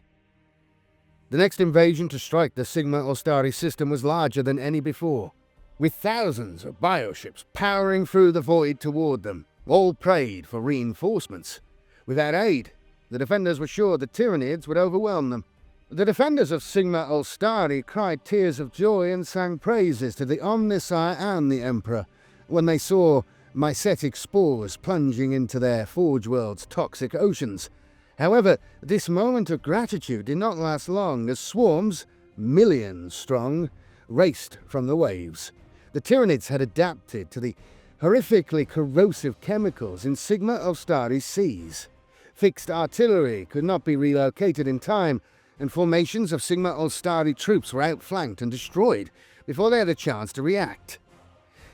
The next invasion to strike the Sigma Ostari system was larger than any before, with thousands of bioships powering through the void toward them, all prayed for reinforcements. Without aid, the defenders were sure the Tyranids would overwhelm them. The defenders of Sigma Ostari cried tears of joy and sang praises to the Omnissiah and the Emperor when they saw mycetic spores plunging into their Forge World's toxic oceans. However, this moment of gratitude did not last long as swarms, millions strong, raced from the waves. The Tyranids had adapted to the horrifically corrosive chemicals in Sigma Ostari's seas. Fixed artillery could not be relocated in time, and formations of Sigma Ostari troops were outflanked and destroyed before they had a chance to react.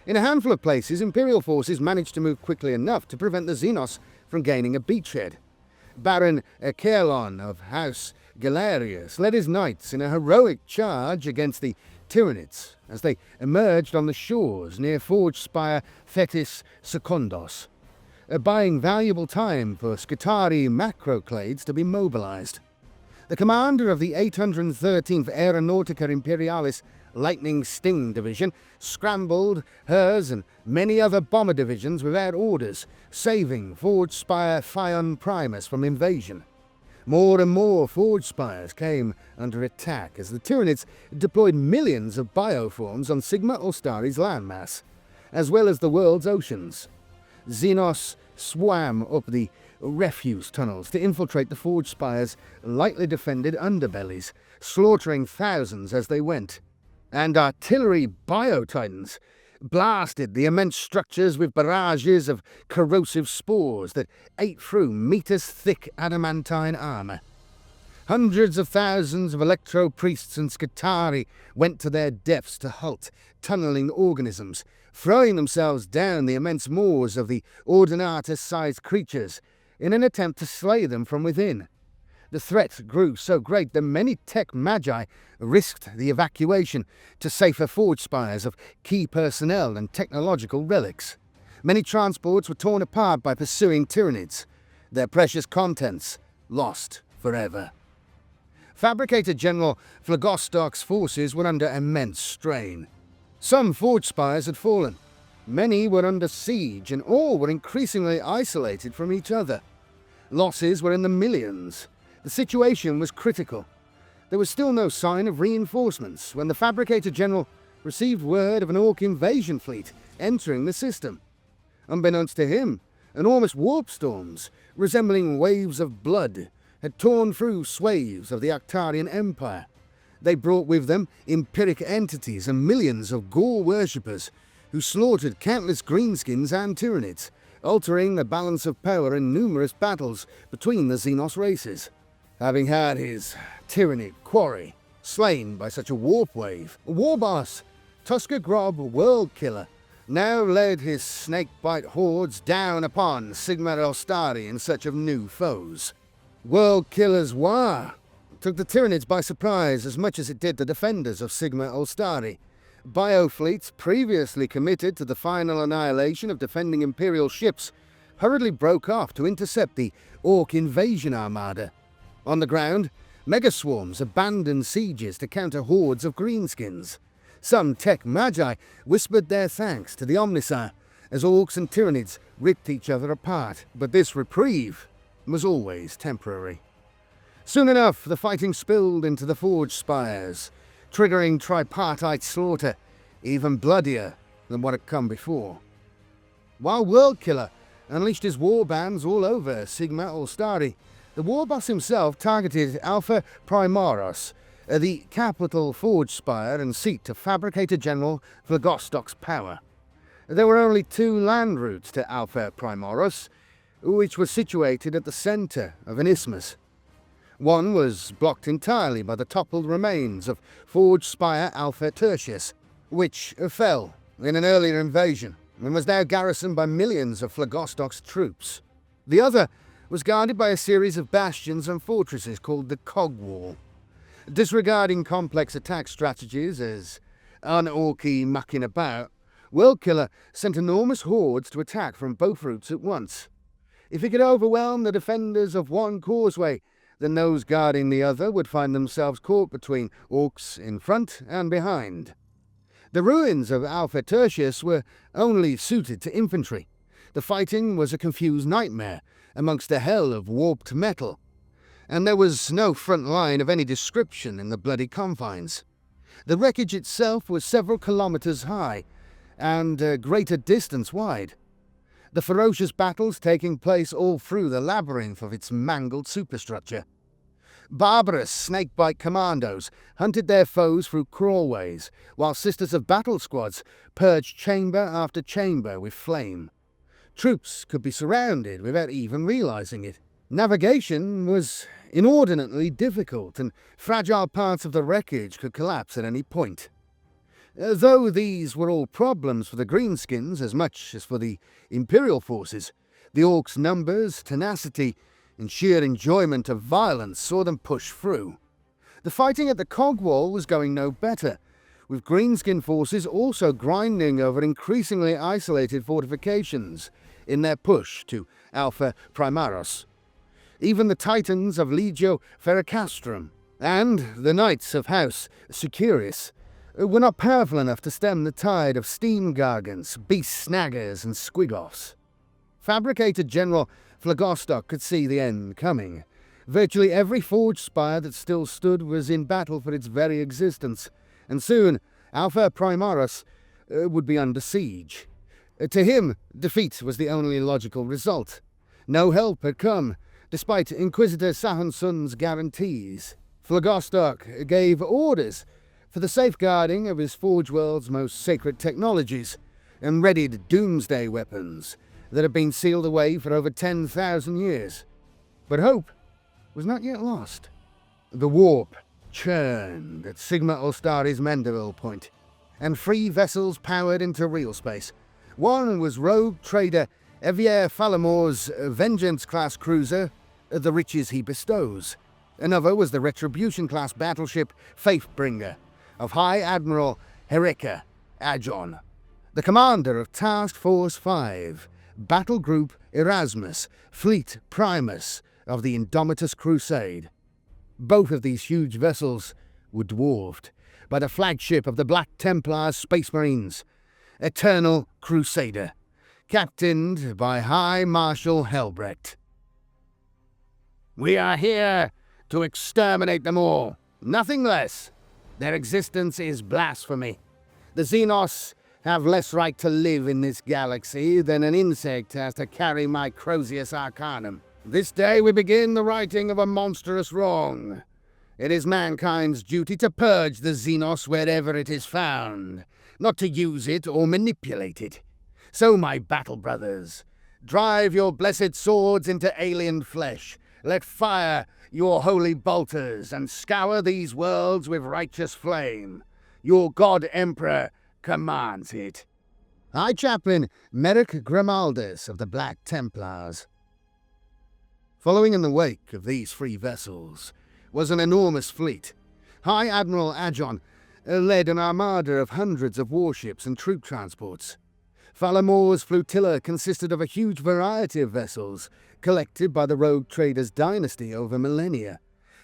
In a handful of places, Imperial forces managed to move quickly enough to prevent the Xenos from gaining a beachhead. Baron Caelon of House Galerius led his knights in a heroic charge against the Tyranids as they emerged on the shores near Forge Spire Thetis Secondos, buying valuable time for Skitarii macroclades to be mobilized. The commander of the 813th Aeronautica Imperialis Lightning Sting Division scrambled hers and many other bomber divisions without orders, saving Forge Spire Fion Primus from invasion. More and more Forge Spires came under attack as the Tyranids deployed millions of bioforms on Sigma Ostari's landmass, as well as the world's oceans. Xenos swam up the refuse tunnels to infiltrate the Forge Spire's lightly defended underbellies, slaughtering thousands as they went. And artillery biotitans blasted the immense structures with barrages of corrosive spores that ate through meters-thick adamantine armor. Hundreds of thousands of electro-priests and Skitarii went to their depths to halt tunneling organisms, throwing themselves down the immense maws of the Ordinatus-sized creatures in an attempt to slay them from within. The threat grew so great that many tech magi risked the evacuation to safer Forge Spires of key personnel and technological relics. Many transports were torn apart by pursuing Tyranids, their precious contents lost forever. Fabricator General Phlegostok's forces were under immense strain. Some Forge Spires had fallen, many were under siege, and all were increasingly isolated from each other. Losses were in the millions. The situation was critical. There was still no sign of reinforcements when the Fabricator General received word of an Ork invasion fleet entering the system. Unbeknownst to him, enormous warp storms, resembling waves of blood, had torn through swathes of the Octarian Empire. They brought with them empiric entities and millions of Gore worshippers who slaughtered countless greenskins and Tyranids, altering the balance of power in numerous battles between the Xenos races. Having had his Tyranid quarry slain by such a warp wave, Warboss Tusker Grob Worldkiller now led his snakebite hordes down upon Sigma Ostari in search of new foes. Worldkiller's War took the Tyranids by surprise as much as it did the defenders of Sigma Ostari. Biofleets previously committed to the final annihilation of defending Imperial ships hurriedly broke off to intercept the Ork invasion armada. On the ground, megaswarms abandoned sieges to counter hordes of greenskins. Some tech magi whispered their thanks to the Omnissiah as Orks and Tyranids ripped each other apart, but this reprieve was always temporary. Soon enough, the fighting spilled into the Forge Spires. triggering tripartite slaughter, even bloodier than what had come before. While Worldkiller unleashed his warbands all over Sigma Aeldari, the warboss himself targeted Alpha Primaros, the capital forge spire and seat of Fabricator General Phlegostok's power. There were only 2 land routes to Alpha Primaros, which was situated at the centre of an isthmus. One was blocked entirely by the toppled remains of Forge Spire Alpha Tertius, which fell in an earlier invasion and was now garrisoned by millions of Phlegostok's troops. The other was guarded by a series of bastions and fortresses called the Cog Wall. Disregarding complex attack strategies as un-orky mucking about, Worldkiller sent enormous hordes to attack from both routes at once. If he could overwhelm the defenders of one causeway, then those guarding the other would find themselves caught between Orks in front and behind. The ruins of Alpha Tertius were only suited to infantry. The fighting was a confused nightmare amongst a hell of warped metal, and there was no front line of any description in the bloody confines. The wreckage itself was several kilometers high and a greater distance wide. The ferocious battles taking place all through the labyrinth of its mangled superstructure. Barbarous snakebite commandos hunted their foes through crawlways, while Sisters of Battle squads purged chamber after chamber with flame. Troops could be surrounded without even realizing it. Navigation was inordinately difficult, and fragile parts of the wreckage could collapse at any point. Though these were all problems for the Greenskins as much as for the Imperial forces, the Orcs' numbers, tenacity, and sheer enjoyment of violence saw them push through. The fighting at the Cog Wall was going no better, with Greenskin forces also grinding over increasingly isolated fortifications in their push to Alpha Primaros. Even the Titans of Legio Ferricastrum and the Knights of House Securius were not powerful enough to stem the tide of steam gargants, beast snaggers, and squigoffs. Fabricator General Phlegostok could see the end coming. Virtually every forge spire that still stood was in battle for its very existence, and soon Alpha Primaros would be under siege. To him, defeat was the only logical result. No help had come, despite Inquisitor Sahunsun's guarantees. Phlegostok gave orders for the safeguarding of his Forge World's most sacred technologies, and readied doomsday weapons that had been sealed away for over 10,000 years. But hope was not yet lost. The warp churned at Sigma Aeldari's Mandeville Point, and 3 vessels powered into real space. One was rogue trader Evier Falamor's Vengeance-class cruiser, The Riches He Bestows. Another was the Retribution-class battleship Faithbringer of High Admiral Hereka Ajon, the commander of Task Force 5, Battle Group Erasmus, Fleet Primus of the Indomitus Crusade. Both of these huge vessels were dwarfed by the flagship of the Black Templar Space Marines, Eternal Crusader, captained by High Marshal Helbrecht. "We are here to exterminate them all, nothing less. Their existence is blasphemy. The Xenos have less right to live in this galaxy than an insect has to carry my Crozius Arcanum. This day we begin the righting of a monstrous wrong. It is mankind's duty to purge the Xenos wherever it is found, not to use it or manipulate it. So, my battle brothers, drive your blessed swords into alien flesh. Let fire your holy bolters, and scour these worlds with righteous flame. Your God Emperor commands it." High Chaplain Merrick Grimaldus of the Black Templars. Following in the wake of these 3 vessels was an enormous fleet. High Admiral Ajon led an armada of hundreds of warships and troop transports. Falamor's flotilla consisted of a huge variety of vessels, collected by the rogue traders' dynasty over millennia.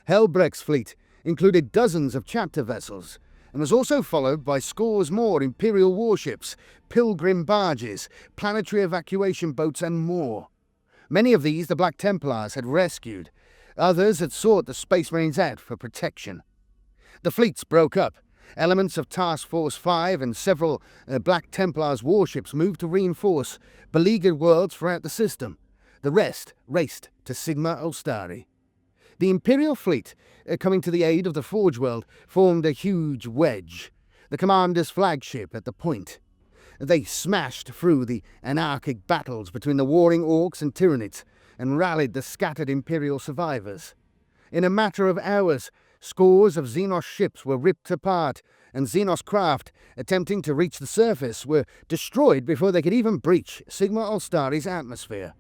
Helbrecht's fleet included dozens of chapter vessels, and was also followed by scores more Imperial warships, pilgrim barges, planetary evacuation boats, and more. Many of these the Black Templars had rescued. Others had sought the Space Marines out for protection. The fleets broke up, Elements of Task Force 5 and several Black Templars warships moved to reinforce beleaguered worlds throughout the system. The rest raced to Sigma Ostari. The Imperial fleet, coming to the aid of the Forge World, formed a huge wedge, the commander's flagship at the point. They smashed through the anarchic battles between the warring Orks and Tyranids and rallied the scattered Imperial survivors. In a matter of hours, scores of Xenos ships were ripped apart, and Xenos craft, attempting to reach the surface, were destroyed before they could even breach Sigma Ostari's atmosphere.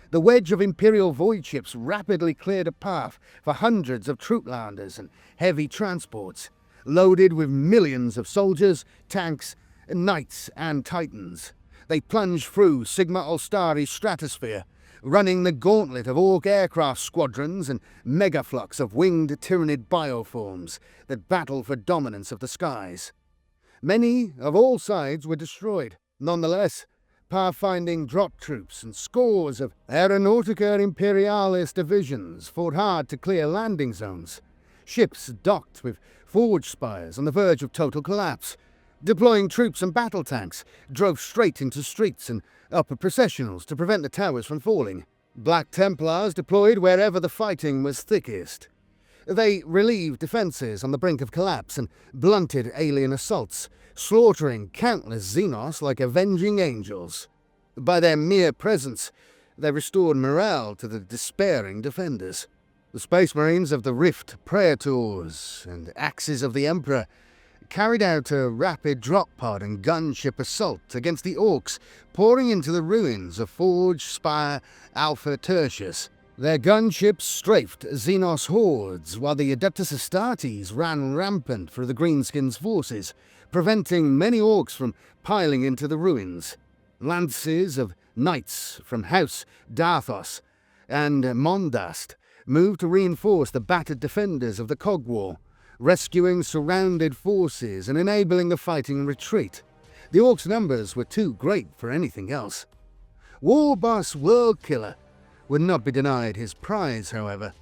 The wedge of Imperial void ships rapidly cleared a path for hundreds of troop landers and heavy transports, loaded with millions of soldiers, tanks, knights and titans. They plunged through Sigma Ostari's stratosphere, running the gauntlet of Ork aircraft squadrons and megaflux of winged Tyranid bioforms that battled for dominance of the skies. Many of all sides were destroyed. Nonetheless, pathfinding drop troops and scores of Aeronautica Imperialis divisions fought hard to clear landing zones. Ships docked with forge spires on the verge of total collapse. Deploying troops and battle tanks drove straight into streets and upper processionals to prevent the towers from falling. Black Templars deployed wherever the fighting was thickest. They relieved defences on the brink of collapse and blunted alien assaults, slaughtering countless Xenos like avenging angels. By their mere presence, they restored morale to the despairing defenders. The Space Marines of the Rift Praetors and Axes of the Emperor carried out a rapid drop pod and gunship assault against the Orks pouring into the ruins of Forge Spire Alpha Tertius. Their gunships strafed Xenos hordes, while the Adeptus Astartes ran rampant through the Greenskins' forces, preventing many Orks from piling into the ruins. Lances of knights from House Darthos and Mondast moved to reinforce the battered defenders of the Cog Wall, rescuing surrounded forces and enabling the fighting retreat. The Orcs' numbers were too great for anything else. War Boss Worldkiller would not be denied his prize, however.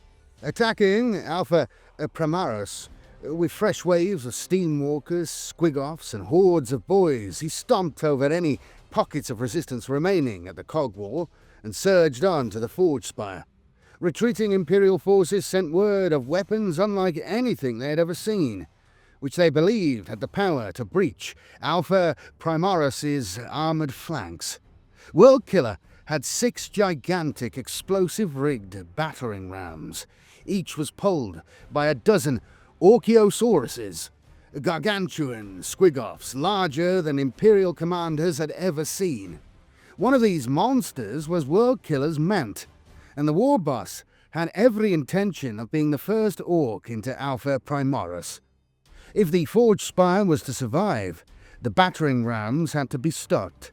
Attacking Alpha Primaris with fresh waves of steamwalkers, squigoffs, and hordes of boys, he stomped over any pockets of resistance remaining at the Cog Wall and surged on to the Forge Spire. Retreating Imperial forces sent word of weapons unlike anything they had ever seen, which they believed had the power to breach Alpha Primaris's armoured flanks. Worldkiller had 6 gigantic explosive-rigged battering rams. Each was pulled by a dozen Orchiosauruses, gargantuan squigoffs larger than Imperial commanders had ever seen. One of these monsters was Worldkiller's mount, and the war boss had every intention of being the first Ork into Alpha Primaris. If the Forge Spire was to survive, the battering rams had to be stopped.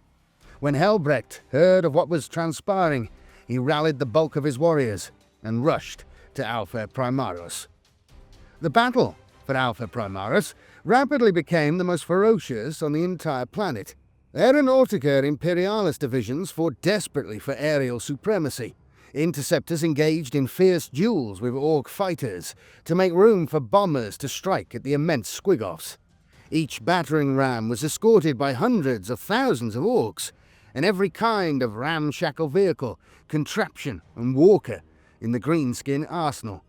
When Helbrecht heard of what was transpiring, he rallied the bulk of his warriors and rushed to Alpha Primaris. The battle for Alpha Primaris rapidly became the most ferocious on the entire planet. Aeronautica Imperialis divisions fought desperately for aerial supremacy. Interceptors engaged in fierce duels with Ork fighters to make room for bombers to strike at the immense squigoffs. Each battering ram was escorted by hundreds of thousands of Orks, and every kind of ramshackle vehicle, contraption, and walker in the Greenskin arsenal.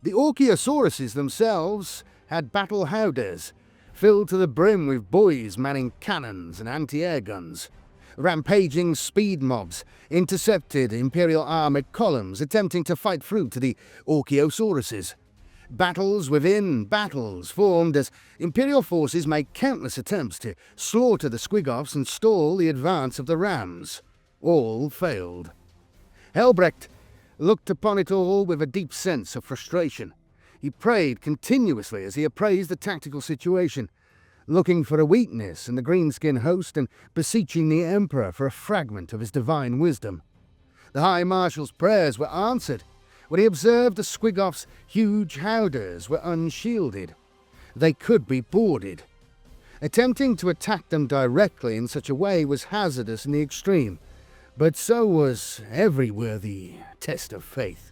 The Orchiosauruses themselves had battle howdahs, filled to the brim with boys manning cannons and anti-air guns. Rampaging speed mobs intercepted Imperial armoured columns attempting to fight through to the Orchiosauruses. Battles within battles formed as Imperial forces made countless attempts to slaughter the squigoffs and stall the advance of the rams. All failed. Helbrecht looked upon it all with a deep sense of frustration. He prayed continuously as he appraised the tactical situation, looking for a weakness in the Greenskin host and beseeching the Emperor for a fragment of his divine wisdom. The High Marshal's prayers were answered when he observed the squigoffs' huge howdahs were unshielded. They could be boarded. Attempting to attack them directly in such a way was hazardous in the extreme, but so was every worthy test of faith.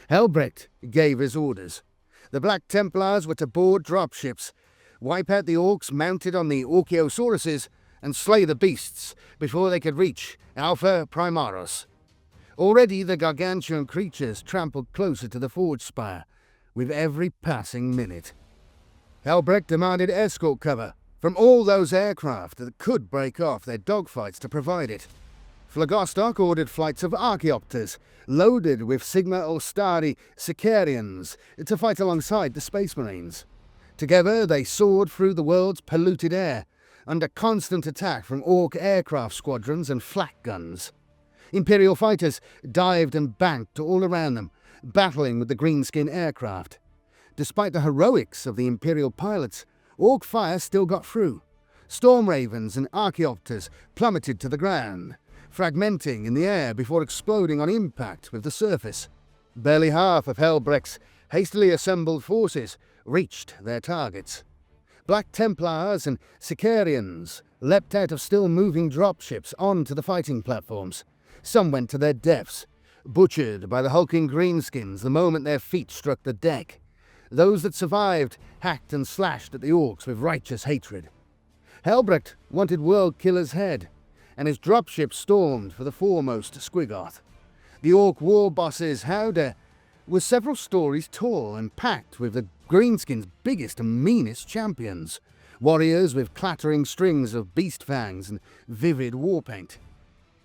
Helbrecht gave his orders. The Black Templars were to board dropships, wipe out the Orks mounted on the Orkiosauruses, and slay the beasts before they could reach Alpha Primaris. Already the gargantuan creatures trampled closer to the forge spire with every passing minute. Helbrecht demanded escort cover from all those aircraft that could break off their dogfights to provide it. Phlogostock ordered flights of Archaeopters, loaded with Sigma Ostari Sicarians, to fight alongside the Space Marines. Together they soared through the world's polluted air, under constant attack from Ork aircraft squadrons and flak guns. Imperial fighters dived and banked all around them, battling with the greenskin aircraft. Despite the heroics of the Imperial pilots, Ork fire still got through. Storm Ravens and Archaeopters plummeted to the ground, fragmenting in the air before exploding on impact with the surface. Barely half of Helbrecht's hastily assembled forces reached their targets. Black Templars and Sicarians leapt out of still-moving dropships onto the fighting platforms. Some went to their deaths, butchered by the hulking greenskins the moment their feet struck the deck. Those that survived hacked and slashed at the Orks with righteous hatred. Helbrecht wanted World Killer's head, and his dropship stormed for the foremost Squiggoth. The Ork war boss's howdah was several stories tall and packed with the greenskins' biggest and meanest champions, warriors with clattering strings of beast fangs and vivid war paint.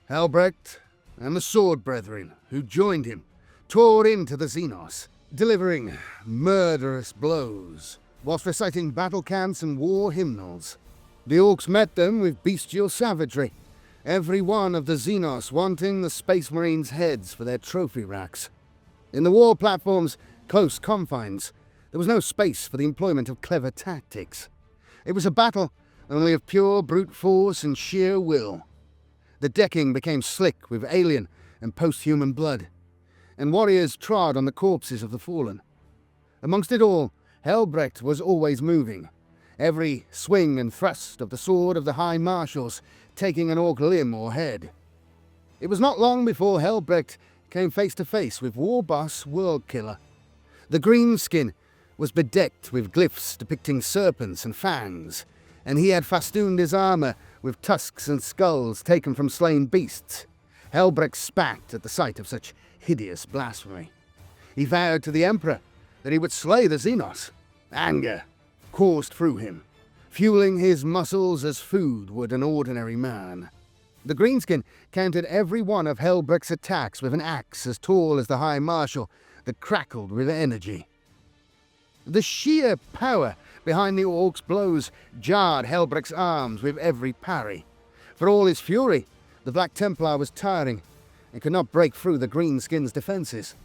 Helbrecht and the Sword Brethren, who joined him, tore into the Xenos, delivering murderous blows, whilst reciting battle cants and war hymnals. The Orks met them with bestial savagery, every one of the Xenos wanting the Space Marines' heads for their trophy racks. In the war platform's close confines, there was no space for the employment of clever tactics. It was a battle only of pure brute force and sheer will. The decking became slick with alien and post-human blood, and warriors trod on the corpses of the fallen. Amongst it all, Helbrecht was always moving, every swing and thrust of the sword of the High Marshals taking an Ork limb or head. It was not long before Helbrecht came face to face with war boss World Killer. The greenskin was bedecked with glyphs depicting serpents and fangs, and he had festooned his armour with tusks and skulls taken from slain beasts. Helbrecht spat at the sight of such hideous blasphemy. He vowed to the Emperor that he would slay the Xenos. Anger coursed through him, fueling his muscles as food would an ordinary man. The greenskin countered every one of Helbrecht's attacks with an axe as tall as the High Marshal that crackled with energy. The sheer power behind the Ork's blows jarred Helbrecht's arms with every parry. For all his fury, the Black Templar was tiring and could not break through the greenskin's defences.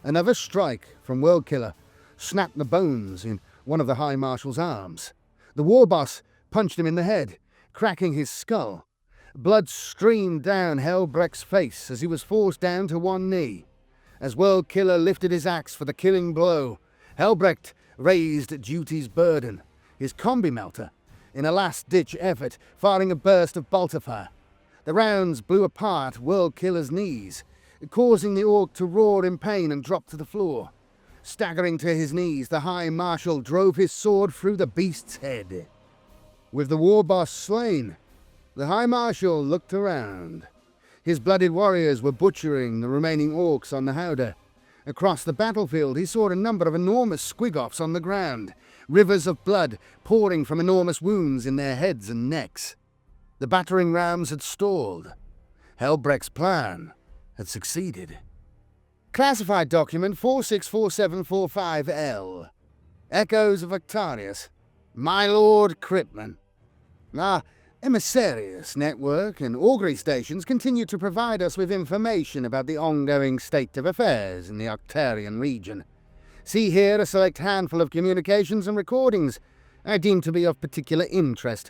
Another strike from World Killer snapped the bones in one of the High Marshal's arms. The war boss punched him in the head, cracking his skull. Blood streamed down Helbrecht's face as he was forced down to one knee. As World Killer lifted his axe for the killing blow, Helbrecht raised duty's burden, his combi melter, in a last-ditch effort, firing a burst of bolter fire. The rounds blew apart World Killer's knees, causing the Ork to roar in pain and drop to the floor. Staggering to his knees, the High Marshal drove his sword through the beast's head. With the war boss slain, the High Marshal looked around. His blooded warriors were butchering the remaining Orks on the howdah. Across the battlefield he saw a number of enormous squiggoths on the ground, rivers of blood pouring from enormous wounds in their heads and necks. The battering rams had stalled. Helbrecht's plan had succeeded. Classified document 464745L. Echoes of Octarius. My Lord Kryptman. Our Emissarius network and augury stations continue to provide us with information about the ongoing state of affairs in the Octarian region. See here a select handful of communications and recordings I deem to be of particular interest.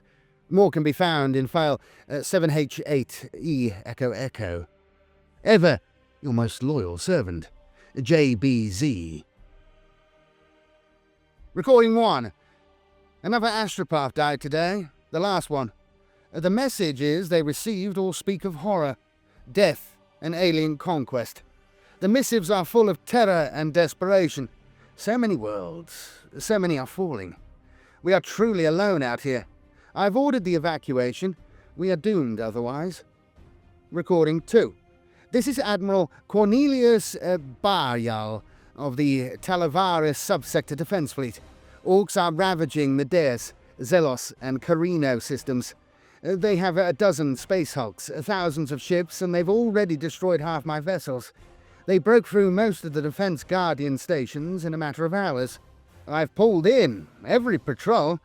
More can be found in file 7H8E Echo Echo. Ever your most loyal servant, JBZ. Recording 1. Another astropath died today, the last one. The message is they received or speak of horror, death, and alien conquest. The missives are full of terror and desperation. So many worlds, so many are falling. We are truly alone out here. I've ordered the evacuation. We are doomed otherwise. Recording 2. This is Admiral Cornelius Baryal of the Talavaris Subsector Defense Fleet. Orks are ravaging the Deus, Zelos, and Carino systems. They have a dozen space hulks, thousands of ships, and they've already destroyed half my vessels. They broke through most of the Defense Guardian stations in a matter of hours. I've pulled in every patrol,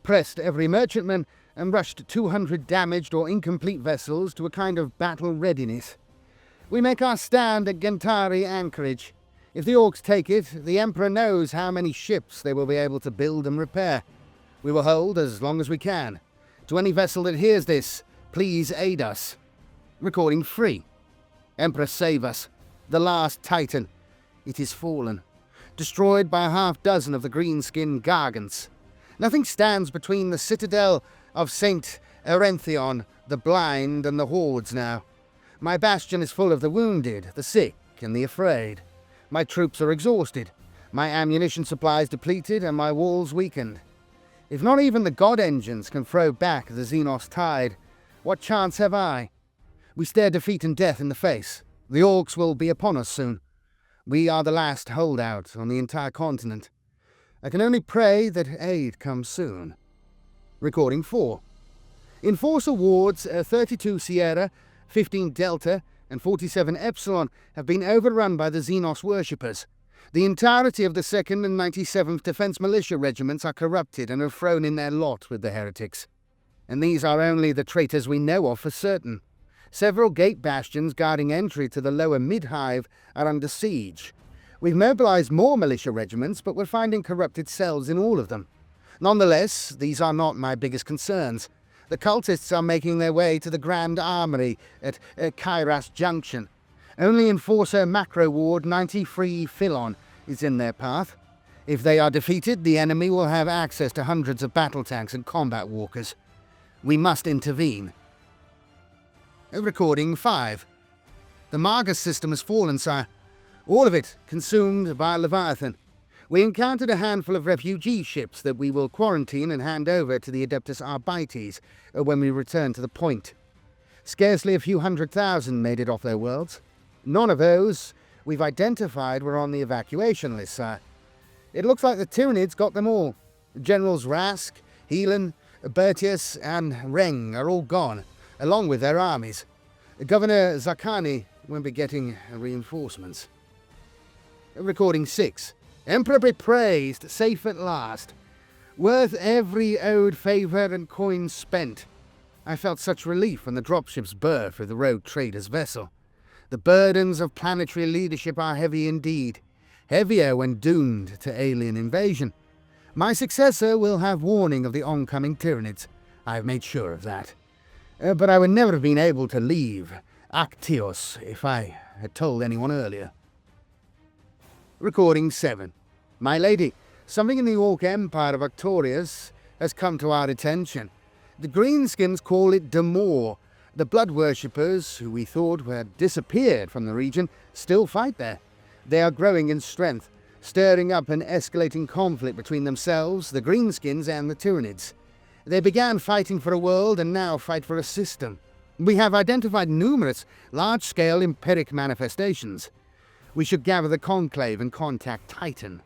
pressed every merchantman, and rushed 200 damaged or incomplete vessels to a kind of battle readiness. We make our stand at Gentari Anchorage. If the Orks take it, the Emperor knows how many ships they will be able to build and repair. We will hold as long as we can. To any vessel that hears this, please aid us. Recording 3. Emperor, save us. The last Titan. It is fallen. Destroyed by a half-dozen of the green-skinned Gargants. Nothing stands between the citadel of St. Erenthion, the blind, and the hordes now. My bastion is full of the wounded, the sick, and the afraid. My troops are exhausted, my ammunition supplies depleted, and my walls weakened. If not even the god engines can throw back the Xenos tide, what chance have I? We stare defeat and death in the face. The Orks will be upon us soon. We are the last holdout on the entire continent. I can only pray that aid comes soon. Recording 4. Enforcer wards 32 Sierra, 15 Delta, and 47 Epsilon have been overrun by the Xenos worshippers. The entirety of the 2nd and 97th Defense Militia Regiments are corrupted and are thrown in their lot with the heretics. And these are only the traitors we know of for certain. Several gate bastions guarding entry to the lower mid-hive are under siege. We've mobilized more militia regiments, but we're finding corrupted cells in all of them. Nonetheless, these are not my biggest concerns. The cultists are making their way to the Grand Armory at Kairas Junction. Only Enforcer Macro Ward 93 Philon is in their path. If they are defeated, the enemy will have access to hundreds of battle tanks and combat walkers. We must intervene. Recording 5. The Margus system has fallen, sire. All of it consumed by Leviathan. We encountered a handful of refugee ships that we will quarantine and hand over to the Adeptus Arbites when we return to the point. Scarcely a few 100,000 made it off their worlds. None of those we've identified were on the evacuation list, sire. It looks like the Tyranids got them all. Generals Rask, Helan, Bertius, and Reng are all gone, along with their armies. Governor Zakani won't be getting reinforcements. Recording 6. Emperor be praised, safe at last. Worth every owed favour and coin spent. I felt such relief when the dropships burst through the rogue trader's vessel. The burdens of planetary leadership are heavy indeed. Heavier when doomed to alien invasion. My successor will have warning of the oncoming Tyranids. I have made sure of that. But I would never have been able to leave Actios if I had told anyone earlier. Recording 7. My lady, something in the Orc Empire of Octarius has come to our attention. The Greenskins call it Demore. The blood worshippers, who we thought had disappeared from the region, still fight there. They are growing in strength, stirring up an escalating conflict between themselves, the Greenskins, and the Tyranids. They began fighting for a world and now fight for a system. We have identified numerous large-scale empiric manifestations. We should gather the Conclave and contact Titan.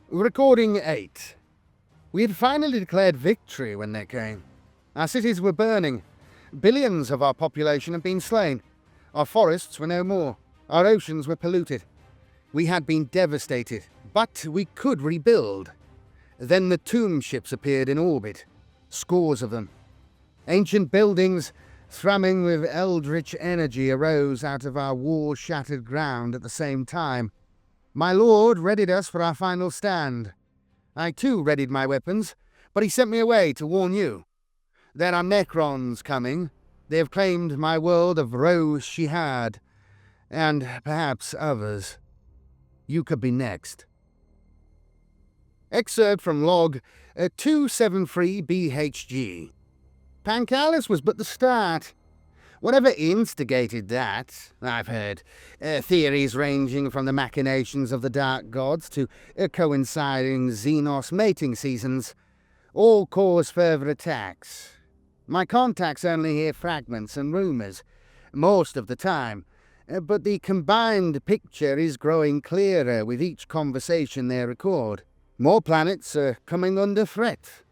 Recording 8. We had finally declared victory when they came. Our cities were burning. Billions of our population had been slain. Our forests were no more. Our oceans were polluted. We had been devastated, but we could rebuild. Then the tomb ships appeared in orbit. Scores of them. Ancient buildings, thrumming with eldritch energy, arose out of our war-shattered ground at the same time. My lord readied us for our final stand. I too readied my weapons, but he sent me away to warn you. There are Necrons coming. They have claimed my world of Rose Shihad, and perhaps others. You could be next. Excerpt from log 273BHG. Pancalis was but the start. Whatever instigated that, I've heard. Theories ranging from the machinations of the Dark Gods to coinciding Xenos mating seasons. all cause further attacks. My contacts only hear fragments and rumours, most of the time, but the combined picture is growing clearer with each conversation they record. More planets are coming under threat.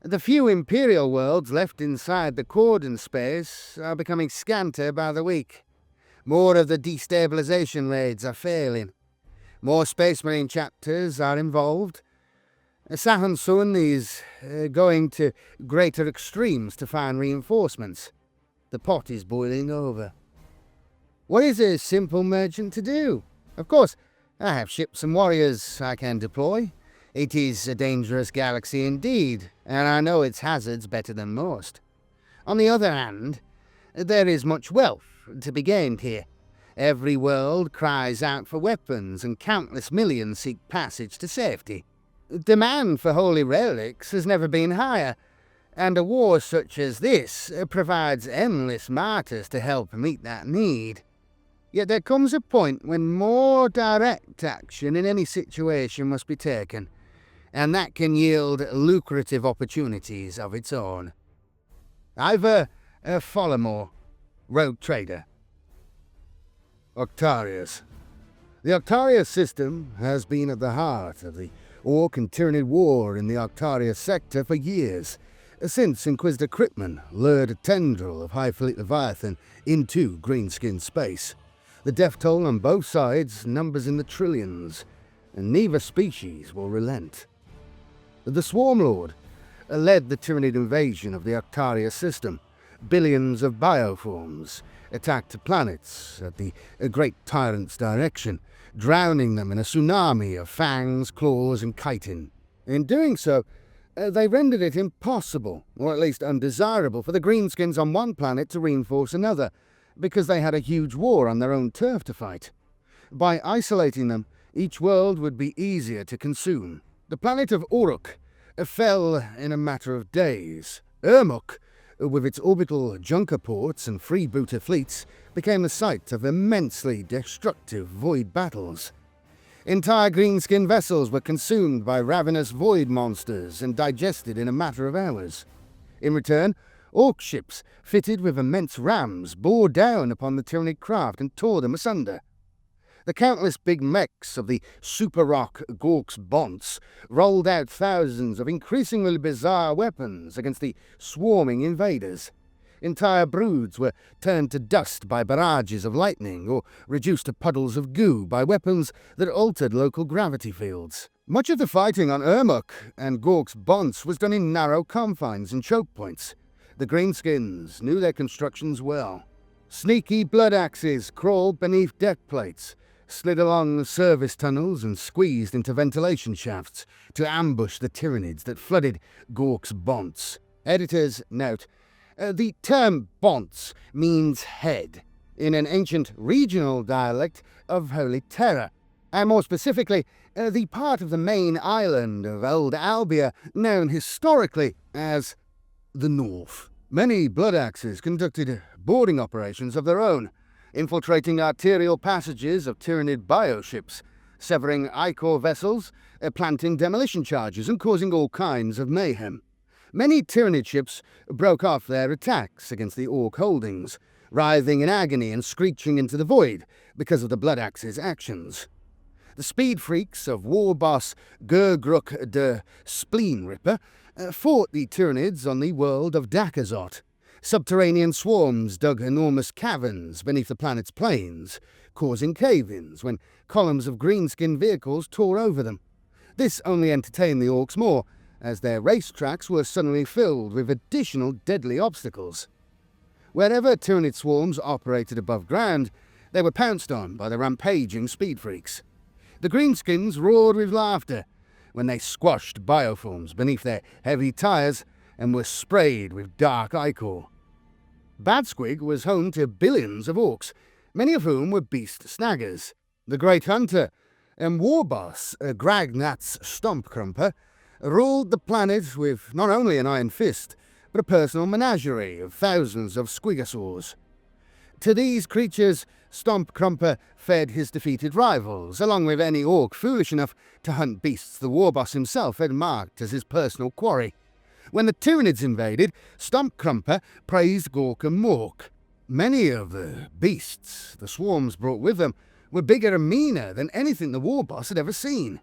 The few Imperial worlds left inside the cordon space are becoming scanter by the week. More of the destabilization raids are failing. More Space Marine chapters are involved. Sahun Sun is going to greater extremes to find reinforcements. The pot is boiling over. What is a simple merchant to do? Of course, I have ships and warriors I can deploy. It is a dangerous galaxy indeed, and I know its hazards better than most. On the other hand, there is much wealth to be gained here. Every world cries out for weapons, and countless millions seek passage to safety. Demand for holy relics has never been higher, and a war such as this provides endless martyrs to help meet that need. Yet there comes a point when more direct action in any situation must be taken, and that can yield lucrative opportunities of its own. Ivor Follamore, rogue trader. Octarius. The Octarius system has been at the heart of the Ork and Tyranid war in the Octarius sector for years, since Inquisitor Kryptmans lured a tendril of hivefleet Leviathan into greenskin space. The death toll on both sides numbers in the trillions, and neither species will relent. The Swarmlord led the Tyranid invasion of the Octarius system. Billions of bioforms attacked planets at the great tyrant's direction, drowning them in a tsunami of fangs, claws, and chitin. In doing so, they rendered it impossible, or at least undesirable, for the greenskins on one planet to reinforce another, because they had a huge war on their own turf to fight. By isolating them, each world would be easier to consume. The planet of Uruk fell in a matter of days. Urmuk, with its orbital junker ports and freebooter fleets, became the site of immensely destructive void battles. Entire greenskin vessels were consumed by ravenous void monsters and digested in a matter of hours. In return, Ork ships fitted with immense rams bore down upon the Tyranid craft and tore them asunder. The countless big mechs of the Super Rock Gorks Bonts rolled out thousands of increasingly bizarre weapons against the swarming invaders. Entire broods were turned to dust by barrages of lightning, or reduced to puddles of goo by weapons that altered local gravity fields. Much of the fighting on Urmuk and Gorks Bonts was done in narrow confines and choke points. The greenskins knew their constructions well. Sneaky blood axes crawled beneath deck plates, slid along service tunnels, and squeezed into ventilation shafts to ambush the Tyranids that flooded Gorks Bonts. Editor's note: the term Bonts means head, in an ancient regional dialect of Holy Terror, and more specifically, the part of the main island of Old Albia known historically as the North. Many blood axes conducted boarding operations of their own, infiltrating arterial passages of Tyranid bioships, severing Ichor vessels, planting demolition charges, and causing all kinds of mayhem. Many Tyranid ships broke off their attacks against the Ork holdings, writhing in agony and screeching into the void because of the blood axe's actions. The speed freaks of war boss Gurgruk the Spleen Ripper fought the Tyranids on the world of Dakazot. Subterranean swarms dug enormous caverns beneath the planet's plains, causing cave-ins when columns of greenskin vehicles tore over them. This only entertained the Orks more, as their racetracks were suddenly filled with additional deadly obstacles. Wherever Tyranid swarms operated above ground, they were pounced on by the rampaging speed freaks. The greenskins roared with laughter when they squashed bioforms beneath their heavy tires and were sprayed with dark ichor. Badsquig was home to billions of Orks, many of whom were beast snaggers. The Great Hunter and war boss Gragnat's Stompkrumper ruled the planet with not only an iron fist, but a personal menagerie of thousands of squigosaurs. To these creatures, Stomp Crumper fed his defeated rivals, along with any orc foolish enough to hunt beasts the war boss himself had marked as his personal quarry. When the Tyranids invaded, Stomp Crumper praised Gork and Mork. Many of the beasts the swarms brought with them were bigger and meaner than anything the war boss had ever seen.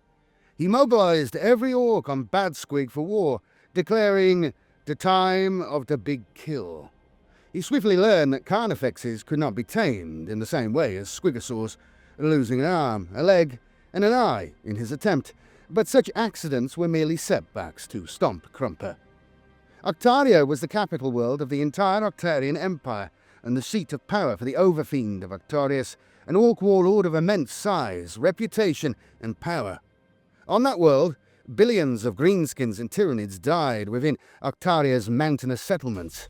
He mobilized every orc on Bad Squig for war, declaring the time of the big kill. He swiftly learned that carnifexes could not be tamed in the same way as squigosaurs, losing an arm, a leg, and an eye in his attempt, but such accidents were merely setbacks to Stomp Crumper. Octaria was the capital world of the entire Octarian Empire, and the seat of power for the Overfiend of Octarius, an orc warlord of immense size, reputation, and power. On that world, billions of greenskins and Tyranids died within Octaria's mountainous settlements,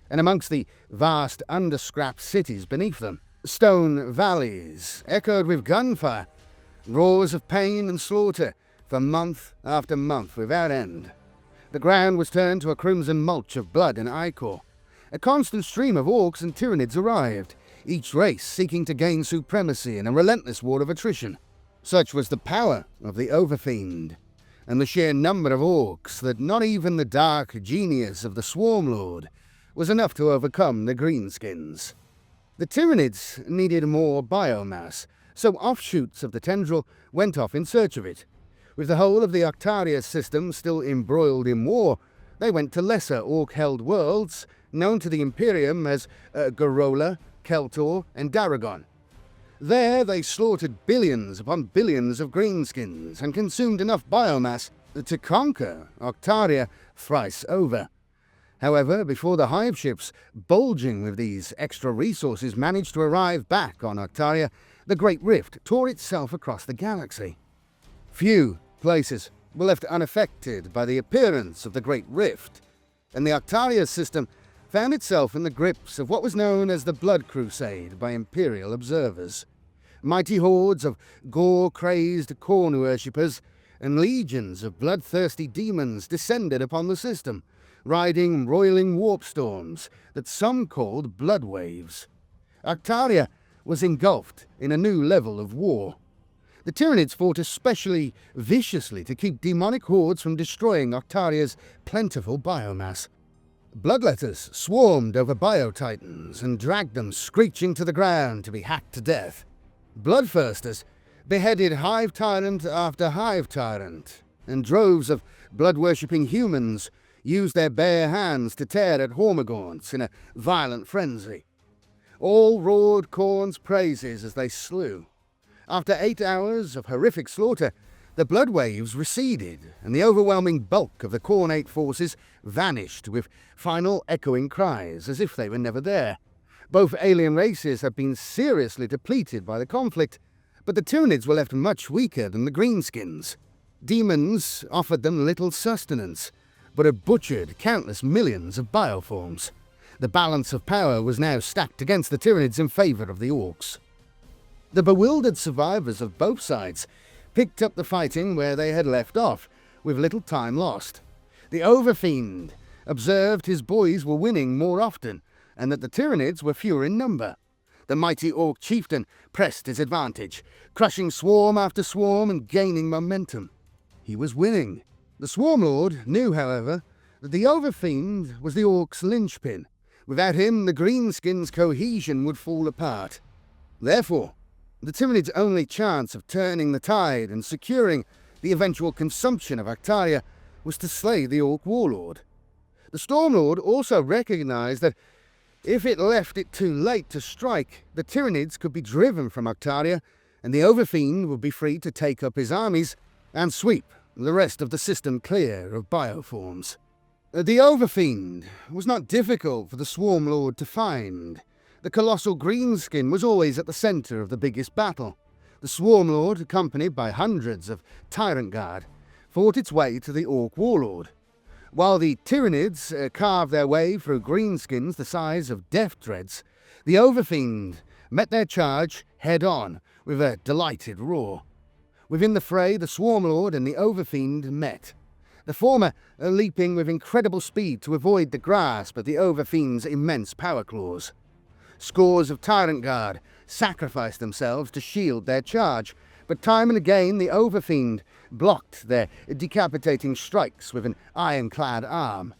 and amongst the vast underscrapped cities beneath them, stone valleys echoed with gunfire, roars of pain and slaughter for month after month without end. The ground was turned to a crimson mulch of blood and ichor. A constant stream of orcs and Tyranids arrived, each race seeking to gain supremacy in a relentless war of attrition. Such was the power of the Overfiend, and the sheer number of orcs that not even the dark genius of the Swarmlord was enough to overcome the greenskins. The Tyranids needed more biomass, so offshoots of the tendril went off in search of it. With the whole of the Octarius system still embroiled in war, they went to lesser orc-held worlds, known to the Imperium as Gorola, Keltor, and Daragon. There they slaughtered billions upon billions of greenskins and consumed enough biomass to conquer Octaria thrice over. However, before the hive ships, bulging with these extra resources, managed to arrive back on Octaria, the Great Rift tore itself across the galaxy. Few places were left unaffected by the appearance of the Great Rift, and the Octarius system found itself in the grips of what was known as the Blood Crusade by Imperial observers. Mighty hordes of gore-crazed corn worshippers and legions of bloodthirsty demons descended upon the system, riding roiling warp storms that some called blood waves. Octaria was engulfed in a new level of war. The Tyranids fought especially viciously to keep demonic hordes from destroying Octaria's plentiful biomass. Bloodletters swarmed over biotitans and dragged them screeching to the ground to be hacked to death. Bloodthirsters beheaded hive tyrant after hive tyrant, and droves of blood-worshipping humans used their bare hands to tear at hormagaunts in a violent frenzy. All roared Khorne's praises as they slew. After 8 hours of horrific slaughter, the blood waves receded, and the overwhelming bulk of the Khornate forces vanished with final echoing cries, as if they were never there. Both alien races had been seriously depleted by the conflict, but the Tyranids were left much weaker than the Greenskins. Demons offered them little sustenance, but had butchered countless millions of bioforms. The balance of power was now stacked against the Tyranids in favour of the Orks. The bewildered survivors of both sides picked up the fighting where they had left off, with little time lost. The Overfiend observed his boys were winning more often, and that the Tyranids were fewer in number. The mighty Orc chieftain pressed his advantage, crushing swarm after swarm and gaining momentum. He was winning. The Swarmlord knew, however, that the Overfiend was the Orc's linchpin. Without him, the Greenskins' cohesion would fall apart. Therefore, the Tyranids' only chance of turning the tide and securing the eventual consumption of Octaria was to slay the Orc warlord. The Stormlord also recognized that if it left it too late to strike, the Tyranids could be driven from Octaria, and the Overfiend would be free to take up his armies and sweep the rest of the system clear of bioforms. The Overfiend was not difficult for the Swarmlord to find. The colossal greenskin was always at the centre of the biggest battle. The Swarmlord, accompanied by hundreds of Tyrant Guard, fought its way to the Orc warlord, while the Tyranids carved their way through greenskins the size of death dreads. The Overfiend met their charge head-on with a delighted roar. Within the fray, the Swarmlord and the Overfiend met, the former leaping with incredible speed to avoid the grasp of the Overfiend's immense power claws. Scores of Tyrant Guard sacrificed themselves to shield their charge, but time and again the Overfiend blocked their decapitating strikes with an ironclad arm.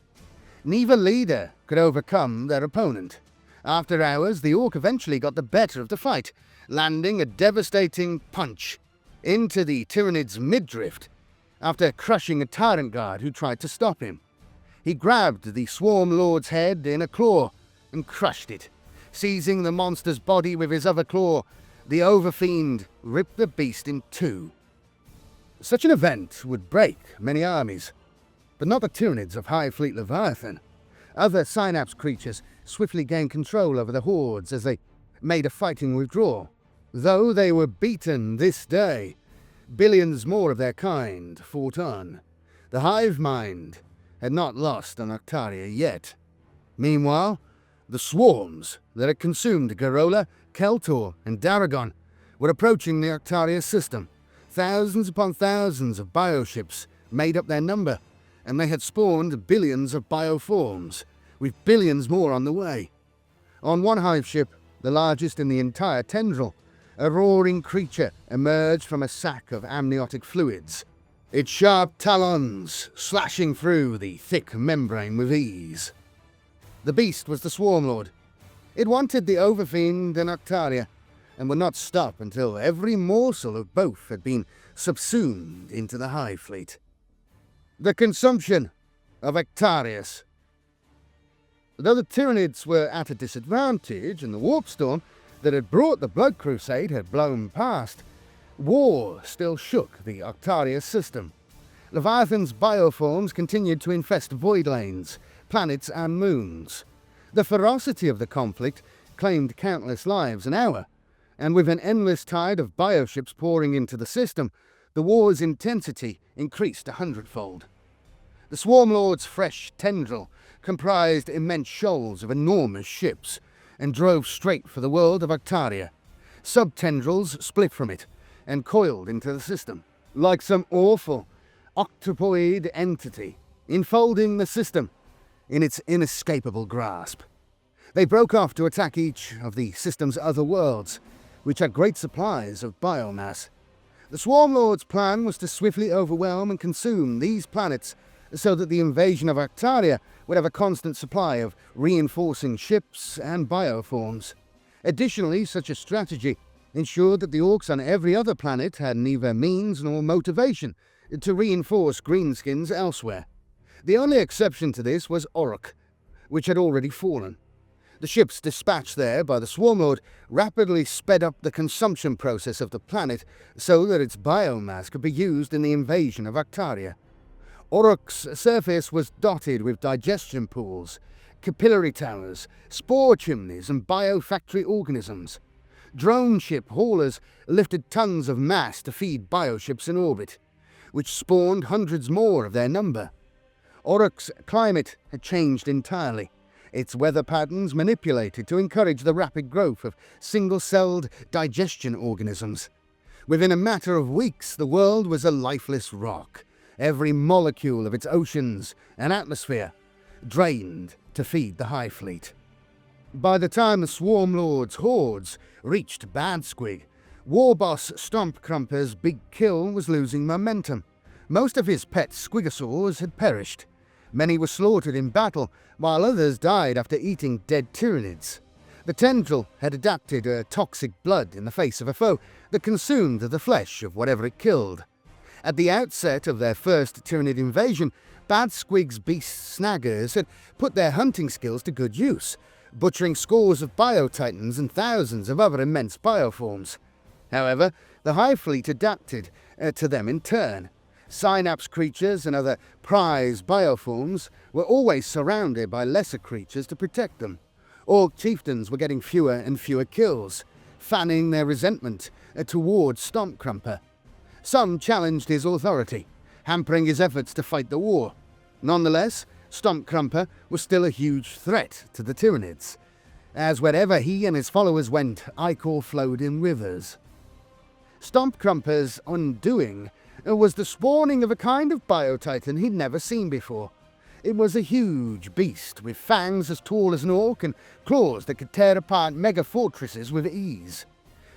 Neither leader could overcome their opponent. After hours, the Ork eventually got the better of the fight, landing a devastating punch into the Tyranids' midriff after crushing a Tyrant Guard who tried to stop him. He grabbed the Swarm Lord's head in a claw and crushed it. Seizing the monster's body with his other claw, the Overfiend ripped the beast in two. Such an event would break many armies, but not the Tyranids of hivefleet Leviathan. Other Synapse creatures swiftly gained control over the hordes as they made a fighting withdrawal. Though they were beaten this day, billions more of their kind fought on. The hive mind had not lost on Octaria yet. Meanwhile, the swarms that had consumed Garola, Keltor, and Daragon were approaching the Octarius system. Thousands upon thousands of bioships made up their number, and they had spawned billions of bioforms, with billions more on the way. On one hive ship, the largest in the entire tendril, a roaring creature emerged from a sack of amniotic fluids, its sharp talons slashing through the thick membrane with ease. The beast was the Swarmlord. It wanted the Overfiend and Octaria, and would not stop until every morsel of both had been subsumed into the hive fleet. The consumption of Octarius. Though the Tyranids were at a disadvantage and the warp storm that had brought the Blood Crusade had blown past, war still shook the Octarius system. Leviathan's bioforms continued to infest void lanes, planets and moons. The ferocity of the conflict claimed countless lives an hour, and with an endless tide of bioships pouring into the system, the war's intensity increased 100-fold. The Swarmlord's fresh tendril comprised immense shoals of enormous ships, and drove straight for the world of Octaria. Sub-tendrils split from it, and coiled into the system, like some awful octopoid entity, enfolding the system in its inescapable grasp. They broke off to attack each of the system's other worlds, which had great supplies of biomass. The Swarmlord's plan was to swiftly overwhelm and consume these planets so that the invasion of Octaria would have a constant supply of reinforcing ships and bioforms. Additionally, such a strategy ensured that the Orks on every other planet had neither means nor motivation to reinforce greenskins elsewhere. The only exception to this was Ork, which had already fallen. The ships dispatched there by the Swarmlord rapidly sped up the consumption process of the planet so that its biomass could be used in the invasion of Octaria. Ork's surface was dotted with digestion pools, capillary towers, spore chimneys, and biofactory organisms. Drone ship haulers lifted tons of mass to feed bioships in orbit, which spawned hundreds more of their number. Ork's climate had changed entirely, its weather patterns manipulated to encourage the rapid growth of single-celled digestion organisms. Within a matter of weeks, the world was a lifeless rock, every molecule of its oceans and atmosphere drained to feed the hive fleet. By the time the Swarmlord's hordes reached Badsquig, Warboss Stompkrumper's big kill was losing momentum. Most of his pet squigosaurs had perished. Many were slaughtered in battle, while others died after eating dead Tyranids. The tendril had adapted a toxic blood in the face of a foe that consumed the flesh of whatever it killed. At the outset of their first Tyranid invasion, Badsquig's beast snaggers had put their hunting skills to good use, butchering scores of biotitans and thousands of other immense bioforms. However, the hive fleet adapted to them in turn. Synapse creatures and other prize bioforms were always surrounded by lesser creatures to protect them. Ork chieftains were getting fewer and fewer kills, fanning their resentment towards Stompkrumper. Some challenged his authority, hampering his efforts to fight the war. Nonetheless, Stompkrumper was still a huge threat to the Tyranids, as wherever he and his followers went, ichor flowed in rivers. Stompkrumper's undoing was the spawning of a kind of biotitan he'd never seen before. It was a huge beast with fangs as tall as an orc and claws that could tear apart mega fortresses with ease.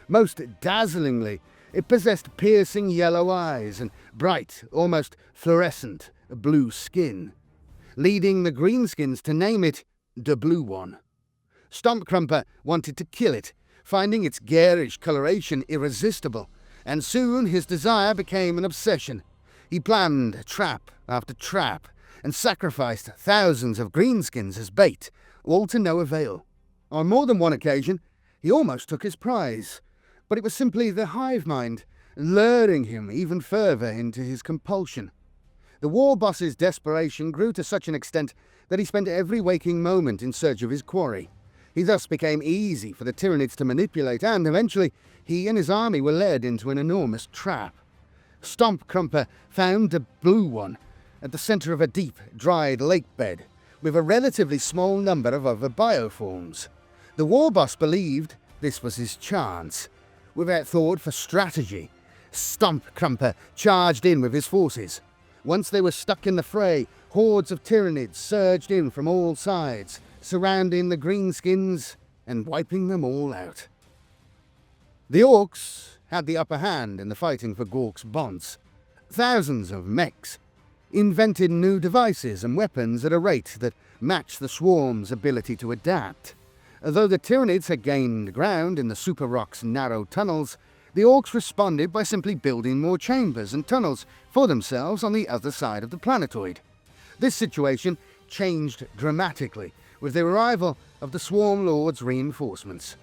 Most dazzlingly, it possessed piercing yellow eyes and bright, almost fluorescent blue skin, leading the greenskins to name it the Blue One. Stompcrumper wanted to kill it, finding its garish coloration irresistible, and soon his desire became an obsession. He planned trap after trap, and sacrificed thousands of greenskins as bait, all to no avail. On more than one occasion, he almost took his prize, but it was simply the hive mind, luring him even further into his compulsion. The war boss's desperation grew to such an extent that he spent every waking moment in search of his quarry. He thus became easy for the Tyranids to manipulate, and eventually he and his army were led into an enormous trap. Stompcrumper found the Blue One at the centre of a deep, dried lake bed, with a relatively small number of other bioforms. The war boss believed this was his chance. Without thought for strategy, Stompcrumper charged in with his forces. Once they were stuck in the fray, hordes of Tyranids surged in from all sides, surrounding the greenskins and wiping them all out. The Orks had the upper hand in the fighting for Gork's bonds. Thousands of mechs invented new devices and weapons at a rate that matched the swarm's ability to adapt. Though the Tyranids had gained ground in the Super Rock's narrow tunnels, the Orks responded by simply building more chambers and tunnels for themselves on the other side of the planetoid. This situation changed dramatically with the arrival of the Swarm Lord's reinforcements.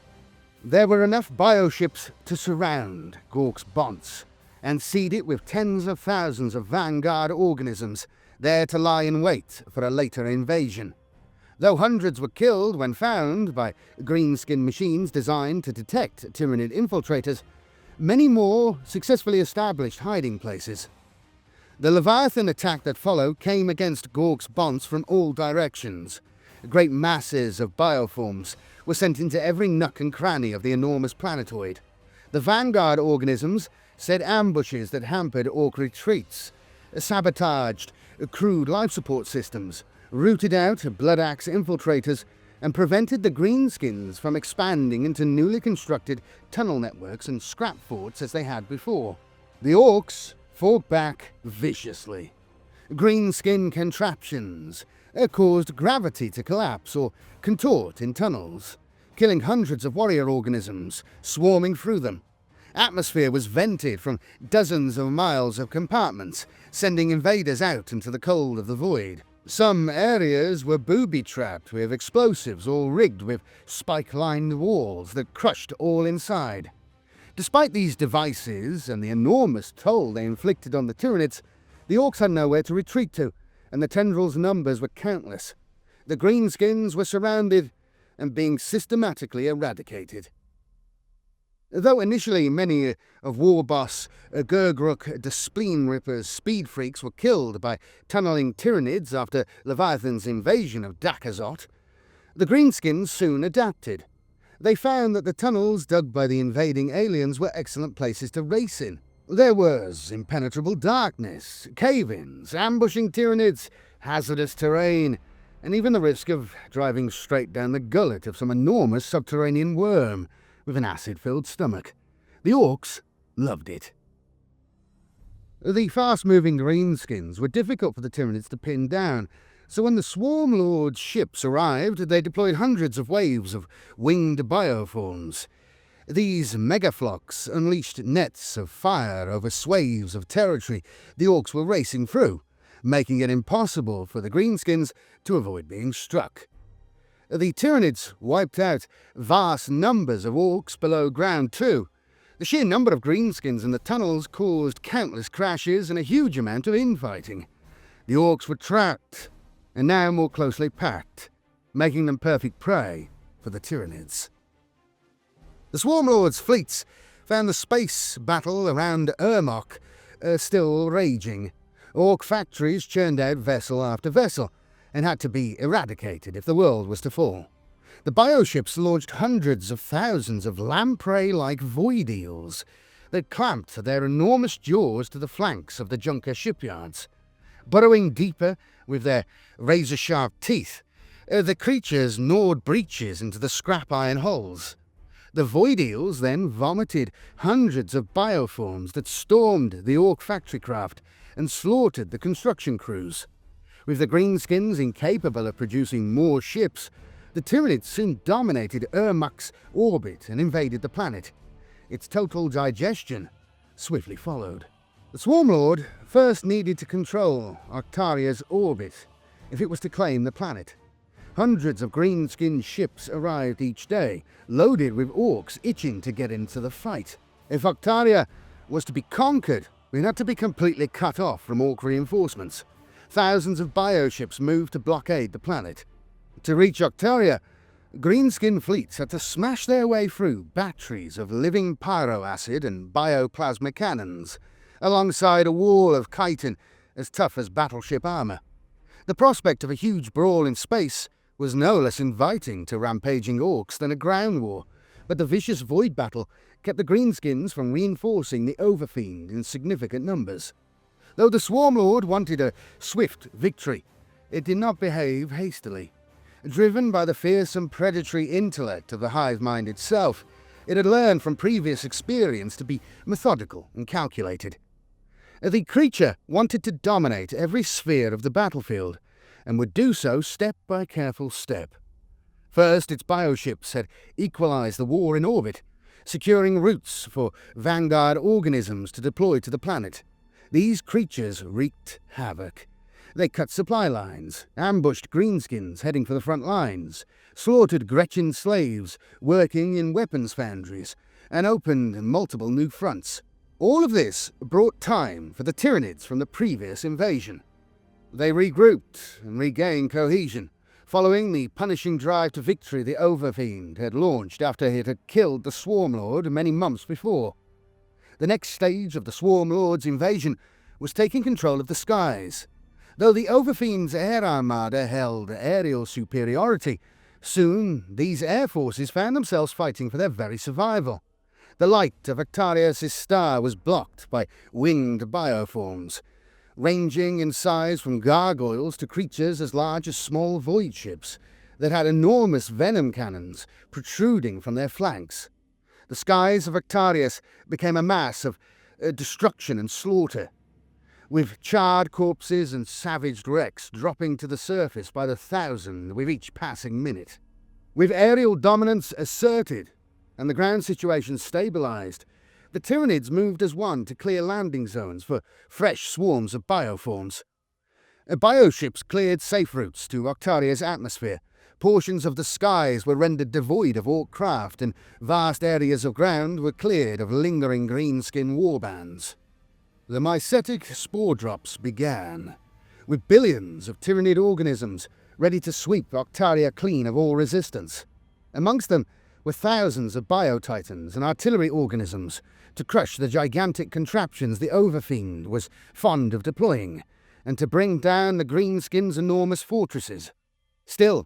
There were enough bioships to surround Gork's bonds and seed it with tens of thousands of vanguard organisms there to lie in wait for a later invasion. Though hundreds were killed when found by greenskin machines designed to detect Tyranid infiltrators, many more successfully established hiding places. The Leviathan attack that followed came against Gork's bonds from all directions. Great masses of bioforms were sent into every nook and cranny of the enormous planetoid. The vanguard organisms set ambushes that hampered Ork retreats, sabotaged crude life support systems, rooted out blood axe infiltrators, and prevented the greenskins from expanding into newly constructed tunnel networks and scrap forts as they had before. The Orks fought back viciously. Greenskin contraptions caused gravity to collapse or contort in tunnels, killing hundreds of warrior organisms swarming through them. Atmosphere was vented from dozens of miles of compartments, sending invaders out into the cold of the void. Some areas were booby-trapped with explosives or rigged with spike-lined walls that crushed all inside. Despite these devices and the enormous toll they inflicted on the Tyranids, the Orks had nowhere to retreat to, and the tendrils' numbers were countless. The greenskins were surrounded and being systematically eradicated. Though initially many of war boss Gurgruk the Spleen Ripper's speed freaks were killed by tunnelling Tyranids after Leviathan's invasion of Dakazot, the greenskins soon adapted. They found that the tunnels dug by the invading aliens were excellent places to race in. There was impenetrable darkness, cave-ins, ambushing Tyranids, hazardous terrain, and even the risk of driving straight down the gullet of some enormous subterranean worm with an acid-filled stomach. The Orks loved it. The fast-moving greenskins were difficult for the Tyranids to pin down, so when the Swarm Lord's ships arrived, they deployed hundreds of waves of winged bioforms. These megaflocks unleashed nets of fire over swathes of territory the Orks were racing through, making it impossible for the greenskins to avoid being struck. The Tyranids wiped out vast numbers of Orks below ground too. The sheer number of greenskins in the tunnels caused countless crashes and a huge amount of infighting. The Orks were trapped, and now more closely packed, making them perfect prey for the Tyranids. The Swarm Lord's fleets found the space battle around Ermok still raging. Ork factories churned out vessel after vessel, and had to be eradicated if the world was to fall. The bioships launched hundreds of thousands of lamprey-like void eels that clamped their enormous jaws to the flanks of the Junker shipyards. Burrowing deeper, With their razor-sharp teeth, the creatures gnawed breaches into the scrap iron hulls. The void eels then vomited hundreds of bioforms that stormed the Ork factory craft and slaughtered the construction crews. With the greenskins incapable of producing more ships, the Tyranids soon dominated Ermak's orbit and invaded the planet. Its total digestion swiftly followed. The Swarmlord first needed to control Octaria's orbit if it was to claim the planet. Hundreds of green-skinned ships arrived each day, loaded with Orks itching to get into the fight. If Octaria was to be conquered, it had to be completely cut off from Ork reinforcements. Thousands of bioships moved to blockade the planet. To reach Octaria, greenskin fleets had to smash their way through batteries of living pyroacid and bioplasma cannons, alongside a wall of chitin as tough as battleship armor. The prospect of a huge brawl in space was no less inviting to rampaging Orks than a ground war, but the vicious void battle kept the greenskins from reinforcing the Overfiend in significant numbers. Though the Swarmlord wanted a swift victory, it did not behave hastily. Driven by the fearsome predatory intellect of the hive mind itself, it had learned from previous experience to be methodical and calculated. The creature wanted to dominate every sphere of the battlefield, and would do so step by careful step. First, its bioships had equalized the war in orbit, securing routes for vanguard organisms to deploy to the planet. These creatures wreaked havoc. They cut supply lines, ambushed greenskins heading for the front lines, slaughtered Gretchen slaves working in weapons foundries, and opened multiple new fronts. All of this brought time for the Tyranids from the previous invasion. They regrouped and regained cohesion, following the punishing drive to victory the Overfiend had launched after it had killed the Swarmlord many months before. The next stage of the Swarmlord's invasion was taking control of the skies. Though the Overfiend's air armada held aerial superiority, soon these air forces found themselves fighting for their very survival. The light of Octarius' star was blocked by winged bioforms, ranging in size from gargoyles to creatures as large as small void ships that had enormous venom cannons protruding from their flanks. The skies of Octarius became a mass of destruction and slaughter, with charred corpses and savaged wrecks dropping to the surface by the thousand with each passing minute. With aerial dominance asserted and the ground situation stabilized, the Tyranids moved as one to clear landing zones for fresh swarms of bioforms. Bioships cleared safe routes to Octaria's atmosphere. Portions of the skies were rendered devoid of Ork craft, and vast areas of ground were cleared of lingering greenskin warbands. The mycetic spore drops began, with billions of Tyranid organisms ready to sweep Octaria clean of all resistance. Amongst them were thousands of biotitans and artillery organisms to crush the gigantic contraptions the Overfiend was fond of deploying, and to bring down the greenskins' enormous fortresses. Still,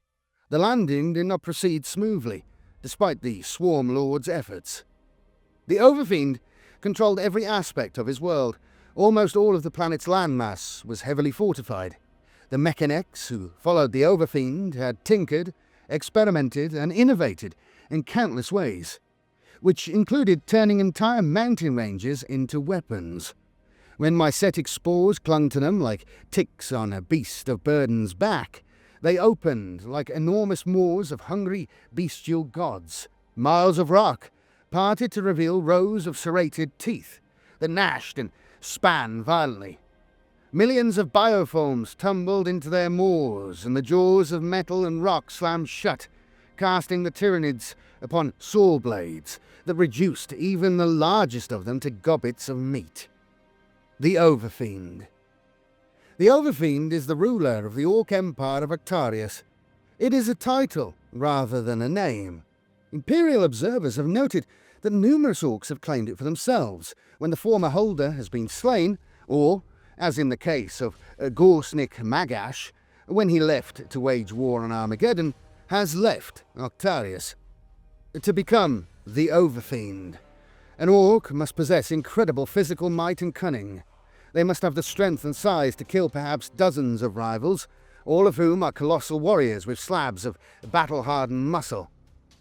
the landing did not proceed smoothly, despite the Swarmlord's efforts. The Overfiend controlled every aspect of his world. Almost all of the planet's landmass was heavily fortified. The Mechanics who followed the Overfiend had tinkered, experimented, and innovated in countless ways, which included turning entire mountain ranges into weapons. When mycetic spores clung to them like ticks on a beast of burden's back, they opened like enormous maws of hungry bestial gods. Miles of rock parted to reveal rows of serrated teeth that gnashed and span violently. Millions of bioforms tumbled into their maws, and the jaws of metal and rock slammed shut, casting the Tyranids upon saw blades that reduced even the largest of them to gobbets of meat. The Overfiend. The Overfiend is the ruler of the Ork Empire of Octarius. It is a title rather than a name. Imperial observers have noted that numerous Orks have claimed it for themselves when the former holder has been slain, or, as in the case of Gorsnik Magash, when he left to wage war on Armageddon, has left Octarius. To become the Overfiend, an Ork must possess incredible physical might and cunning. They must have the strength and size to kill perhaps dozens of rivals, all of whom are colossal warriors with slabs of battle-hardened muscle.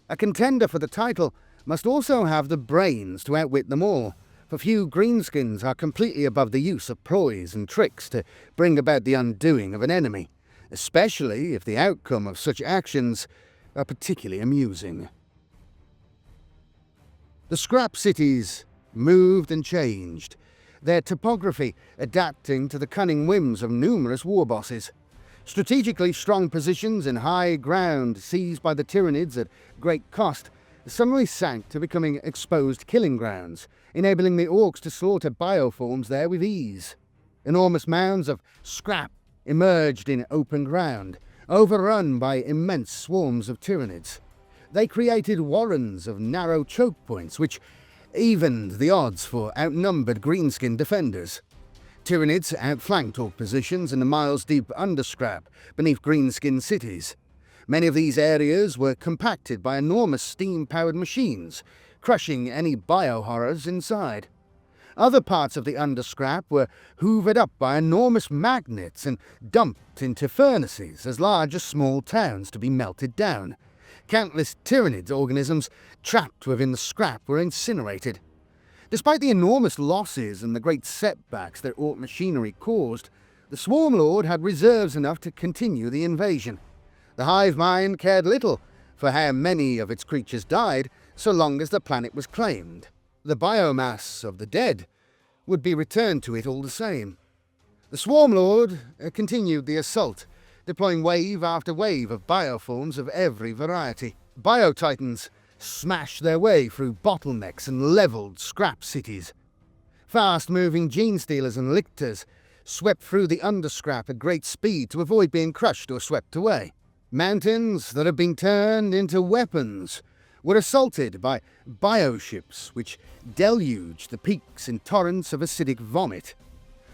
A contender for the title must also have the brains to outwit them all, for few greenskins are completely above the use of ploys and tricks to bring about the undoing of an enemy, especially if the outcome of such actions are particularly amusing. The scrap cities moved and changed, their topography adapting to the cunning whims of numerous war bosses. Strategically strong positions in high ground seized by the Tyranids at great cost suddenly sank to becoming exposed killing grounds, enabling the Orks to slaughter bioforms there with ease. Enormous mounds of scrap emerged in open ground, overrun by immense swarms of Tyranids. They created warrens of narrow choke points, which evened the odds for outnumbered greenskin defenders. Tyranids outflanked Ork positions in the miles-deep underscrap beneath greenskin cities. Many of these areas were compacted by enormous steam-powered machines, crushing any bio-horrors inside. Other parts of the underscrap were hoovered up by enormous magnets and dumped into furnaces as large as small towns to be melted down. Countless Tyranid organisms trapped within the scrap were incinerated. Despite the enormous losses and the great setbacks that Ork machinery caused, the Swarm Lord had reserves enough to continue the invasion. The hive mind cared little for how many of its creatures died, so long as the planet was claimed. The biomass of the dead would be returned to it all the same. The Swarm Lord continued the assault, deploying wave after wave of bioforms of every variety. Bio-titans smashed their way through bottlenecks and levelled scrap cities. Fast-moving gene-stealers and lictors swept through the underscrap at great speed to avoid being crushed or swept away. Mountains that had been turned into weapons were assaulted by bioships which deluged the peaks in torrents of acidic vomit.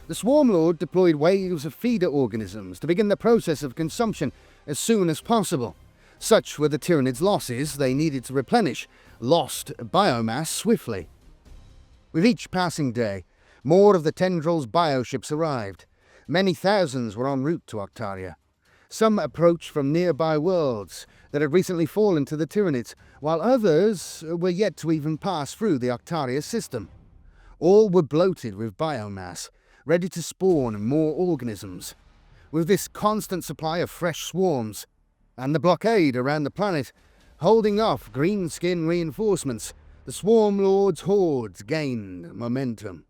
The Swarm Lord deployed waves of feeder organisms to begin the process of consumption as soon as possible. Such were the Tyranids' losses, they needed to replenish lost biomass swiftly. With each passing day, more of the tendrils' bioships arrived. Many thousands were en route to Octaria. Some approached from nearby worlds that had recently fallen to the Tyranids, while others were yet to even pass through the Octarius system. All were bloated with biomass, ready to spawn more organisms. With this constant supply of fresh swarms, and the blockade around the planet holding off greenskin reinforcements, the Swarm Lord's hordes gained momentum.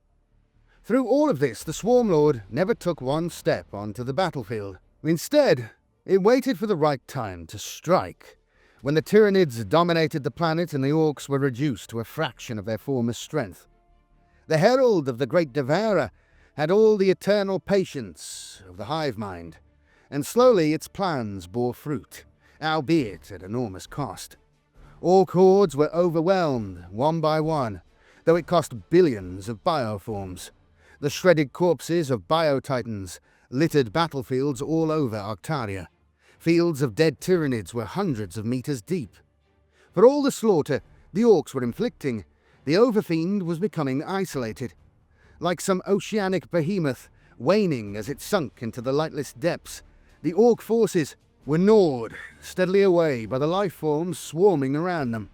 Through all of this, the Swarm Lord never took one step onto the battlefield. Instead, it waited for the right time to strike. When the Tyranids dominated the planet and the Orks were reduced to a fraction of their former strength. The Herald of the Great Devourer had all the eternal patience of the hive mind, and slowly its plans bore fruit, albeit at enormous cost. Ork hordes were overwhelmed, one by one, though it cost billions of bioforms. The shredded corpses of bio-titans littered battlefields all over Octaria. Fields of dead Tyranids were hundreds of meters deep. For all the slaughter the Orks were inflicting, the Overfiend was becoming isolated. Like some oceanic behemoth, waning as it sunk into the lightless depths, the Ork forces were gnawed steadily away by the life forms swarming around them.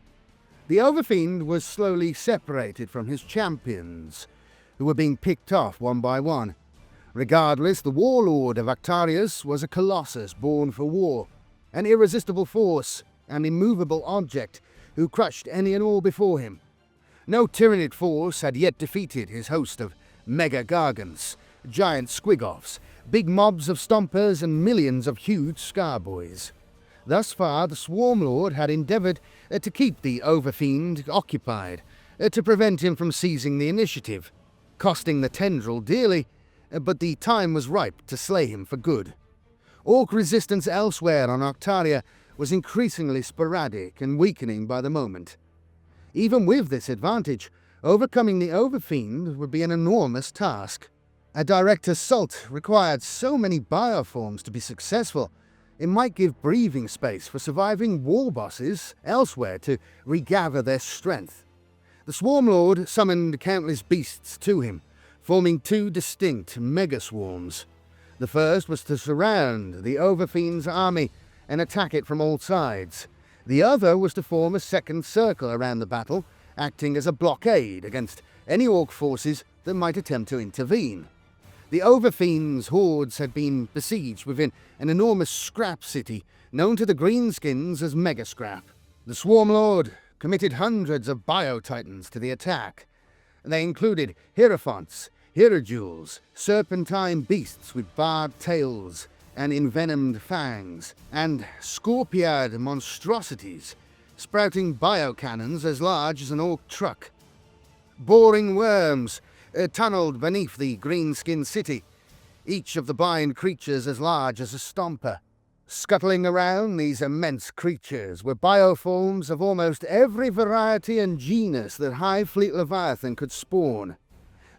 The Overfiend was slowly separated from his champions, who were being picked off one by one. Regardless, the warlord of Octarius was a colossus born for war, an irresistible force, an immovable object who crushed any and all before him. No Tyranid force had yet defeated his host of mega-gargants, giant squigoffs, big mobs of stompers and millions of huge scarboys. Thus far, the Swarm Lord had endeavoured to keep the Overfiend occupied, to prevent him from seizing the initiative, costing the tendril dearly, but the time was ripe to slay him for good. Ork resistance elsewhere on Octaria was increasingly sporadic and weakening by the moment. Even with this advantage, overcoming the Overfiend would be an enormous task. A direct assault required so many bioforms to be successful, it might give breathing space for surviving war bosses elsewhere to regather their strength. The Swarm Lord summoned countless beasts to him, forming two distinct megaswarms. The first was to surround the Overfiend's army and attack it from all sides. The other was to form a second circle around the battle, acting as a blockade against any Orc forces that might attempt to intervene. The Overfiend's hordes had been besieged within an enormous scrap city known to the Greenskins as Megascrap. The Swarmlord committed hundreds of Biotitans to the attack. They included Hierophants, Hierodules, serpentine beasts with barbed tails and envenomed fangs, and scorpiad monstrosities sprouting biocannons as large as an Orc truck. Boring worms tunneled beneath the Greenskin city, each of the blind creatures as large as a stomper. Scuttling around these immense creatures were bioforms of almost every variety and genus that hivefleet Leviathan could spawn.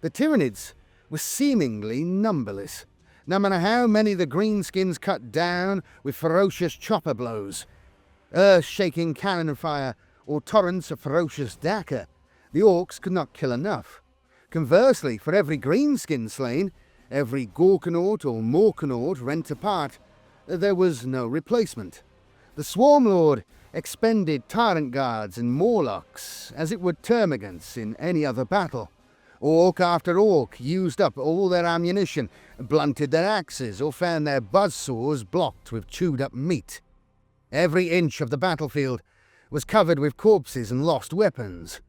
The Tyranids were seemingly numberless, no matter how many the Greenskins cut down with ferocious chopper blows, earth-shaking cannon fire, or torrents of ferocious dacker. The Orcs could not kill enough. Conversely, for every Greenskin slain, every Gorkanaut or Morkanaut rent apart, there was no replacement. The Swarmlord expended Tyrant Guards and Morlocks as it would termagants in any other battle. Orc after Orc used up all their ammunition, blunted their axes, or found their buzzsaws blocked with chewed-up meat. Every inch of the battlefield was covered with corpses and lost weapons.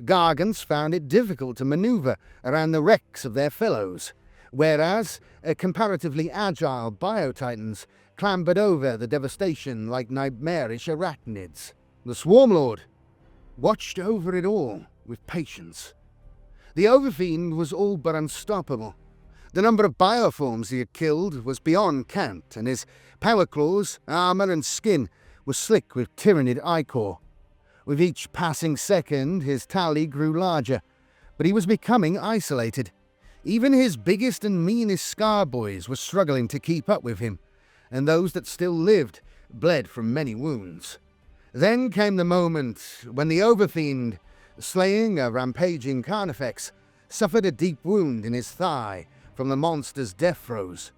Gargants found it difficult to maneuver around the wrecks of their fellows, whereas comparatively agile Biotitans clambered over the devastation like nightmarish arachnids. The Swarmlord watched over it all with patience. The Overfiend was all but unstoppable. The number of bioforms he had killed was beyond count, and his power claws, armour and skin were slick with Tyranid ichor. With each passing second, his tally grew larger, but he was becoming isolated. Even his biggest and meanest Scarboys were struggling to keep up with him, and those that still lived bled from many wounds. Then came the moment when the Overfiend, slaying a rampaging Carnifex, suffered a deep wound in his thigh from the monster's death throes.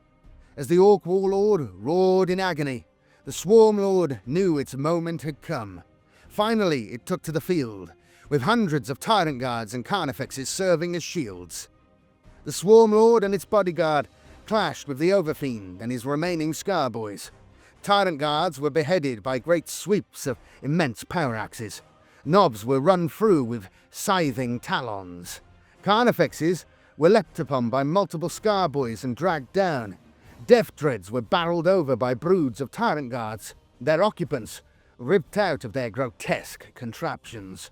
As the Orc Warlord roared in agony, the Swarmlord knew its moment had come. Finally, it took to the field, with hundreds of Tyrant Guards and Carnifexes serving as shields. The Swarmlord and its bodyguard clashed with the Overfiend and his remaining Scarboys. Tyrant Guards were beheaded by great sweeps of immense power axes. Knobs were run through with scything talons. Carnifexes were leapt upon by multiple Scarboys and dragged down. Death Dreads were barreled over by broods of Tyrant Guards, their occupants ripped out of their grotesque contraptions.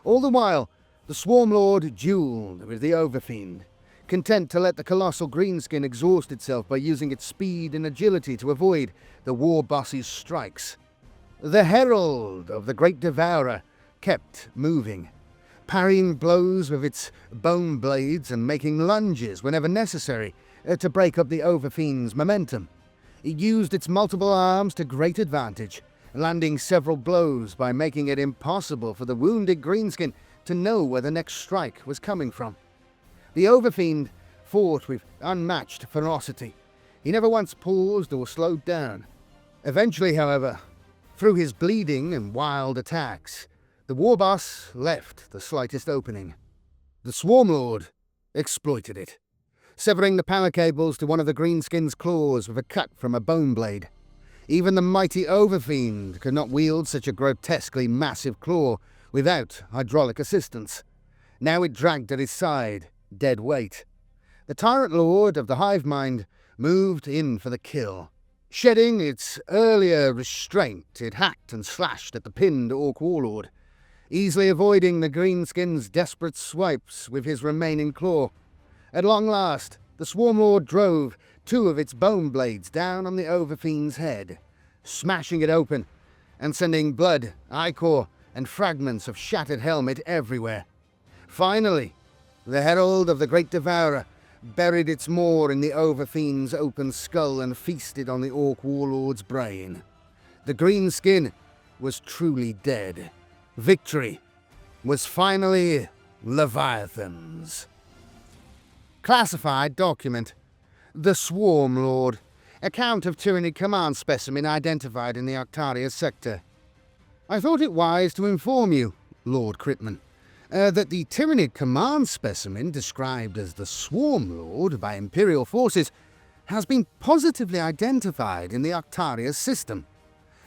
All the while, the Swarmlord duelled with the Overfiend, content to let the colossal Greenskin exhaust itself by using its speed and agility to avoid the war boss's strikes. The Herald of the Great Devourer kept moving, parrying blows with its bone blades and making lunges whenever necessary to break up the Overfiend's momentum. It used its multiple arms to great advantage, landing several blows by making it impossible for the wounded Greenskin to know where the next strike was coming from. The Overfiend fought with unmatched ferocity. He never once paused or slowed down. Eventually, however, through his bleeding and wild attacks, the war boss left the slightest opening. The Swarmlord exploited it, severing the power cables to one of the Greenskin's claws with a cut from a bone blade. Even the mighty Overfiend could not wield such a grotesquely massive claw without hydraulic assistance. Now it dragged at his side, dead weight. The Tyrant Lord of the Hive Mind moved in for the kill. Shedding its earlier restraint, it hacked and slashed at the pinned Orc Warlord, easily avoiding the Greenskin's desperate swipes with his remaining claw. At long last, the Swarmlord drove two of its bone blades down on the Overfiend's head, smashing it open and sending blood, ichor, and fragments of shattered helmet everywhere. Finally, the Herald of the Great Devourer buried its maw in the Overfiend's open skull and feasted on the Orc Warlord's brain. The Greenskin was truly dead. Victory was finally Leviathan's. Classified document. The Swarm Lord. Account of Tyranid command specimen identified in the Octarius sector. I thought it wise to inform you, Lord Kryptman, that the Tyranid command specimen described as the Swarm Lord by Imperial forces has been positively identified in the Octarius system.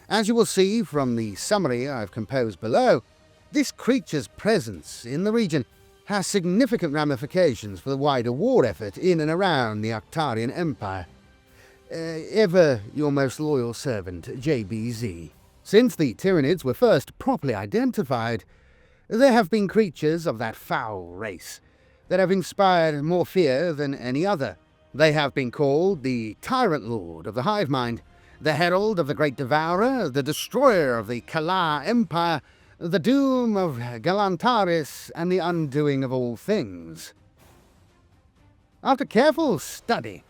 As you will see from the summary I've composed below, this creature's presence in the region has significant ramifications for the wider war effort in and around the Octarian Empire. Ever your most loyal servant, JBZ. Since the Tyranids were first properly identified, there have been creatures of that foul race that have inspired more fear than any other. They have been called the Tyrant Lord of the Hive Mind, the Herald of the Great Devourer, the Destroyer of the Kalar Empire, the Doom of Galantaris, and the Undoing of all things. After careful study,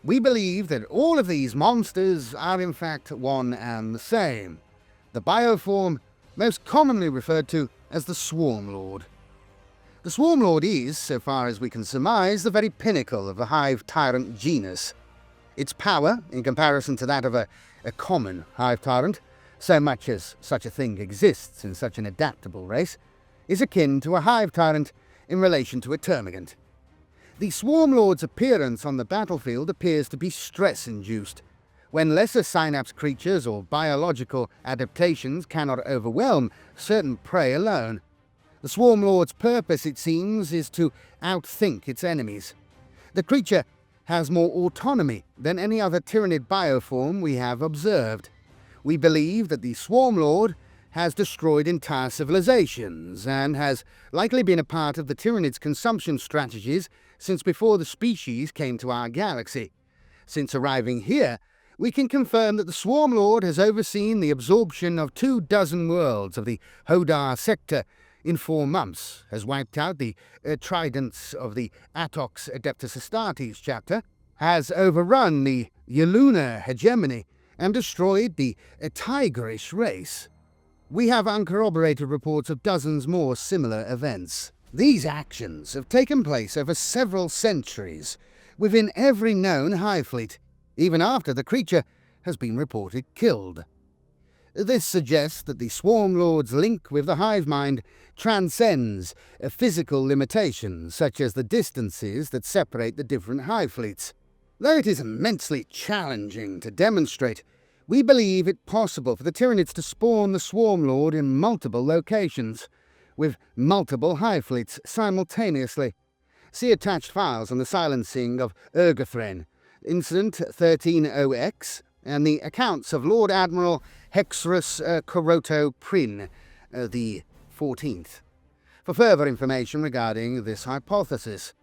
we believe that all of these monsters are in fact one and the same, the bioform most commonly referred to as the Swarm Lord. The Swarm Lord is, so far as we can surmise, the very pinnacle of the Hive Tyrant genus. Its power, in comparison to that of a common Hive Tyrant, so much as such a thing exists in such an adaptable race, is akin to a Hive Tyrant in relation to a Termagant. The Swarm Lord's appearance on the battlefield appears to be stress-induced. When lesser synapse creatures or biological adaptations cannot overwhelm certain prey alone. The Swarm Lord's purpose, it seems, is to outthink its enemies. The creature has more autonomy than any other Tyranid bioform we have observed. We believe that the Swarm Lord has destroyed entire civilizations and has likely been a part of the Tyranids' consumption strategies since before the species came to our galaxy. Since arriving here, we can confirm that the Swarm Lord has overseen the absorption of 24 worlds of the Hodar sector in 4 months, has wiped out the Tridents of the Atox Adeptus Astartes chapter, has overrun the Yeluna hegemony, and destroyed the Tigerish race. We have uncorroborated reports of dozens more similar events. These actions have taken place over several centuries, within every known hivefleet, even after the creature has been reported killed. This suggests that the Swarm Lord's link with the hive mind transcends physical limitations, such as the distances that separate the different hivefleets. Though it is immensely challenging to demonstrate, we believe it possible for the Tyranids to spawn the Swarm Lord in multiple locations, with multiple hivefleets simultaneously. See attached files on the silencing of Ergothren, Incident 13-0X, and the accounts of Lord Admiral Hexrus Coroto Prin, the 14th, for further information regarding this hypothesis.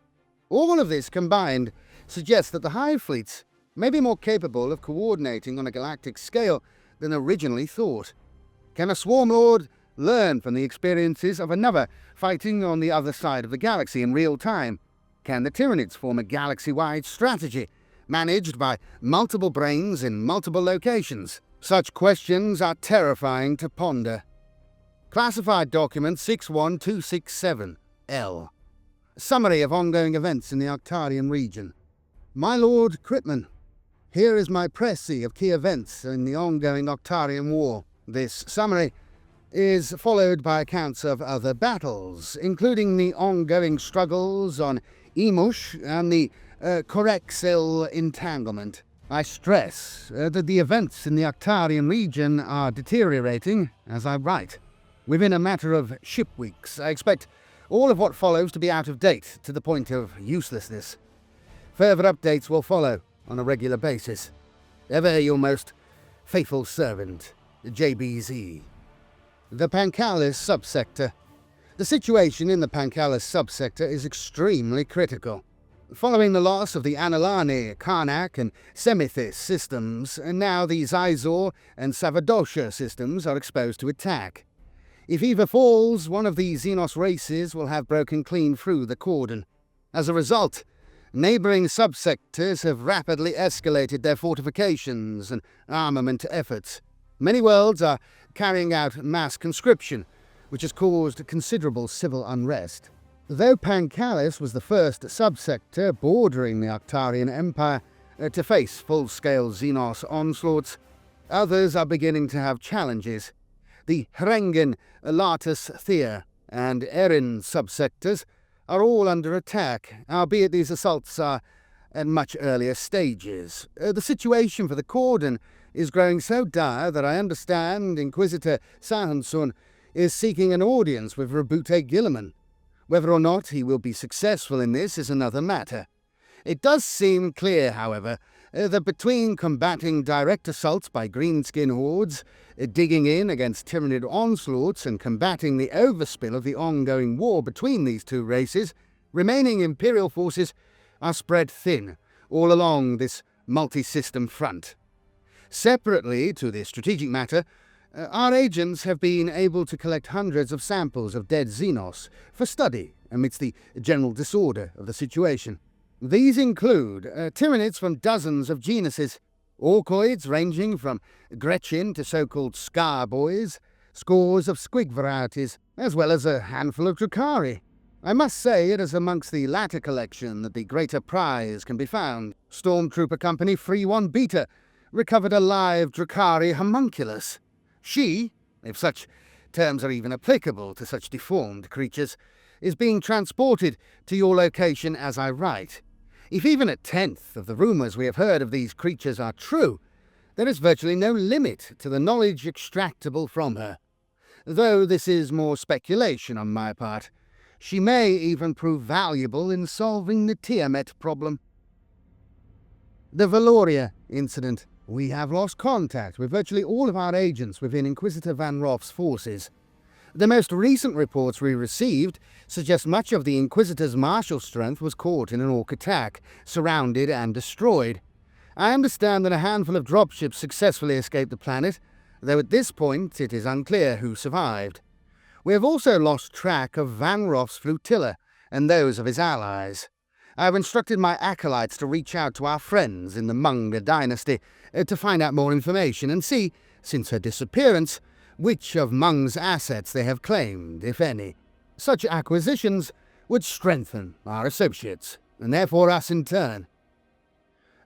All of this combined suggests that the hive fleets may be more capable of coordinating on a galactic scale than originally thought. Can a Swarm Lord learn from the experiences of another fighting on the other side of the galaxy in real time? Can the Tyranids form a galaxy-wide strategy, managed by multiple brains in multiple locations? Such questions are terrifying to ponder. Classified Document 61267-L. Summary of ongoing events in the Octarian region. My Lord Kryptman, here is my précis of key events in the ongoing Octarian War. This summary is followed by accounts of other battles, including the ongoing struggles on Emush and the Corexil entanglement. I stress that the events in the Octarian region are deteriorating as I write. Within a matter of ship weeks, I expect all of what follows to be out of date to the point of uselessness. Further updates will follow on a regular basis. Ever your most faithful servant, JBZ. The Pancalis subsector. The situation in the Pancalis subsector is extremely critical. Following the loss of the Analani, Karnak, and Semithis systems, and now the Zizor and Savadosha systems are exposed to attack. If either falls, one of the Xenos races will have broken clean through the cordon. As a result, neighbouring subsectors have rapidly escalated their fortifications and armament efforts. Many worlds are carrying out mass conscription, which has caused considerable civil unrest. Though Pancalis was the first subsector bordering the Octarian Empire to face full-scale Xenos onslaughts, others are beginning to have challenges. The Hrengen, Latus Thea, and Erin subsectors are all under attack, albeit these assaults are at much earlier stages. The situation for the Cordon is growing so dire that I understand Inquisitor Sahansun is seeking an audience with Rabute Gilliman. Whether or not he will be successful in this is another matter. It does seem clear, however, that between combating direct assaults by greenskin hordes, digging in against Tyranid onslaughts, and combating the overspill of the ongoing war between these two races, remaining Imperial forces are spread thin all along this multi-system front. Separately to this strategic matter, our agents have been able to collect hundreds of samples of dead Xenos for study amidst the general disorder of the situation. These include Tyranids from dozens of genuses, Orkoids ranging from Gretchen to so-called Scar Boys, scores of Squig varieties, as well as a handful of Drukhari. I must say it is amongst the latter collection that the greater prize can be found. Stormtrooper Company 3-1 Beta recovered a live Drukhari homunculus. She, if such terms are even applicable to such deformed creatures, is being transported to your location as I write. If even a tenth of the rumours we have heard of these creatures are true, there is virtually no limit to the knowledge extractable from her. Though this is more speculation on my part, she may even prove valuable in solving the Tiamat problem. The Valoria incident. We have lost contact with virtually all of our agents within Inquisitor Van Roth's forces. The most recent reports we received suggest much of the Inquisitor's martial strength was caught in an Ork attack, surrounded and destroyed. I understand that a handful of dropships successfully escaped the planet, though at this point it is unclear who survived. We have also lost track of Van Roth's flotilla and those of his allies. I have instructed my acolytes to reach out to our friends in the Mung dynasty to find out more information and see, since her disappearance, which of Mung's assets they have claimed, if any. Such acquisitions would strengthen our associates, and therefore us in turn.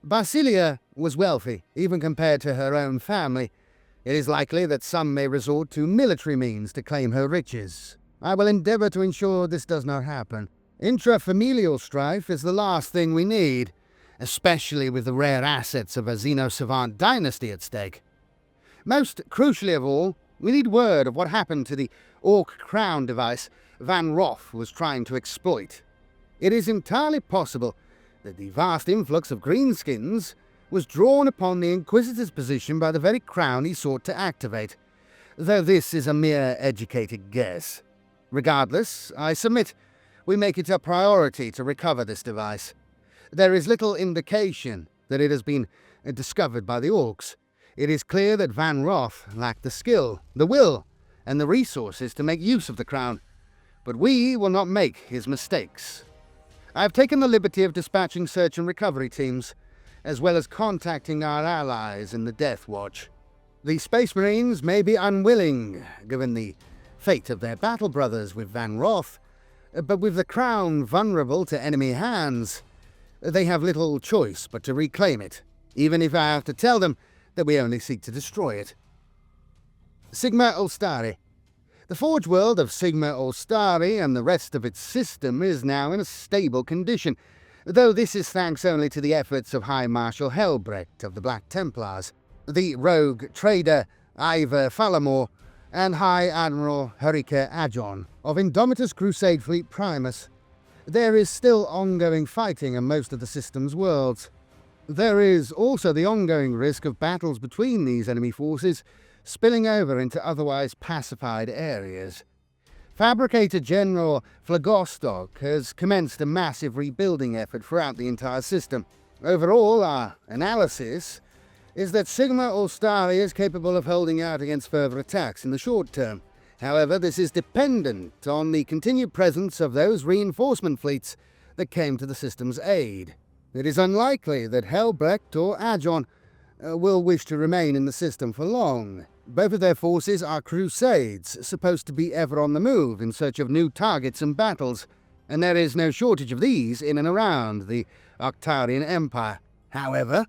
Basilia was wealthy, even compared to her own family. It is likely that some may resort to military means to claim her riches. I will endeavour to ensure this does not happen. Intrafamilial strife is the last thing we need, especially with the rare assets of a Xeno-Savant dynasty at stake. Most crucially of all, we need word of what happened to the Ork crown device Van Roth was trying to exploit. It is entirely possible that the vast influx of greenskins was drawn upon the Inquisitor's position by the very crown he sought to activate, though this is a mere educated guess. Regardless, I submit we make it a priority to recover this device. There is little indication that it has been discovered by the Orks. It is clear that Van Roth lacked the skill, the will, and the resources to make use of the crown, but we will not make his mistakes. I have taken the liberty of dispatching search and recovery teams, as well as contacting our allies in the Death Watch. The Space Marines may be unwilling, given the fate of their battle brothers with Van Roth, but with the crown vulnerable to enemy hands, they have little choice but to reclaim it, even if I have to tell them that we only seek to destroy it. Sigma Olstari. The forge world of Sigma Olstari and the rest of its system is now in a stable condition, though this is thanks only to the efforts of High Marshal Helbrecht of the Black Templars, the rogue trader Ivor Falamore, and High Admiral Hurricane Ajon of Indomitus Crusade Fleet Primus. There is still ongoing fighting in most of the system's worlds. There is also the ongoing risk of battles between these enemy forces spilling over into otherwise pacified areas. Fabricator General Phlogostock has commenced a massive rebuilding effort throughout the entire system. Overall, our analysis is that Sigma Olstari is capable of holding out against further attacks in the short term. However, this is dependent on the continued presence of those reinforcement fleets that came to the system's aid. It is unlikely that Helbrecht or Ajon will wish to remain in the system for long. Both of their forces are crusades, supposed to be ever on the move in search of new targets and battles. and there is no shortage of these in and around the Octarian Empire. However,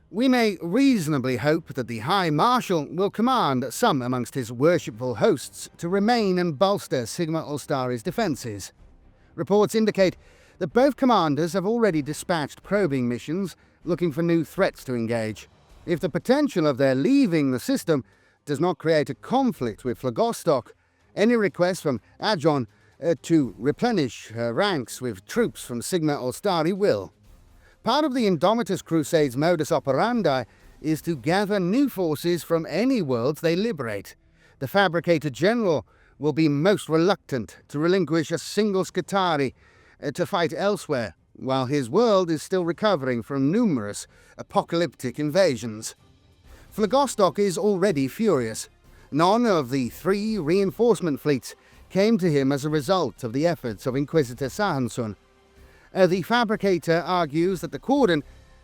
we may reasonably hope that the High Marshal will command some amongst his worshipful hosts to remain and bolster Sigma Ulstari's defences. Reports indicate that both commanders have already dispatched probing missions looking for new threats to engage. If the potential of their leaving the system does not create a conflict with Phlegostok, any request from Ajon to replenish her ranks with troops from Sigma Ulstari will. Part of the Indomitus Crusade's modus operandi is to gather new forces from any worlds they liberate. The Fabricator General will be most reluctant to relinquish a single Skitarii to fight elsewhere, while his world is still recovering from numerous apocalyptic invasions. Phlegostok is already furious. None of the 3 reinforcement fleets came to him as a result of the efforts of Inquisitor Sahansun. The Fabricator argues that the Cordon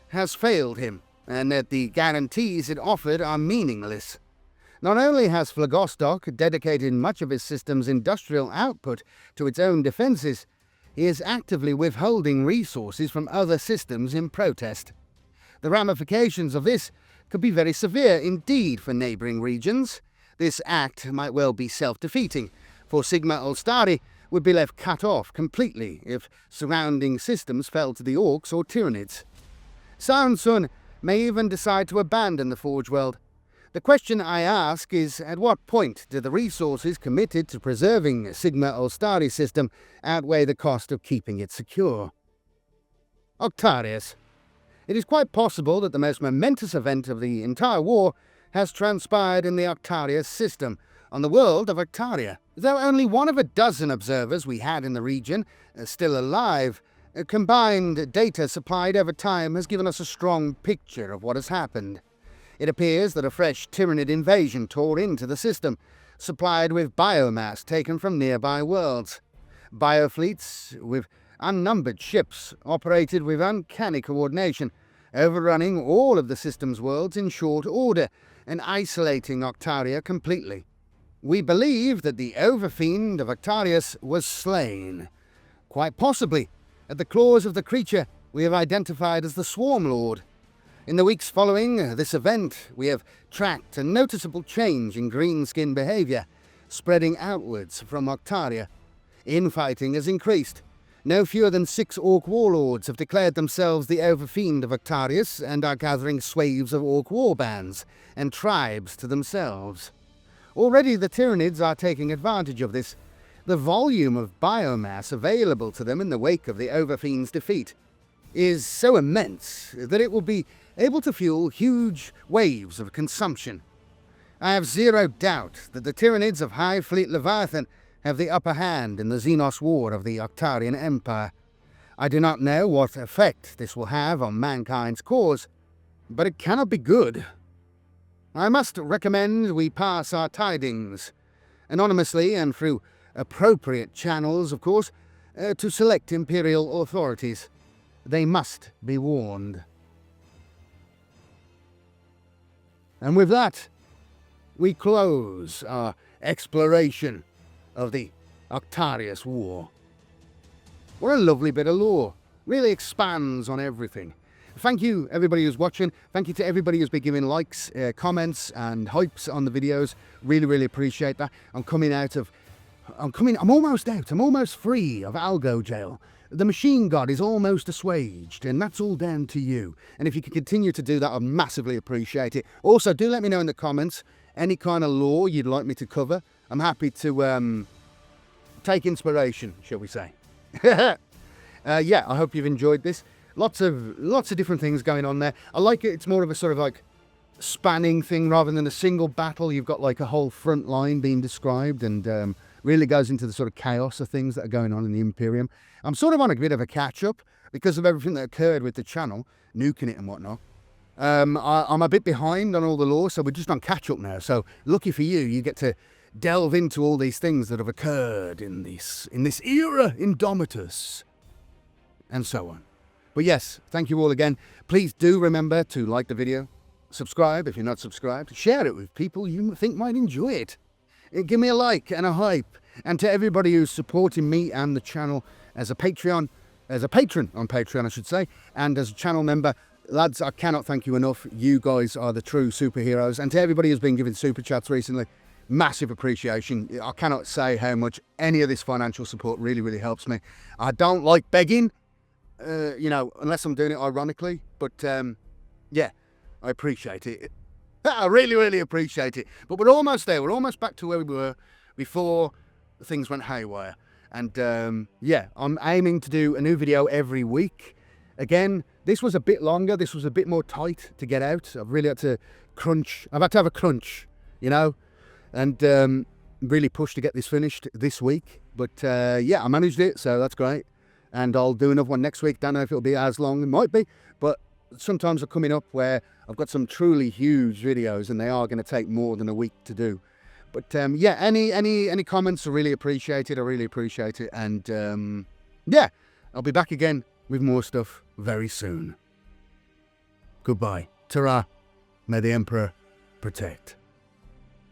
has failed him, and that the guarantees it offered are meaningless. Not only has Phlegostok dedicated much of his system's industrial output to its own defences, he is actively withholding resources from other systems in protest. The ramifications of this could be very severe indeed for neighbouring regions. This act might well be self-defeating, for Sigma Ulstari would be left cut off completely if surrounding systems fell to the Orks or Tyranids. Sahansun may even decide to abandon the Forge World. The question I ask is, at what point do the resources committed to preserving Sigma Ulstari's system outweigh the cost of keeping it secure? Octarius. It is quite possible that the most momentous event of the entire war has transpired in the Octarius system, on the world of Octaria. Though only one of a dozen observers we had in the region are still alive, combined data supplied over time has given us a strong picture of what has happened. It appears that a fresh Tyranid invasion tore into the system, supplied with biomass taken from nearby worlds. Biofleets with unnumbered ships operated with uncanny coordination, overrunning all of the system's worlds in short order and isolating Octaria completely. We believe that the Overfiend of Octarius was slain, quite possibly at the claws of the creature we have identified as the Swarm Lord. In the weeks following this event, we have tracked a noticeable change in greenskin behaviour, spreading outwards from Octaria. Infighting has increased. No fewer than 6 Orc warlords have declared themselves the Overfiend of Octarius and are gathering swathes of Orc warbands and tribes to themselves. Already the Tyranids are taking advantage of this. The volume of biomass available to them in the wake of the Overfiend's defeat is so immense that it will be able to fuel huge waves of consumption. I have zero doubt that the Tyranids of hivefleet Leviathan have the upper hand in the Xenos War of the Octarian Empire. I do not know what effect this will have on mankind's cause, but it cannot be good. I must recommend we pass our tidings, anonymously and through appropriate channels, of course, to select Imperial authorities. They must be warned. And with that, we close our exploration of the Octarius War. What a lovely bit of lore. Really expands on everything. Thank you, everybody who's watching. Thank you to everybody who's been giving likes, comments, and hypes on the videos. Really, really appreciate that. I'm almost out. I'm almost free of algo jail. The machine god is almost assuaged, and that's all down to you. And if you can continue to do that, I'd massively appreciate it. Also, do let me know in the comments any kind of lore you'd like me to cover. I'm happy to take inspiration, shall we say. Yeah, I hope you've enjoyed this. Lots of different things going on there. I like it. It's more of a sort of like spanning thing rather than a single battle. You've got like a whole front line being described, and really goes into the sort of chaos of things that are going on in the Imperium. I'm sort of on a bit of a catch-up because of everything that occurred with the channel, nuking it and whatnot. I'm a bit behind on all the lore, so we're just on catch-up now. So lucky for you, you get to delve into all these things that have occurred in this era, Indomitus, and so on. But yes, thank you all again. Please do remember to like the video, subscribe if you're not subscribed, share it with people you think might enjoy it. Give me a like and a hype. And to everybody who's supporting me and the channel, as a patron on Patreon, I should say, and as a channel member. Lads, I cannot thank you enough. You guys are the true superheroes. And to everybody who's been giving super chats recently, massive appreciation. I cannot say how much any of this financial support really, really helps me. I don't like begging, you know, unless I'm doing it ironically. But, yeah, I appreciate it. I really, really appreciate it. But we're almost there. We're almost back to where we were before things went haywire. And, yeah, I'm aiming to do a new video every week. Again, this was a bit longer. This was a bit more tight to get out. I've really had to crunch. I've had to have a crunch, you know, and really push to get this finished this week. But, yeah, I managed it, so that's great. And I'll do another one next week. Don't know if it'll be as long. It might be. But sometimes are coming up where I've got some truly huge videos and they are going to take more than a week to do. But, yeah, any comments are really appreciated. I really appreciate it. And, yeah, I'll be back again with more stuff very soon. Goodbye. Ta-ra. May the Emperor protect.